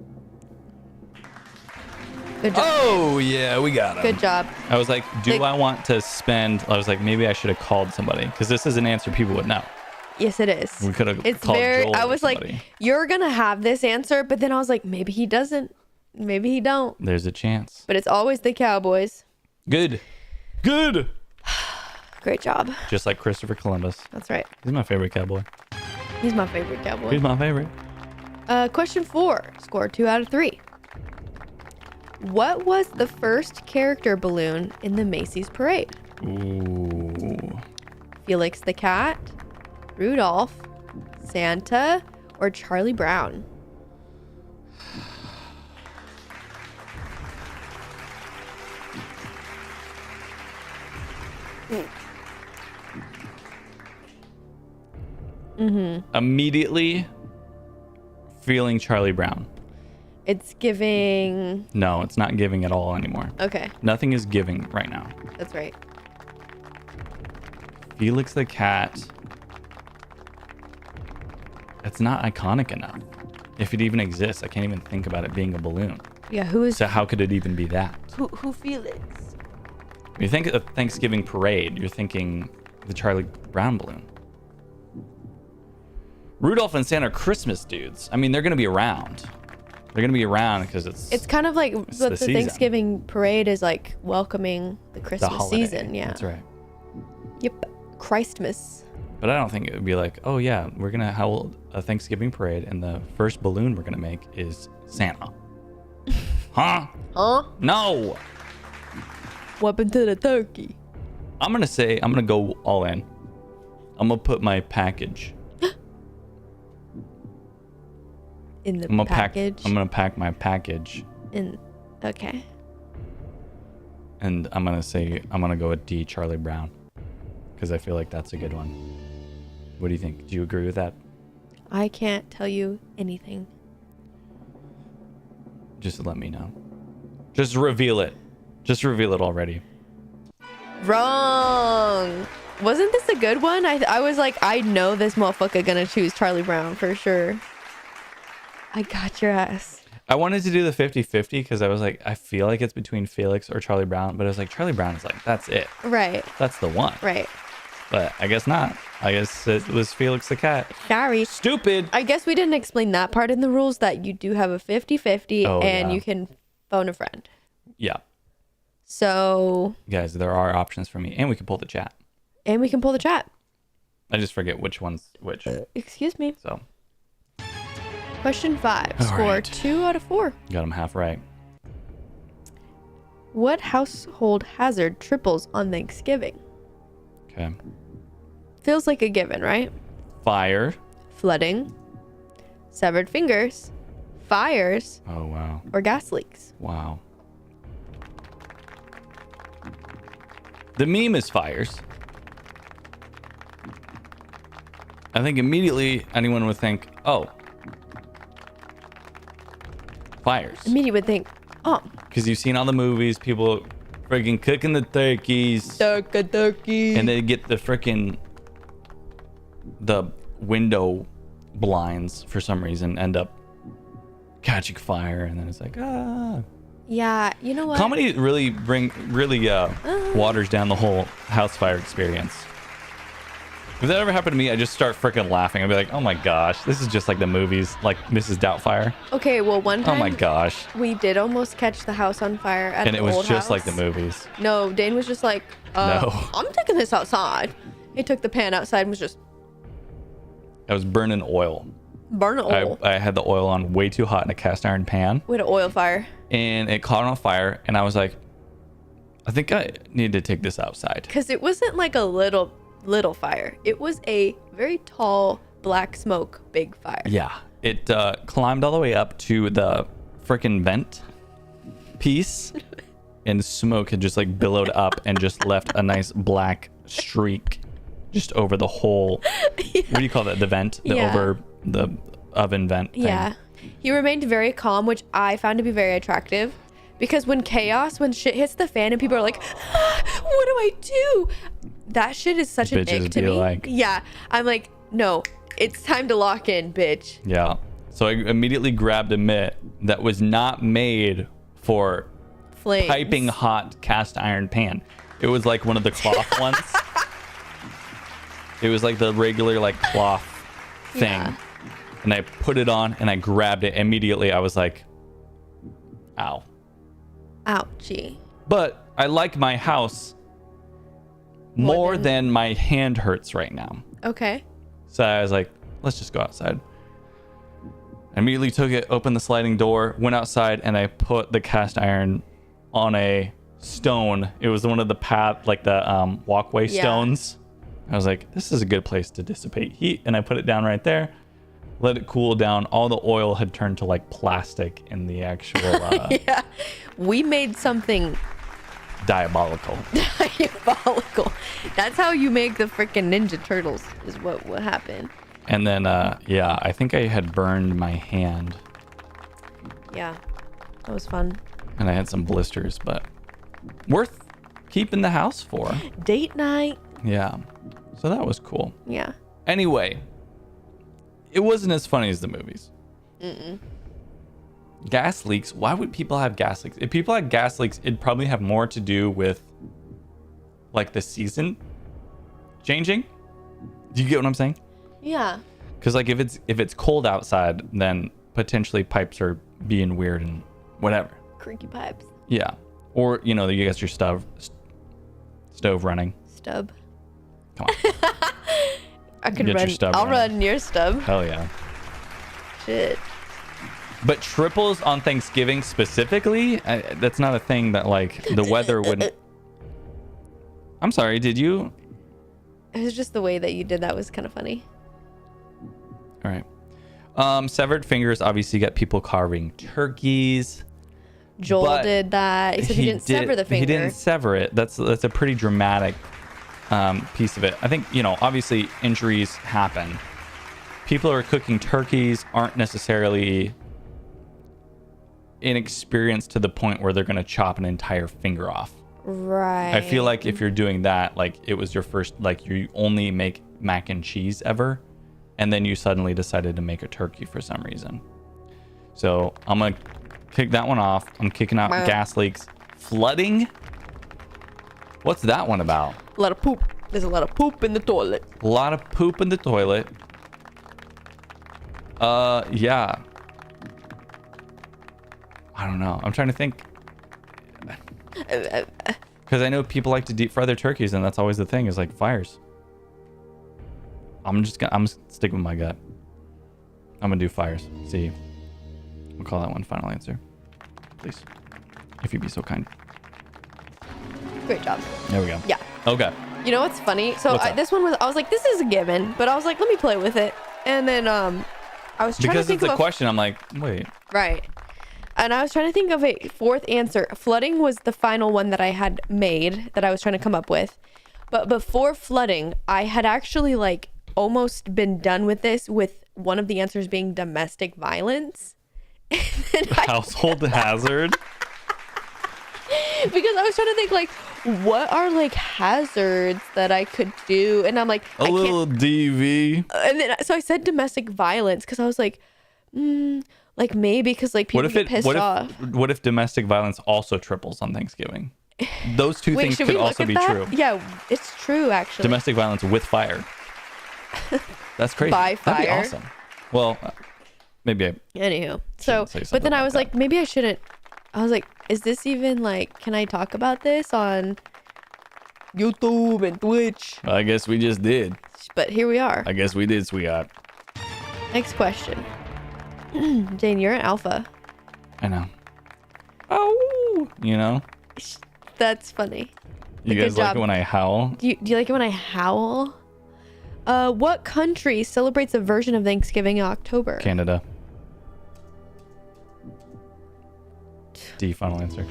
Good job. Oh yeah, we got him. Good job. I was like, Big- I want to spend? I was like, maybe I should have called somebody because this is an answer people would know. Yes, it is. We could have It's called very. Joel I or was somebody. like, you're gonna have this answer, but then I was like, maybe he doesn't. Maybe he don't. There's a chance. But it's always the Cowboys. Good. Good. Great job. Just like Christopher Columbus. That's right. He's my favorite cowboy. He's my favorite Cowboy. He's my favorite. Question 4. Score 2 out of 3. What was the first character balloon in the Macy's parade? Ooh. Felix the Cat, Rudolph, Santa, or Charlie Brown? Immediately feeling Charlie Brown. It's giving. No, it's not giving at all anymore. Okay, Nothing is giving right now. that's right. Felix the Cat. It's not iconic enough. If it even exists, I can't even think about it being a balloon. Yeah, who is So how could it even be that? who Felix? When you think of Thanksgiving parade, you're thinking the Charlie Brown balloon. Rudolph and Santa are Christmas dudes. I mean, they're going to be around. They're going to be around because It's kind of like what the the season. Thanksgiving parade is like welcoming the the Christmas holiday. season. Yeah. That's right. Yep. Christmas. But I don't think it would be like, oh yeah, we're going to hold a Thanksgiving parade and the first balloon we're going to make is Santa. Huh? Huh? No. Weapon to the turkey. I'm going to go all in. I'm going to put my package. In the I'm going to package. I'm going to pack my package Okay. and I'm going to go with D, Charlie Brown. Because I feel like that's a good one. What do you think? Do you agree with that? I can't tell you anything. Just let me know. Just reveal it. Just reveal it already. Wrong. Wasn't this a good one? I was like, I know this motherfucker gonna choose Charlie Brown for sure. I got your ass. I wanted to do the 50-50 because I was like, I feel like it's between Felix or Charlie Brown, but I was like, Charlie Brown is like, that's it. Right. That's the one. Right. But I guess not. I guess it was Felix the cat. Sorry. Stupid. I guess we didn't explain that part in the rules, that you do have a 50-50 and yeah. you can phone a friend. Yeah. So. Guys, there are options for me. And we can pull the chat. And we can pull the chat. I just forget which one's which. Excuse me. So. Question 5. All Score right. 2 out of 4. Got them half right. What household hazard triples on Thanksgiving? Okay. Feels like a given, right? Fire. Flooding, severed fingers, fires, Oh, wow. or gas leaks. Wow. The meme is fires. I think immediately anyone would think, oh, fires. Immediately would think, oh, Because you've seen all the movies, people freaking cooking the turkeys. turkey. And they get the freaking the window blinds for some reason end up catching fire, and then it's like Yeah, you know what? comedy really waters down the whole house fire experience. If that ever happened to me, I just start freaking laughing. I'd be like, oh my gosh, this is just like the movies, like Mrs. Doubtfire. Okay, well, one time Oh my gosh. we did almost catch the house on fire at And an it was old just house. like the movies. No, Dane was just like, No. I'm taking this outside. He took the pan outside and was just I was burning oil. burn oil. I had the oil on way too hot in a cast iron pan, We had an oil fire. and it caught on fire, and I was like, I think I need to take this outside. Because it wasn't like a little fire. It was a very tall, black smoke, big fire. Yeah. It climbed all the way up to the freaking vent piece, and smoke had just like billowed up and just left a nice black streak just over the whole. What do you call that? The vent? The Yeah. over the oven vent thing. Yeah. He remained very calm, which I found to be very attractive. Because when shit hits the fan and people are like, what do I do? That shit is such an Bitches ick to be me. like- Yeah. I'm like, no, it's time to lock in, bitch. Yeah. So I immediately grabbed a mitt that was not made for Flames. piping hot cast iron pan. It was like one of the cloth ones. It was like the regular like cloth thing. Yeah. And I put it on and I grabbed it. Immediately I was like, ow. Ouchie. But I like my house more than my hand hurts right now. Okay. So I was like, let's just go outside. I immediately took it, opened the sliding door, went outside, and I put the cast iron on a stone. It was one of the path, like the walkway Yeah. stones. I was like, this is a good place to dissipate heat. And I put it down right there, let it cool down. All the oil had turned to like plastic in the actual Yeah. We made something diabolical. diabolical. That's how you make the freaking Ninja Turtles, is what happened. And then, yeah, I think I had burned my hand Yeah. That was fun. and I had some blisters, but worth keeping the house for. Date night. Yeah. So that was cool. Yeah. Anyway, it wasn't as funny as the movies. Gas leaks. Why would people have gas leaks? If people had gas leaks, it'd probably have more to do with like the season changing. Do you get what I'm saying? Yeah. Because like if it's cold outside, then potentially pipes are being weird and whatever. Creaky pipes. Yeah. Or you know you got your stove running. Stub. Come on. I can Get your run. stub I'll running. run your stub. Hell yeah. Shit. But triples on Thanksgiving specifically, that's not a thing that like the weather wouldn't. I'm sorry, did you? It was just the way that you did that was kind of funny. All right. Severed fingers obviously got people carving turkeys. Joel But did that. Except he didn't sever the finger. He didn't sever it. That's a pretty dramatic piece of it. I think, obviously injuries happen. People who are cooking turkeys aren't necessarily inexperienced to the point where they're gonna chop an entire finger off. Right. I feel like if you're doing that, like it was your first, like you only make mac and cheese ever, and then you suddenly decided to make a turkey for some reason. So I'm gonna kick that one off. I'm kicking out gas leaks. Flooding? What's that one about? A lot of poop. There's a lot of poop in the toilet. A lot of poop in the toilet. Yeah. I don't know. I'm trying to think. Because I know people like to deep fry their turkeys, and that's always the thing, is like fires. I'm sticking with my gut. I'm gonna do fires. See. We'll call that one final answer. Please. If you'd be so kind. Great job. There we go. Yeah. Okay. You know what's funny? So What's up? this one was, I was like, this is a given, but I was like, let me play with it. And then I was trying Because to think it's a of question, I'm like, wait. right. And I was trying to think of a fourth answer. Flooding was the final one that I had made that I was trying to come up with. But before flooding, I had actually like almost been done with this, with one of the answers being domestic violence. And Household hazard? because I was trying to think like, what are like hazards that I could do? And I'm like, A little DV. And then so I said domestic violence because I was like, like maybe because like people get pissed off. What if domestic violence also triples on Thanksgiving? Those two things should could we look also at be that? true. Yeah, it's true actually. Domestic violence with fire. That's crazy. By That'd be fire. awesome. Well, maybe I Anywho, so say but something then I like was that. like, maybe I shouldn't. I was like, is this even like, can I talk about this on YouTube and Twitch? I guess we just did. But here we are. I guess we did, sweetheart. Next question. Dane, you're an alpha. I know. Oh, you know? That's funny. You Good guys like job. it when I howl? Do you like it when I howl? What country celebrates a version of Thanksgiving in October? Canada. D, final answer.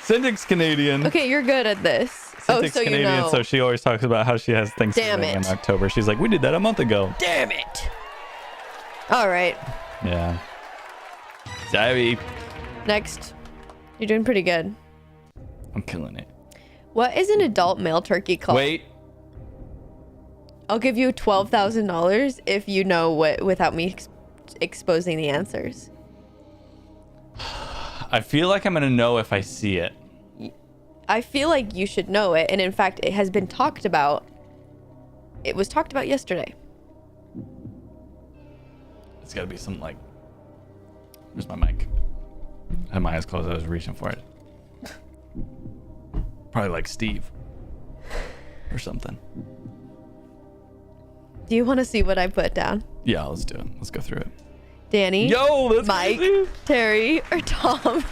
Syndic's Canadian. Okay, you're good at this. Syndic's so Canadian, you know. so she always talks about how she has Thanksgiving in it. October. She's like, we did that a month ago. Damn it. All right. Yeah. Sorry. Next. You're doing pretty good. I'm killing it. What is an adult male turkey called? Wait. I'll give you $12,000 if you know what without me exposing the answers. I feel like I'm going to know if I see it. I feel like you should know it, and in fact, it has been talked about. It was talked about yesterday. It's got to be something like... Where's my mic? I had my eyes closed. I was reaching for it. Probably like Steve. Or something. Do you want to see what I put down? Yeah, let's do it. Let's go through it. Danny, Yo, that's Mike, crazy. Terry, or Tom?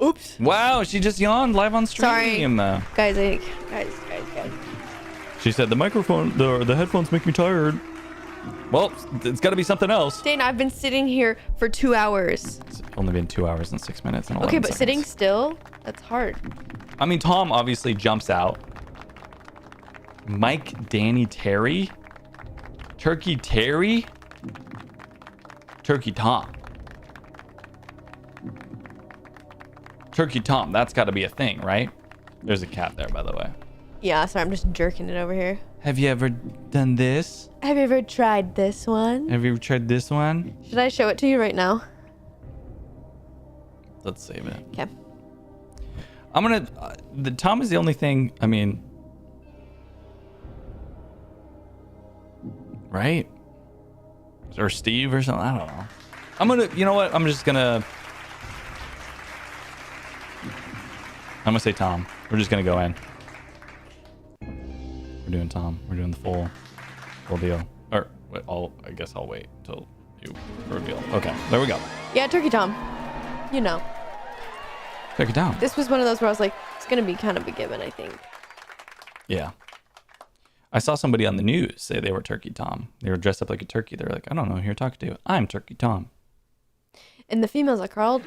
Oops. Wow, she just yawned live on Sorry. stream. Guys. She said the microphone, the headphones make me tired. Well, it's got to be something else. Dane, I've been sitting here for 2 hours. It's only been 2 hours and 6 minutes and 11 Okay, but seconds. sitting still, that's hard. I mean, Tom obviously jumps out. Mike, Danny, Terry? Turkey Terry? Turkey Tom. Turkey Tom, that's got to be a thing, right? There's a cat there, by the way. Yeah, sorry, I'm just jerking it over here. Have you ever done this? Have you ever tried this one? Have you ever tried this one? Should I show it to you right now? Let's save it. Okay. I'm gonna. The Tom is the only thing. I mean, right? Or Steve or something. I don't know. I'm gonna. You know what? I'm just gonna. I'm gonna say Tom. We're just gonna go in. We're doing Tom. We're doing the full deal. Or wait, I guess I'll wait until you reveal. Okay, there we go. Yeah, Turkey Tom. You know. Take it down. This was one of those where I was like, it's going to be kind of a given, I think. Yeah. I saw somebody on the news say they were Turkey Tom. They were dressed up like a turkey. They were like, I don't know who you're talking to. I'm Turkey Tom. And the females are called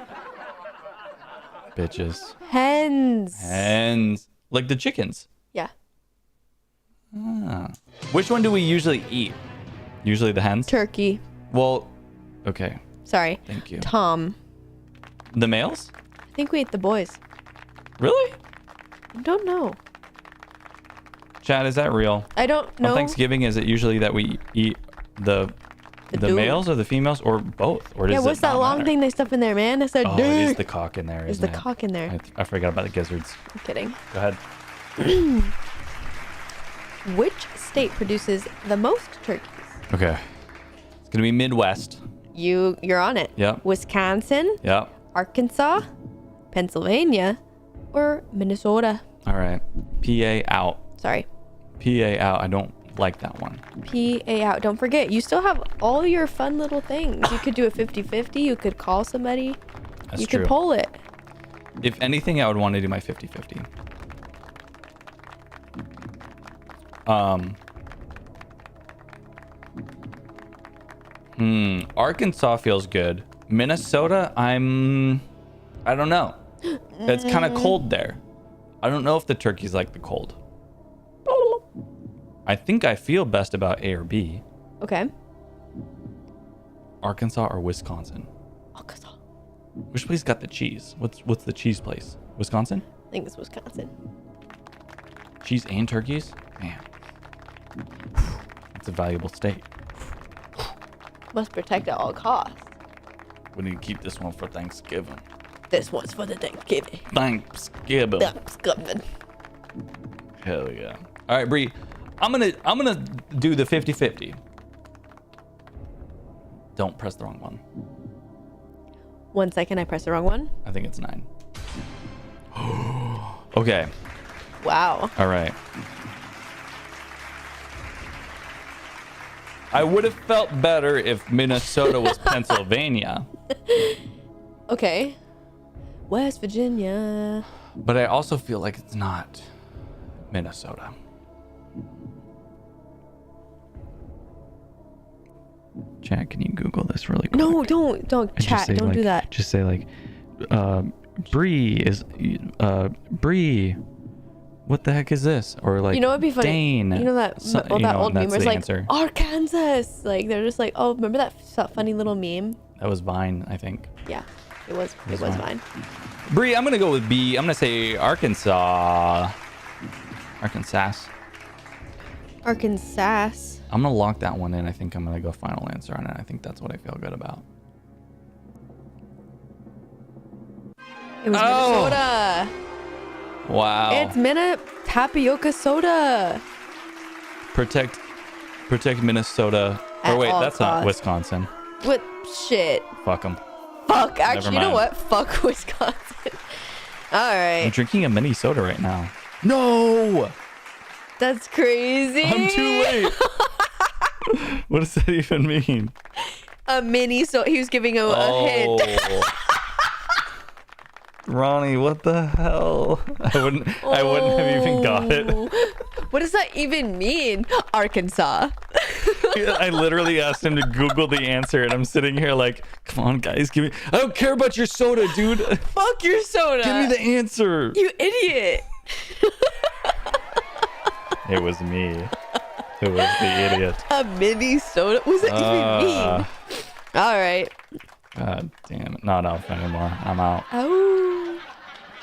Bitches. Hens. Hens. Like the chickens. Yeah. Ah. Which one do we usually eat? Usually the hens? Turkey. Well, okay. Sorry. Thank you. Tom. The males? I think we ate the boys. Really? I don't know. Chad, is that real? I don't know. On Thanksgiving, is it usually that we eat the dude. males or the females or both? Or does Yeah, it what's that not long matter? thing they stuff in there, man? That's a Oh, dick. it is the cock in there, Is isn't the it? cock in there? I forgot about the gizzards. I'm kidding. Go ahead. Which state produces the most turkeys? Okay. It's going to be Midwest. You're on it. Yep. Wisconsin, Yep. Arkansas, Pennsylvania, or Minnesota. All right. PA out. Sorry. PA out. I don't like that one. PA out. Don't forget, you still have all your fun little things. You could do a 50-50. You could call somebody. That's you true. could poll it. If anything, I would want to do my 50-50. Arkansas feels good. Minnesota, I don't know. It's kind of cold there. I don't know if the turkeys like the cold. I think I feel best about A or B. Okay. Arkansas or Wisconsin? Arkansas. Which place got the cheese? What's the cheese place? Wisconsin? I think it's Wisconsin. Cheese and turkeys? Man. It's a valuable state. Must protect at all costs. We need to keep this one for Thanksgiving. This one's for the Thanksgiving. Thanksgiving. Thanksgiving. Hell yeah. All right, Bree. I'm gonna do the 50-50. Don't press the wrong one. 1 second, I pressed the wrong one. I think it's 9. Okay. Wow. All right. I would have felt better if Minnesota was Pennsylvania, Okay. West Virginia. but I also feel like it's not Minnesota. Chat, can you Google this really quick? No, don't And just chat. say, Don't do like- that. Just say like, Bree is, Bree. What the heck is this? Or like, You know what'd be funny? Dane. You know that So- well, you that know, old meme that's was the like answer. Arkansas. Like they're just like, oh, remember that funny little meme? That was Vine, I think. Yeah, it was fine. mine. Bree, I'm gonna go with B. I'm gonna say Arkansas. Arkansas. Arkansas. I'm gonna lock that one in. I think I'm gonna go final answer on it. I think that's what I feel good about. It was Oh. Minnesota. Wow. It's tapioca soda. Protect Minnesota. At Or wait, all that's not costs. Wisconsin. What shit? Fuck them. Fuck. Actually, you know mind. what? Fuck Wisconsin. All I'm right. drinking a mini soda right now. No, That's crazy. I'm too late. What does that even mean? A mini soda. He was giving a hint. Oh. Ronnie, what the hell? I wouldn't have even got it. Oh. What does that even mean? Arkansas. I literally asked him to Google the answer, and I'm sitting here like, come on, guys, give me. I don't care about your soda, dude. Fuck your soda. Give me the answer. You idiot. It was me. It was the idiot. A mini soda? What does that even mean? All right. God damn it. Not Alpha anymore. I'm out. Oh.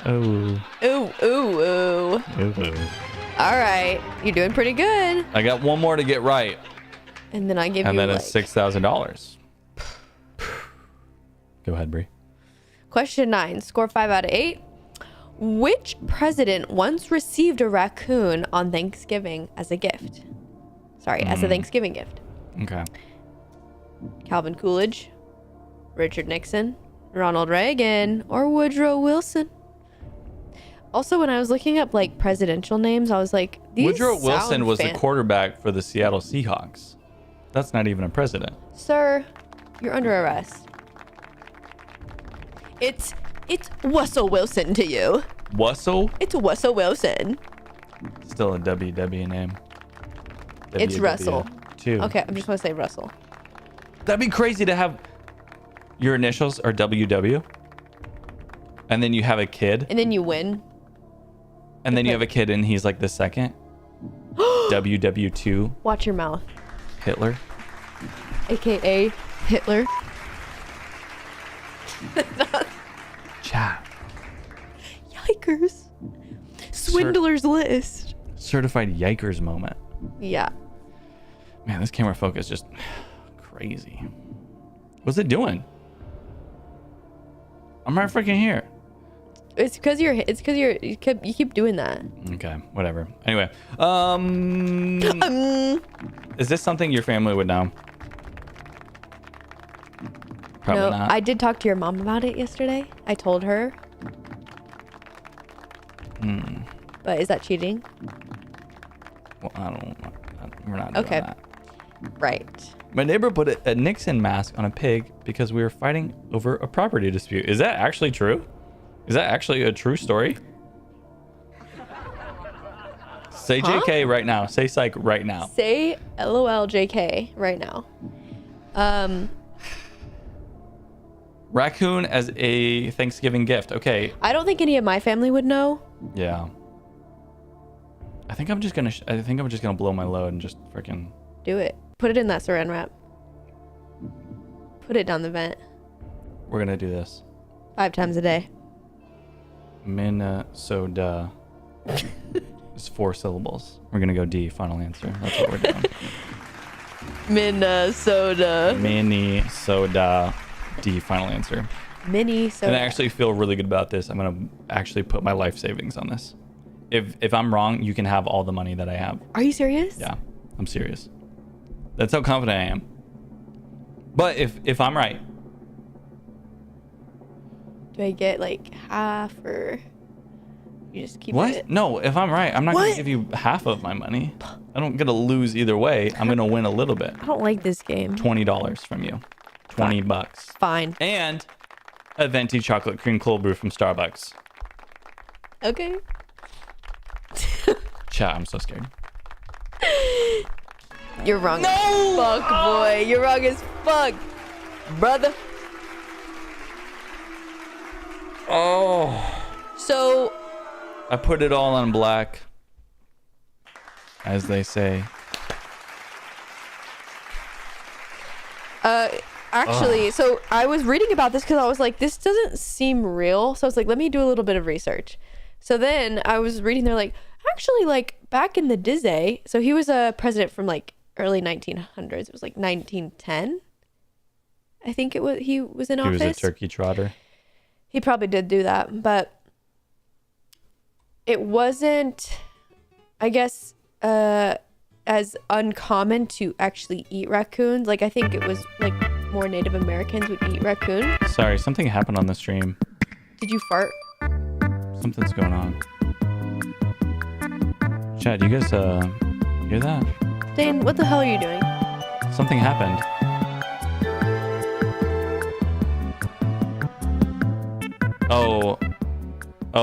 Oh. Ooh, ooh, ooh. Ooh. All right. You're doing pretty good. I got one more to get right, And then I give and you then like... it's $6,000. Go ahead, Bree. Question 9. Score 5 out of 8. Which president once received a raccoon on Thanksgiving as a gift? Sorry, as a Thanksgiving gift. Okay. Calvin Coolidge, Richard Nixon, Ronald Reagan, or Woodrow Wilson. Also, when I was looking up like presidential names, I was like, these Woodrow Wilson sound was the fan- quarterback for the Seattle Seahawks. That's not even a president. Sir, you're under arrest. It's Russell Wilson to you. Wussel? It's Russell Wilson. Still a WW name. It's WW Russell. Too. Okay, I'm just gonna say Russell. That'd be crazy to have your initials are WW. And then you have a kid. And then you win. And then you have a kid and he's like the second. WW2 Watch your mouth. Hitler. AKA Hitler. Chat. Yikers. Swindler's List. Certified yikers moment. Yeah. Man, this camera focus just crazy. What's it doing? I'm right freaking here. It's because you keep doing that. Okay, whatever. Anyway, is this something your family would know? Probably No, not. I did talk to your mom about it yesterday. I told her. But is that cheating? Well, we're not Okay. doing that. Right. My neighbor put a Nixon mask on a pig because we were fighting over a property dispute. Is that actually true? Is that actually a true story? Say JK right now. Say psych right now. Say LOL JK right now. Raccoon as a Thanksgiving gift. Okay. I don't think any of my family would know. Yeah. I think I'm just gonna blow my load and just freaking. Do it. Put it in that saran wrap. Put it down the vent. We're gonna do this. 5 times a day. Minnesota. It's 4 syllables. We're gonna go D. Final answer. That's what we're doing. Minnesota. Minnesota. D. Final answer. Minnesota. And I actually feel really good about this. I'm gonna actually put my life savings on this. If I'm wrong, you can have all the money that I have. Are you serious? Yeah, I'm serious. That's how confident I am. But if I'm right, Do I get like half or you just keep what? it? No, if I'm right, I'm not What? gonna give you half of my money. I don't get to lose either way. I'm gonna win a little bit. I don't like this game. $20 from you. $20. Fine. And a venti chocolate cream cold brew from Starbucks. Okay. Chat, I'm so scared. You're wrong. No! Fuck, boy. You're wrong as fuck, brother. Oh. So, I put it all on black, as they say. actually, so I was reading about this because I was like, this doesn't seem real. So I was like, let me do a little bit of research. So then I was reading, they're like, actually, like back in the Dizzy, so he was a president from like early 1900s. It was like 1910. I think it was, he was in office. He was a turkey trotter. He probably did do that, but it wasn't, I guess, as uncommon to actually eat raccoons. Like, I think it was like more Native Americans would eat raccoon. Sorry, something happened on the stream. Did you fart? Something's going on. Chad, you guys hear that? Dane, what the hell are you doing? Something happened. Oh,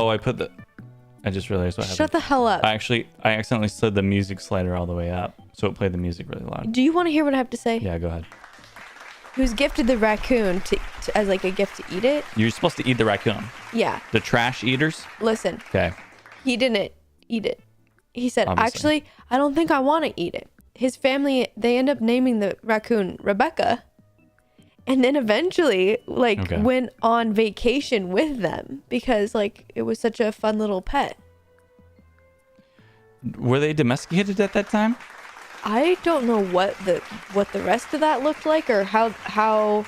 I just realized what happened. Shut the hell up. I accidentally slid the music slider all the way up, so it played the music really loud. Do you want to hear what I have to say? Yeah, go ahead. He was gifted the raccoon to as like a gift to eat it. You're supposed to eat the raccoon. Yeah. The trash eaters? Listen, Okay. he didn't eat it. He said, Obviously. actually, I don't think I want to eat it. His family, they end up naming the raccoon Rebecca. And then eventually, like, Okay. went on vacation with them because, like, it was such a fun little pet. Were they domesticated at that time? I don't know what the rest of that looked like or how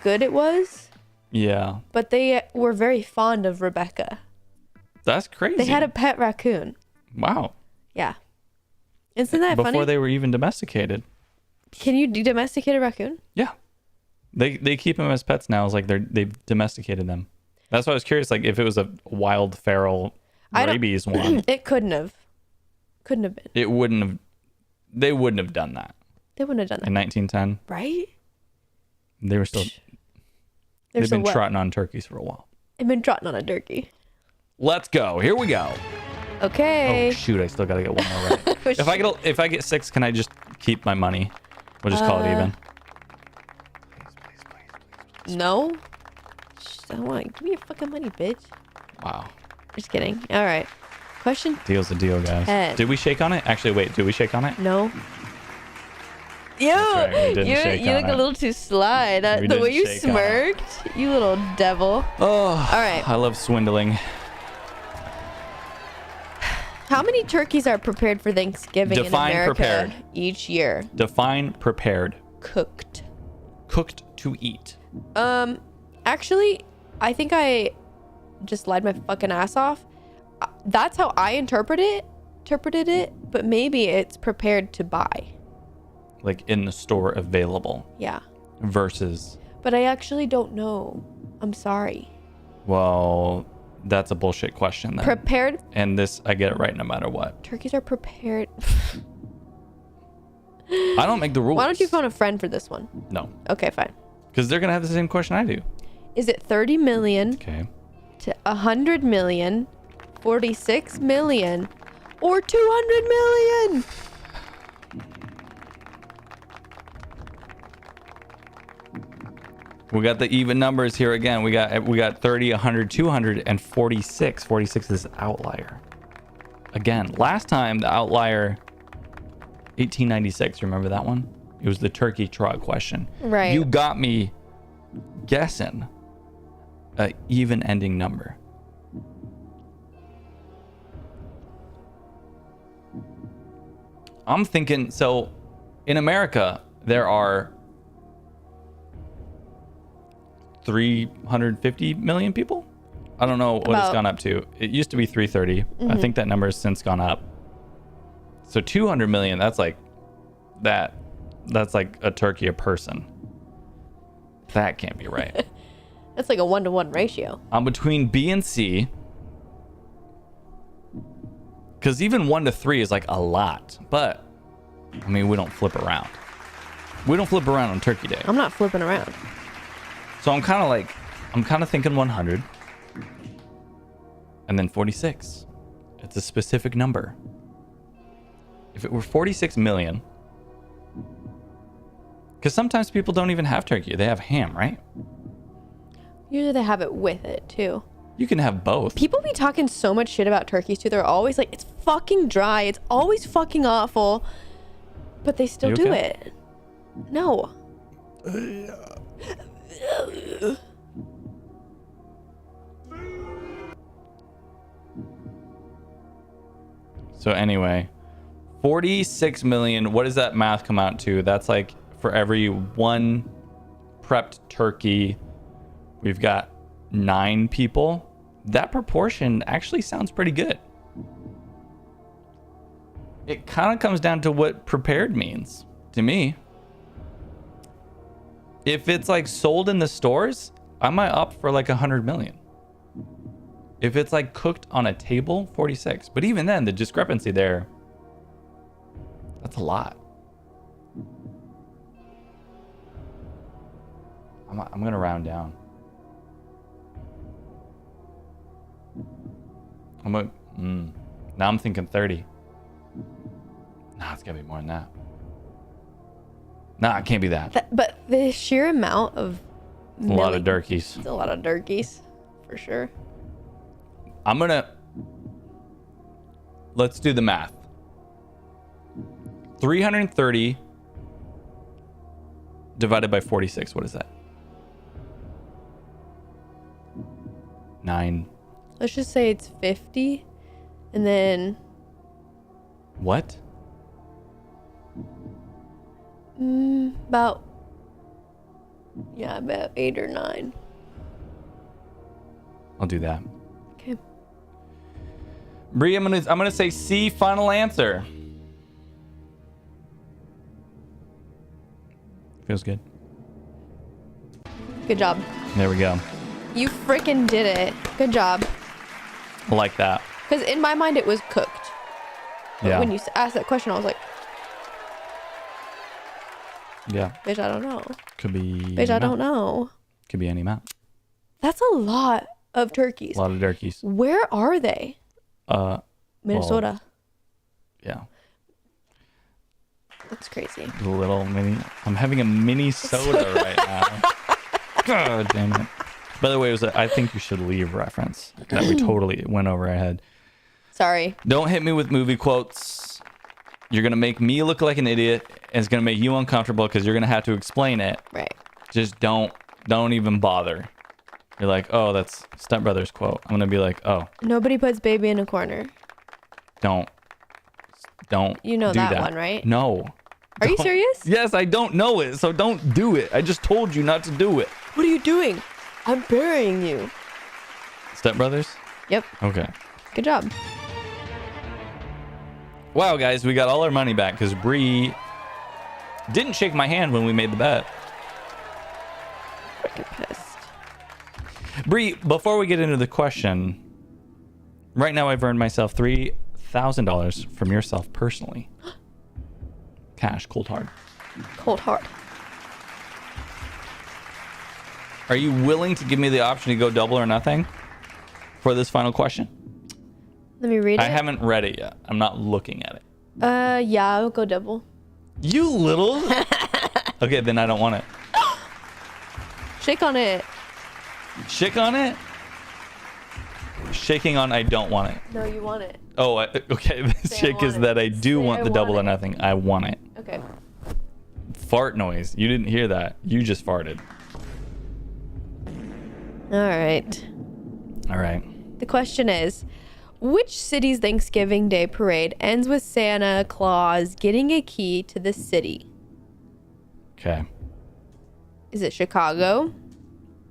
good it was, Yeah. but they were very fond of Rebecca. That's crazy. They had a pet raccoon. Wow. Yeah. Isn't that Before funny? they were even domesticated. Can you domesticate a raccoon? Yeah. They keep them as pets now. It's like they've domesticated them. That's why I was curious, like if it was a wild feral I don't- rabies one, It couldn't have been. they wouldn't have done that. They wouldn't have done that. In 1910, Right? they were still They're they've so been what? trotting on turkeys for a while. They've been trotting on a turkey. Let's go. Here we go. Okay. Oh shoot, I still got to get one more right. Oh, If I get 6, can I just keep my money? We'll just call it even. No. I want. Give me your fucking money, bitch. Wow. Just kidding. All right. Question. Deal's a deal, guys. 10. Did we shake on it? Actually, wait. Did we shake on it? No. You, right, we didn't you shake look on a it. little too sly. The way didn't you shake on it. smirked, you little devil. Oh. All right. I love swindling. How many turkeys are prepared for Thanksgiving Define in America prepared. each year? Define prepared. Cooked. Cooked to eat. Actually, I think I just lied my fucking ass off. That's how I interpreted it, but maybe it's prepared to buy. Like in the store available Yeah. versus, But I actually don't know. I'm sorry. well, that's a bullshit question then. Prepared And this, I get it right no matter what. turkeys are prepared. I don't make the rules. Why don't you phone a friend for this one? No. Okay, fine. Because they're going to have the same question I do. Is it 30 million Okay. to 100 million, 46 million, or 200 million? We got the even numbers here again. We got 30, 100, 200, and 46. 46 is outlier. Again, last time the outlier, 1896. Remember that one? It was the turkey trot question. Right. You got me guessing a even ending number. I'm thinking, so in America, there are 350 million people. I don't know what it's About- gone up to. It used to be 330. I think that number has since gone up. So 200 million, that's like a turkey a person. That can't be right. That's like a 1-to-1 ratio. I'm between B and C. Because even 1 to 3 is like a lot. But, I mean, we don't flip around. We don't flip around on Turkey Day. I'm not flipping around. So I'm kind of thinking 100. And then 46. It's a specific number. If it were 46 million. Because sometimes people don't even have turkey. They have ham, right? Usually they have it with it too. You can have both. People be talking so much shit about turkeys too. They're always like, it's fucking dry. It's always fucking awful. But they still You do okay? it. No. So anyway, 46 million. What does that math come out to? That's like for every one prepped turkey, we've got 9 people. That proportion actually sounds pretty good. It kind of comes down to what prepared means to me. If it's like sold in the stores, I might opt for like 100 million. If it's like cooked on a table, 46. But even then, the discrepancy there, that's a lot. I'm going to round down. Now I'm thinking 30. Nah, it's got to be more than that. Nah, it can't be that. But the sheer amount of A lot of turkeys. It's a lot of turkeys, for sure. Let's do the math. 330 divided by 46. What is that? 9. Let's just say it's 50, and then What? about 8 or 9. I'll do that. Okay. Bree, I'm gonna say C, final answer. Feels good. Good job. There we go. You freaking did it. Good job. I like that. Because in my mind, it was cooked. But Yeah. when you asked that question, I was like, Yeah. bitch, I don't know. Could be. Bitch, I don't know. Could be any amount. That's a lot of turkeys. A lot of turkeys. Where are they? Minnesota. Yeah. That's crazy. A little mini. I'm having a mini soda right now. God damn it. By the way, it was I think you should leave reference that we totally went over our head. Sorry. Don't hit me with movie quotes. You're gonna make me look like an idiot, and it's gonna make you uncomfortable because you're gonna have to explain it. Right. Just don't even bother. You're like, oh, that's Step Brothers quote. I'm gonna be like, oh, Nobody puts baby in a corner. don't. You know do that one, right? No. Are you Don't. serious? Yes, I don't know it, so don't do it. I just told you not to do it. What are you doing? I'm burying you. Step Brothers? Yep. Okay. Good job. Wow, guys, we got all our money back because Bree didn't shake my hand when we made the bet. Freaking pissed. Bree, before we get into the question, right now I've earned myself $3,000 from yourself personally. Cash, cold hard. Cold hard. Are you willing to give me the option to go double or nothing for this final question? Let me read it. I haven't read it yet. I'm not looking at it. Yeah, I'll go double. You little. Okay, then I don't want it. Shake on it. Shake on it? Shaking on I don't want it. No, you want it. Oh, okay. The Say I shake want is it. that I do Say want I the double want or it. nothing. I want it. Okay. Fart noise. You didn't hear that. You just farted. All right. All right. The question is, which city's Thanksgiving Day parade ends with Santa Claus getting a key to the city? Okay. Is it Chicago,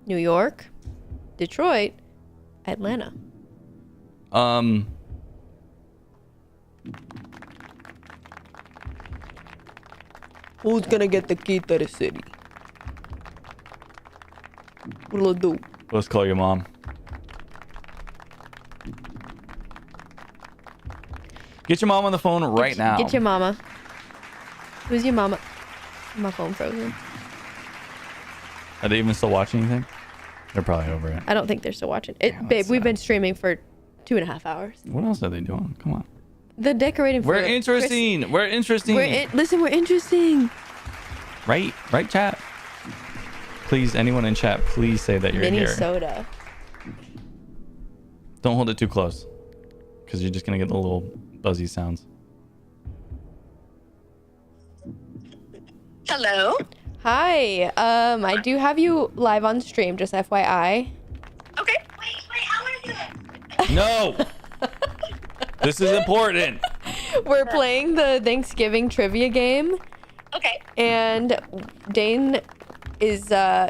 New York, Detroit, Atlanta? Who's gonna get the key to the city? What'll it do? Let's call your mom. Get your mom on the phone right now. Get your mama. Who's your mama? My phone frozen. Are they even still watching anything? They're probably over it. I don't think they're still watching it. Damn, Babe, that's we've sad. been streaming for 2.5 hours. What else are they doing? Come on. The decorating for We're interesting. We're interesting. Listen, we're interesting. Right chat. Please, anyone in chat, please say that you're Mini here. soda. Don't hold it too close, because you're just gonna get the little buzzy sounds. Hello. Hi. I do have you live on stream, just FYI. Okay. Wait, how is it? No. This is important. We're playing the Thanksgiving trivia game, Okay. and Dane is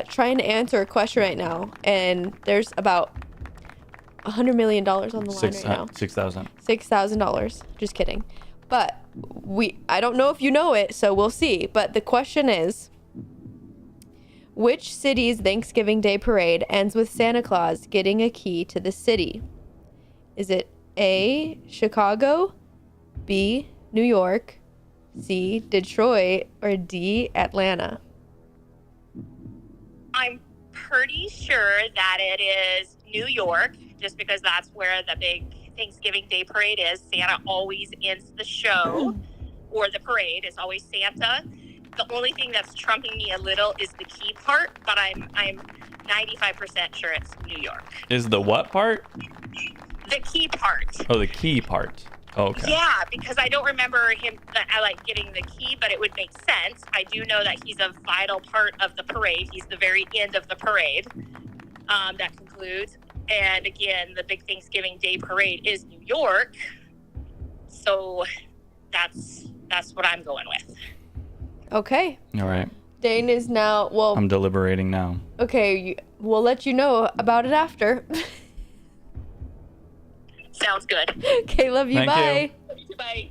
trying to answer a question right now, and there's about $100 million on the line right now. $6,000. $6,000. Just kidding. But I don't know if you know it, so we'll see. But the question is, which city's Thanksgiving Day parade ends with Santa Claus getting a key to the city? Is it A, Chicago, B, New York, C, Detroit, or D, Atlanta? I'm pretty sure that it is New York, just because that's where the big Thanksgiving Day parade is. Santa always ends the show, or the parade is always Santa. The only thing that's trumping me a little is the key part, but I'm 95% sure it's New York. Is the what part? The key part. Oh, the key part. Okay. Yeah, because I don't remember him like getting the key, but it would make sense. I do know that he's a vital part of the parade. He's the very end of the parade that concludes. And again, the big Thanksgiving Day parade is New York, so that's what I'm going with. Okay. All right. Dane is now, well, I'm deliberating now. okay, we'll let you know about it after. Sounds good. Okay, love you. Thank you. Bye. Bye.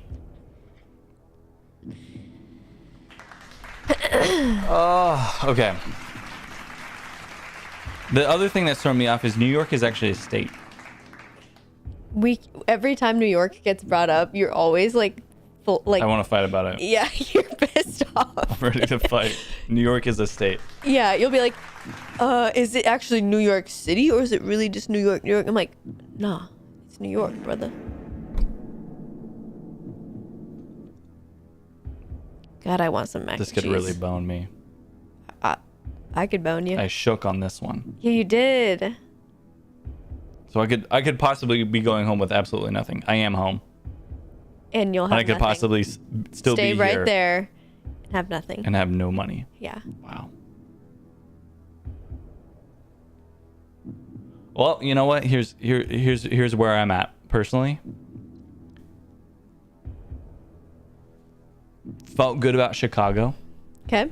Oh, okay. The other thing that's throwing me off is New York is actually a state. Every time New York gets brought up, you're always like, I want to fight about it. yeah, you're pissed off. I'm ready to fight. New York is a state. Yeah, you'll be like, is it actually New York City or is it really just New York, New York? I'm like, nah, it's New York, brother. God, I want some mac This and could cheese. really bone me. I could bone you. I shook on this one. Yeah, you did. So I could possibly be going home with absolutely nothing. I am home. And you'll have And I could nothing. possibly still Stay be right here there and have nothing. and have no money. Yeah. Wow. Well, you know what? Here's where I'm at personally. Felt good about Chicago. Okay.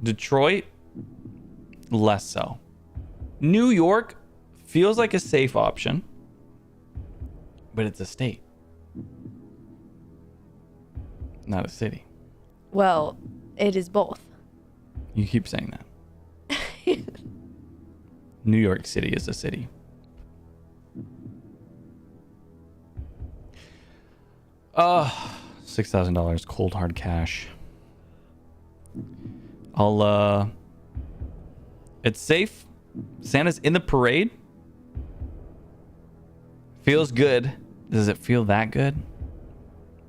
Detroit, less so. New York feels like a safe option, but it's a state, not a city. Well, it is both. You keep saying that. New York City is a city. $6,000 cold hard cash. It's safe. Santa's in the parade. Feels good. Does it feel that good?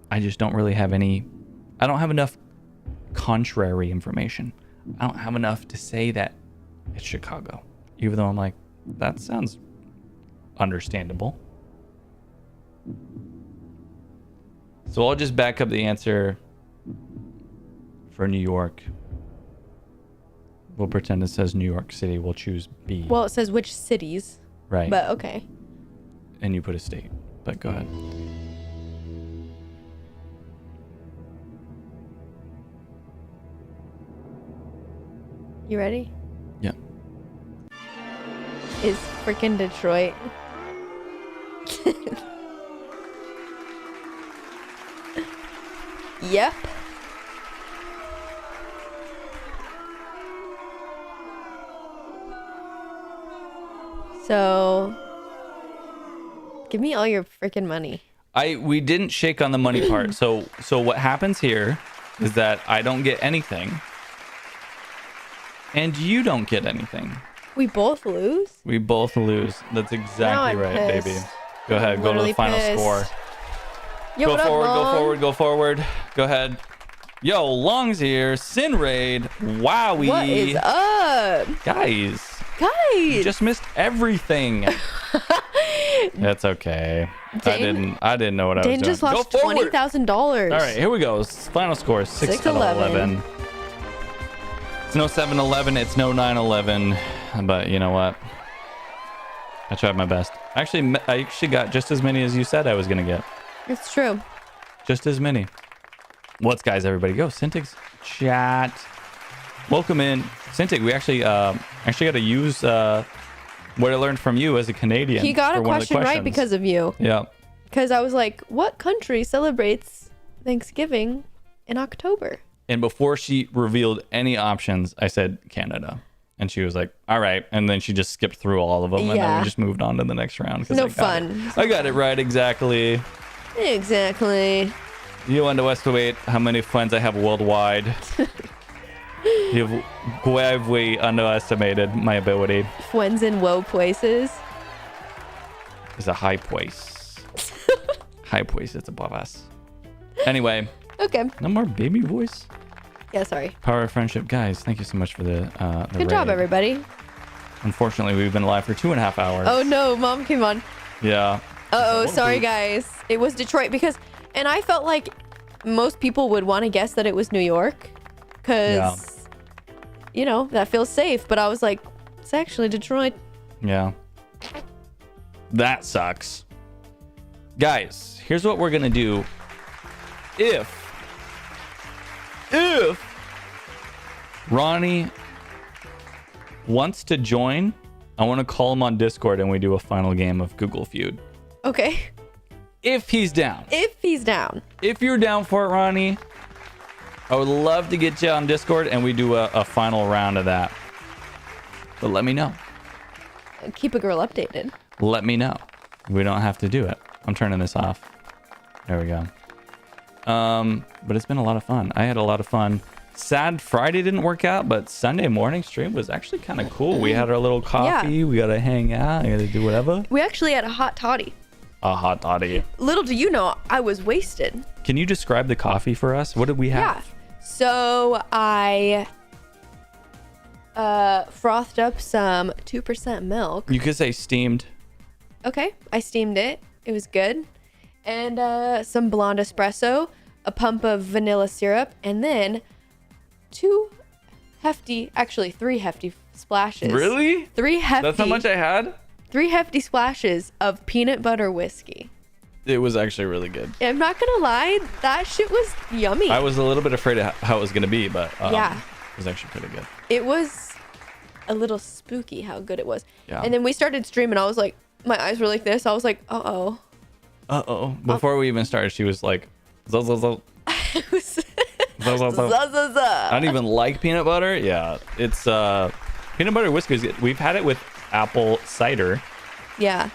I just don't really have any. I don't have enough contrary information. I don't have enough to say that it's Chicago, even though I'm like, that sounds understandable. So I'll just back up the answer for New York. We'll pretend it says New York City. We'll choose B. Well, it says which cities. Right. But okay. And you put a state. But go ahead. You ready? Yeah. Is freaking Detroit. Yep. So, give me all your freaking money. We didn't shake on the money part. So what happens here is that I don't get anything. And you don't get anything. We both lose? We both lose. That's Now exactly I'm right, pissed. baby. Go ahead. Go to Literally the final pissed. score. Yo, Go what up, forward, go Long? forward, go forward. Go ahead. Yo, Long's here. Sin Raid. Wowie. What is up? Guys, you Guys! just missed everything. That's okay. Dane- I didn't know what I was Dane doing. just lost Go forward. $20,000. All right, here we go. Final score 6-11. It's no 7-11. It's no 9-11. But you know what? I tried my best. I actually got just as many as you said I was gonna get. It's true. Just as many. What's guys? Everybody go. Cintiq's chat. Welcome in, Cintiq. We actually got to use what I learned from you as a Canadian. He got for a one of the question right questions. because of you. Yeah. Because I was like, what country celebrates Thanksgiving in October? And before she revealed any options, I said Canada. And she was like, all right. And then she just skipped through all of them. And then Yeah. we just moved on to the next round. 'cause No I got fun. it. I got it right, exactly. Exactly. You underestimate how many friends I have worldwide. You've gravely underestimated my ability. Friends in woe places. It's a high place. High place, it's above us. Anyway, Okay. no more baby voice. Yeah, sorry. Power of friendship. Guys, thank you so much for the Good job, raid. everybody. Unfortunately, we've been live for 2.5 hours. Oh, no. Mom came on. Yeah. Uh-oh. Sorry, guys. It was Detroit because... And I felt like most people would want to guess that it was New York. Because, you know, that feels safe. But I was like, it's actually Detroit. Yeah. That sucks. Guys, here's what we're going to do. If Ronnie wants to join, I want to call him on Discord and we do a final game of Google Feud. Okay. If he's down. If he's down. If you're down for it, Ronnie, I would love to get you on Discord and we do a final round of that. But let me know. Keep a girl updated. Let me know. We don't have to do it. I'm turning this off. There we go. But it's been a lot of fun. I had a lot of fun. Sad Friday didn't work out, but Sunday morning stream was actually kind of cool. We had our little coffee. Yeah. We got to hang out. We got to do whatever. We actually had a hot toddy. A hot toddy. Little do you know, I was wasted. Can you describe the coffee for us? What did we have? Yeah. So I frothed up some 2% milk. You could say steamed. Okay, I steamed it. It was good. And some blonde espresso, a pump of vanilla syrup, and then three hefty splashes. Really? Three hefty. That's how much I had? 3 hefty splashes of peanut butter whiskey. It was actually really good. I'm not gonna lie, that shit was yummy. I was a little bit afraid of how it was going to be, but Yeah. it was actually pretty good. It was a little spooky how good it was. Yeah. And then we started streaming. I was like, my eyes were like this. I was like, uh-oh. Before we even started, she was like, zo, zo, zo. It was Zo, zo, zo. I don't even like peanut butter. Yeah, it's peanut butter whiskey. We've had it with apple cider. Yeah.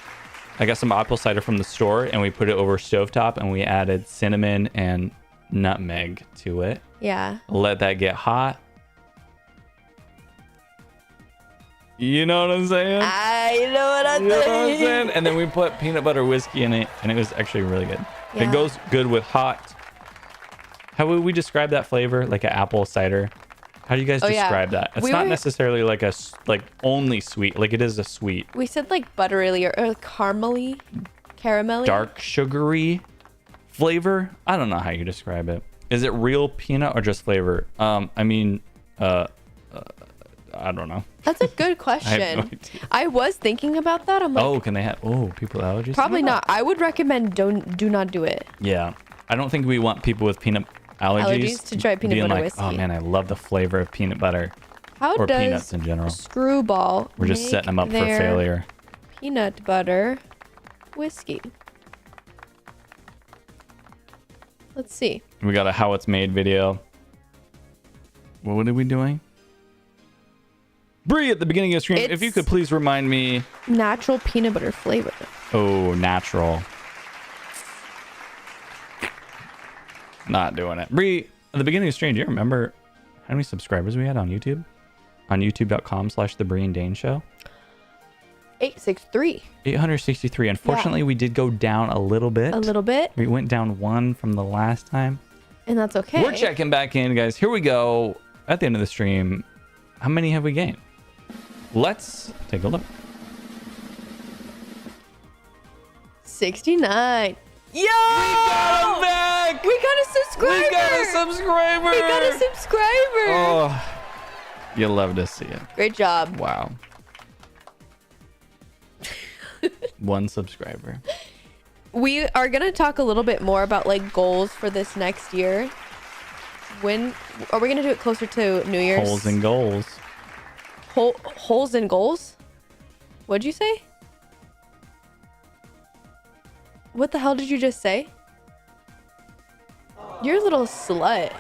I got some apple cider from the store, and we put it over stovetop, and we added cinnamon and nutmeg to it. Yeah. Let that get hot. You know what I'm saying? I know what I'm You know what I'm saying. saying? And then we put peanut butter whiskey in it, and it was actually really good. Yeah. It goes good with hot. How would we describe that flavor? Like an apple cider? How do you guys Oh, yeah. describe that? It's We not were- necessarily like like only sweet. Like it is a sweet, We said like buttery or caramely. Caramelly. dark sugary flavor. I don't know how you describe it. Is it real peanut or just flavor? I mean, I don't know. That's a good I question. have no idea. I was thinking about that. I'm like, Oh, can they have? Oh, people with allergies? probably I don't know. not. I would recommend do not do it. Yeah, I don't think we want people with peanut allergies To try peanut being butter like, whiskey. oh man, I love the flavor of peanut butter How or does peanuts in general. Screwball We're just make setting them up for their failure. peanut butter whiskey? Let's see. We got a how it's made video. What are we doing? Bree, at the beginning of the stream, if you could please remind me. Natural peanut butter flavor. Oh, natural. Not doing it. Bree, at the beginning of the stream, do you remember how many subscribers we had on YouTube? On youtube.com/The Bree and Dane Show? 863. 863. Unfortunately, we did go down a little bit. A little bit. We went down 1 from the last time. And that's okay. We're checking back in, guys. Here we go. At the end of the stream, how many have we gained? Let's take a look. 69. Yo! We got him back! We got a subscriber! We got a subscriber! We got a subscriber! Oh, you love to see it. Great job. Wow. 1 subscriber. We are going to talk a little bit more about like goals for this next year. When are we going to do it closer to New Year's? Holes and goals. Holes and goals? What'd you say? What the hell did you just say? You're a little slut.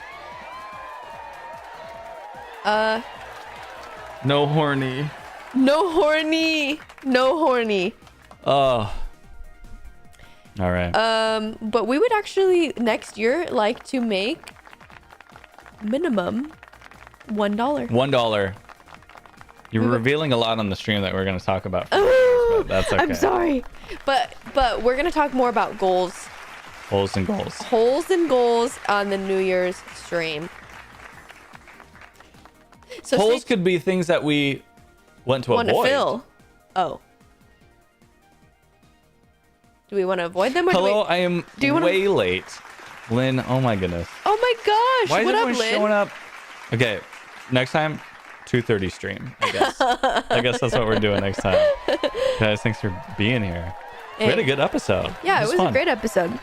No horny. No horny. No horny. Oh. All right. But we would actually next year like to make minimum $1. $1. You're revealing a lot on the stream that we're going to talk about. Oh, but that's okay. I'm sorry. But we're going to talk more about goals. Holes and goals. Holes and goals on the New Year's stream. So Holes could be things that we want to want to avoid. fill. Oh. Do we want to avoid them? Or Hello, do I am you wanna- way late. Lynn, oh my goodness. oh my gosh. Why is what up, everyone Lynn? showing up? Okay, next time, 2:30 stream, I guess. I guess that's what we're doing next time. Guys, thanks for being here. We had a good episode. Yeah, it was a fun. great episode.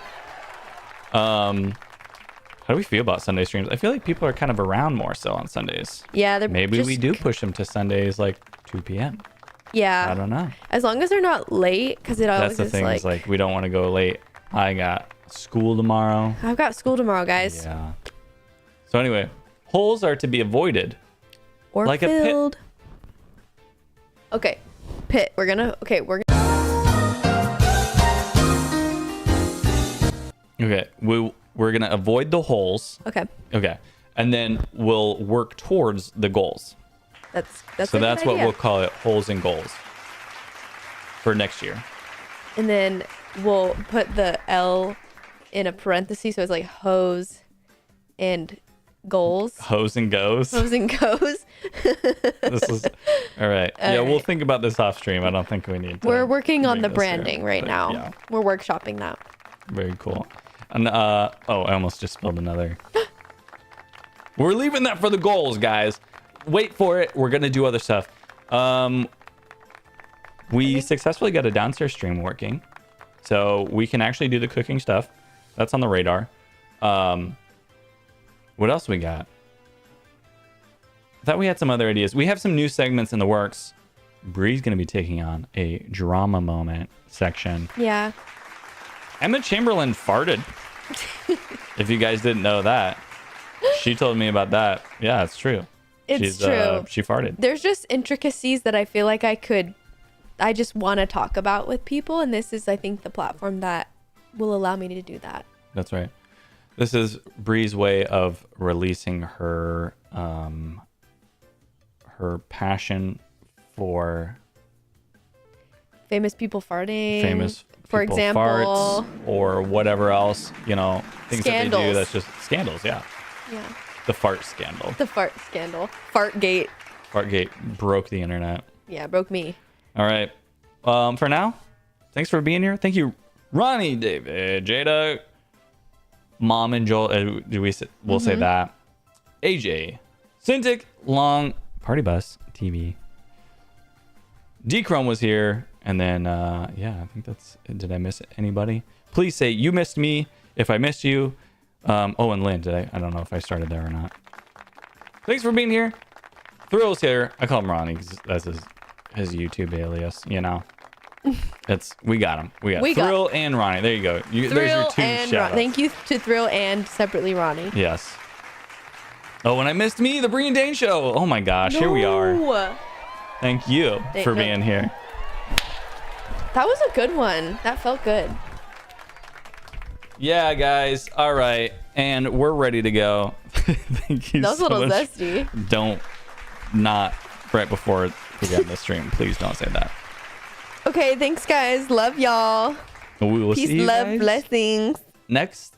How do we feel about Sunday streams? I feel like people are kind of around more so on Sundays. Yeah, they're Maybe just, we do push them to Sundays like 2 p.m. Yeah. I don't know. As long as they're not late, because it always That's the is thing. like, Is like we don't want to go late. I got school tomorrow. I've got school tomorrow, guys. Yeah. So anyway, holes are to be avoided. Or Like a pit. filled. Okay. Pit. We're gonna. Okay, we're gonna avoid the holes. Okay. Okay, and then we'll work towards the goals. That's So a good that's what idea. we'll call it, holes and goals for next year. And then we'll put the L in a parenthesis, so it's like hose and goals. Hose and goes. Hose and goes. This is all right. Yeah, we'll think about this off stream. I don't think we need to. We're working on the bring this here, branding right but now. Yeah, We're workshopping that. very cool. And I almost just spilled another. We're leaving that for the goals, guys. Wait for it. We're gonna do other stuff. We successfully got a downstairs stream working, so we can actually do the cooking stuff. That's on the radar. What else we got? I thought we had some other ideas. We have some new segments in the works. Bree's gonna be taking on a drama moment section. Yeah. Emma Chamberlain farted. If you guys didn't know that, she told me about that. Yeah, it's true. It's true. She farted. There's just intricacies that I feel like I just want to talk about with people. And this is, I think, the platform that will allow me to do that. That's right. This is Bree's way of releasing her her passion for Famous people farting. famous for people example. farts or whatever else, things that they do. Scandals. That's just scandals. Yeah, Yeah. the fart scandal. The fart scandal. Fartgate. Fartgate broke the internet. Yeah, broke me. All right. For now, thanks for being here. Thank you, Ronnie, David, Jada, Mom, and Joel. We'll say that. AJ, Cintiq, Long, Party Bus, TV. D-Chrome was here. And then, I think that's it. Did I miss anybody? Please say you missed me if I missed you. And Lynn, I don't know if I started there or not. Thanks for being here. Thrill's here. I call him Ronnie because that's his YouTube alias, we got him. We got Thrill and Ronnie. There you go. There's your two shout-outs. Thank you to Thrill and separately Ronnie. Yes. Oh, and I missed me, the Bree and Dane show. Oh my gosh, here we are. Thank you for being here. That was a good one. That felt good. Yeah, guys. All right. And we're ready to go. Thank you That was so a little much. zesty. Don't not right before we end the stream. Please don't say that. Okay, thanks, guys. Love y'all. We will Peace, see you love, guys blessings. next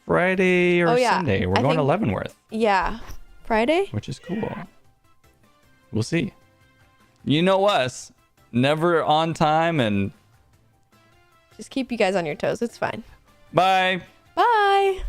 Friday or Sunday. We're going to Leavenworth. Yeah. Friday? Which is cool. We'll see. You know us. Never on time and Just keep you guys on your toes. It's fine. bye. Bye.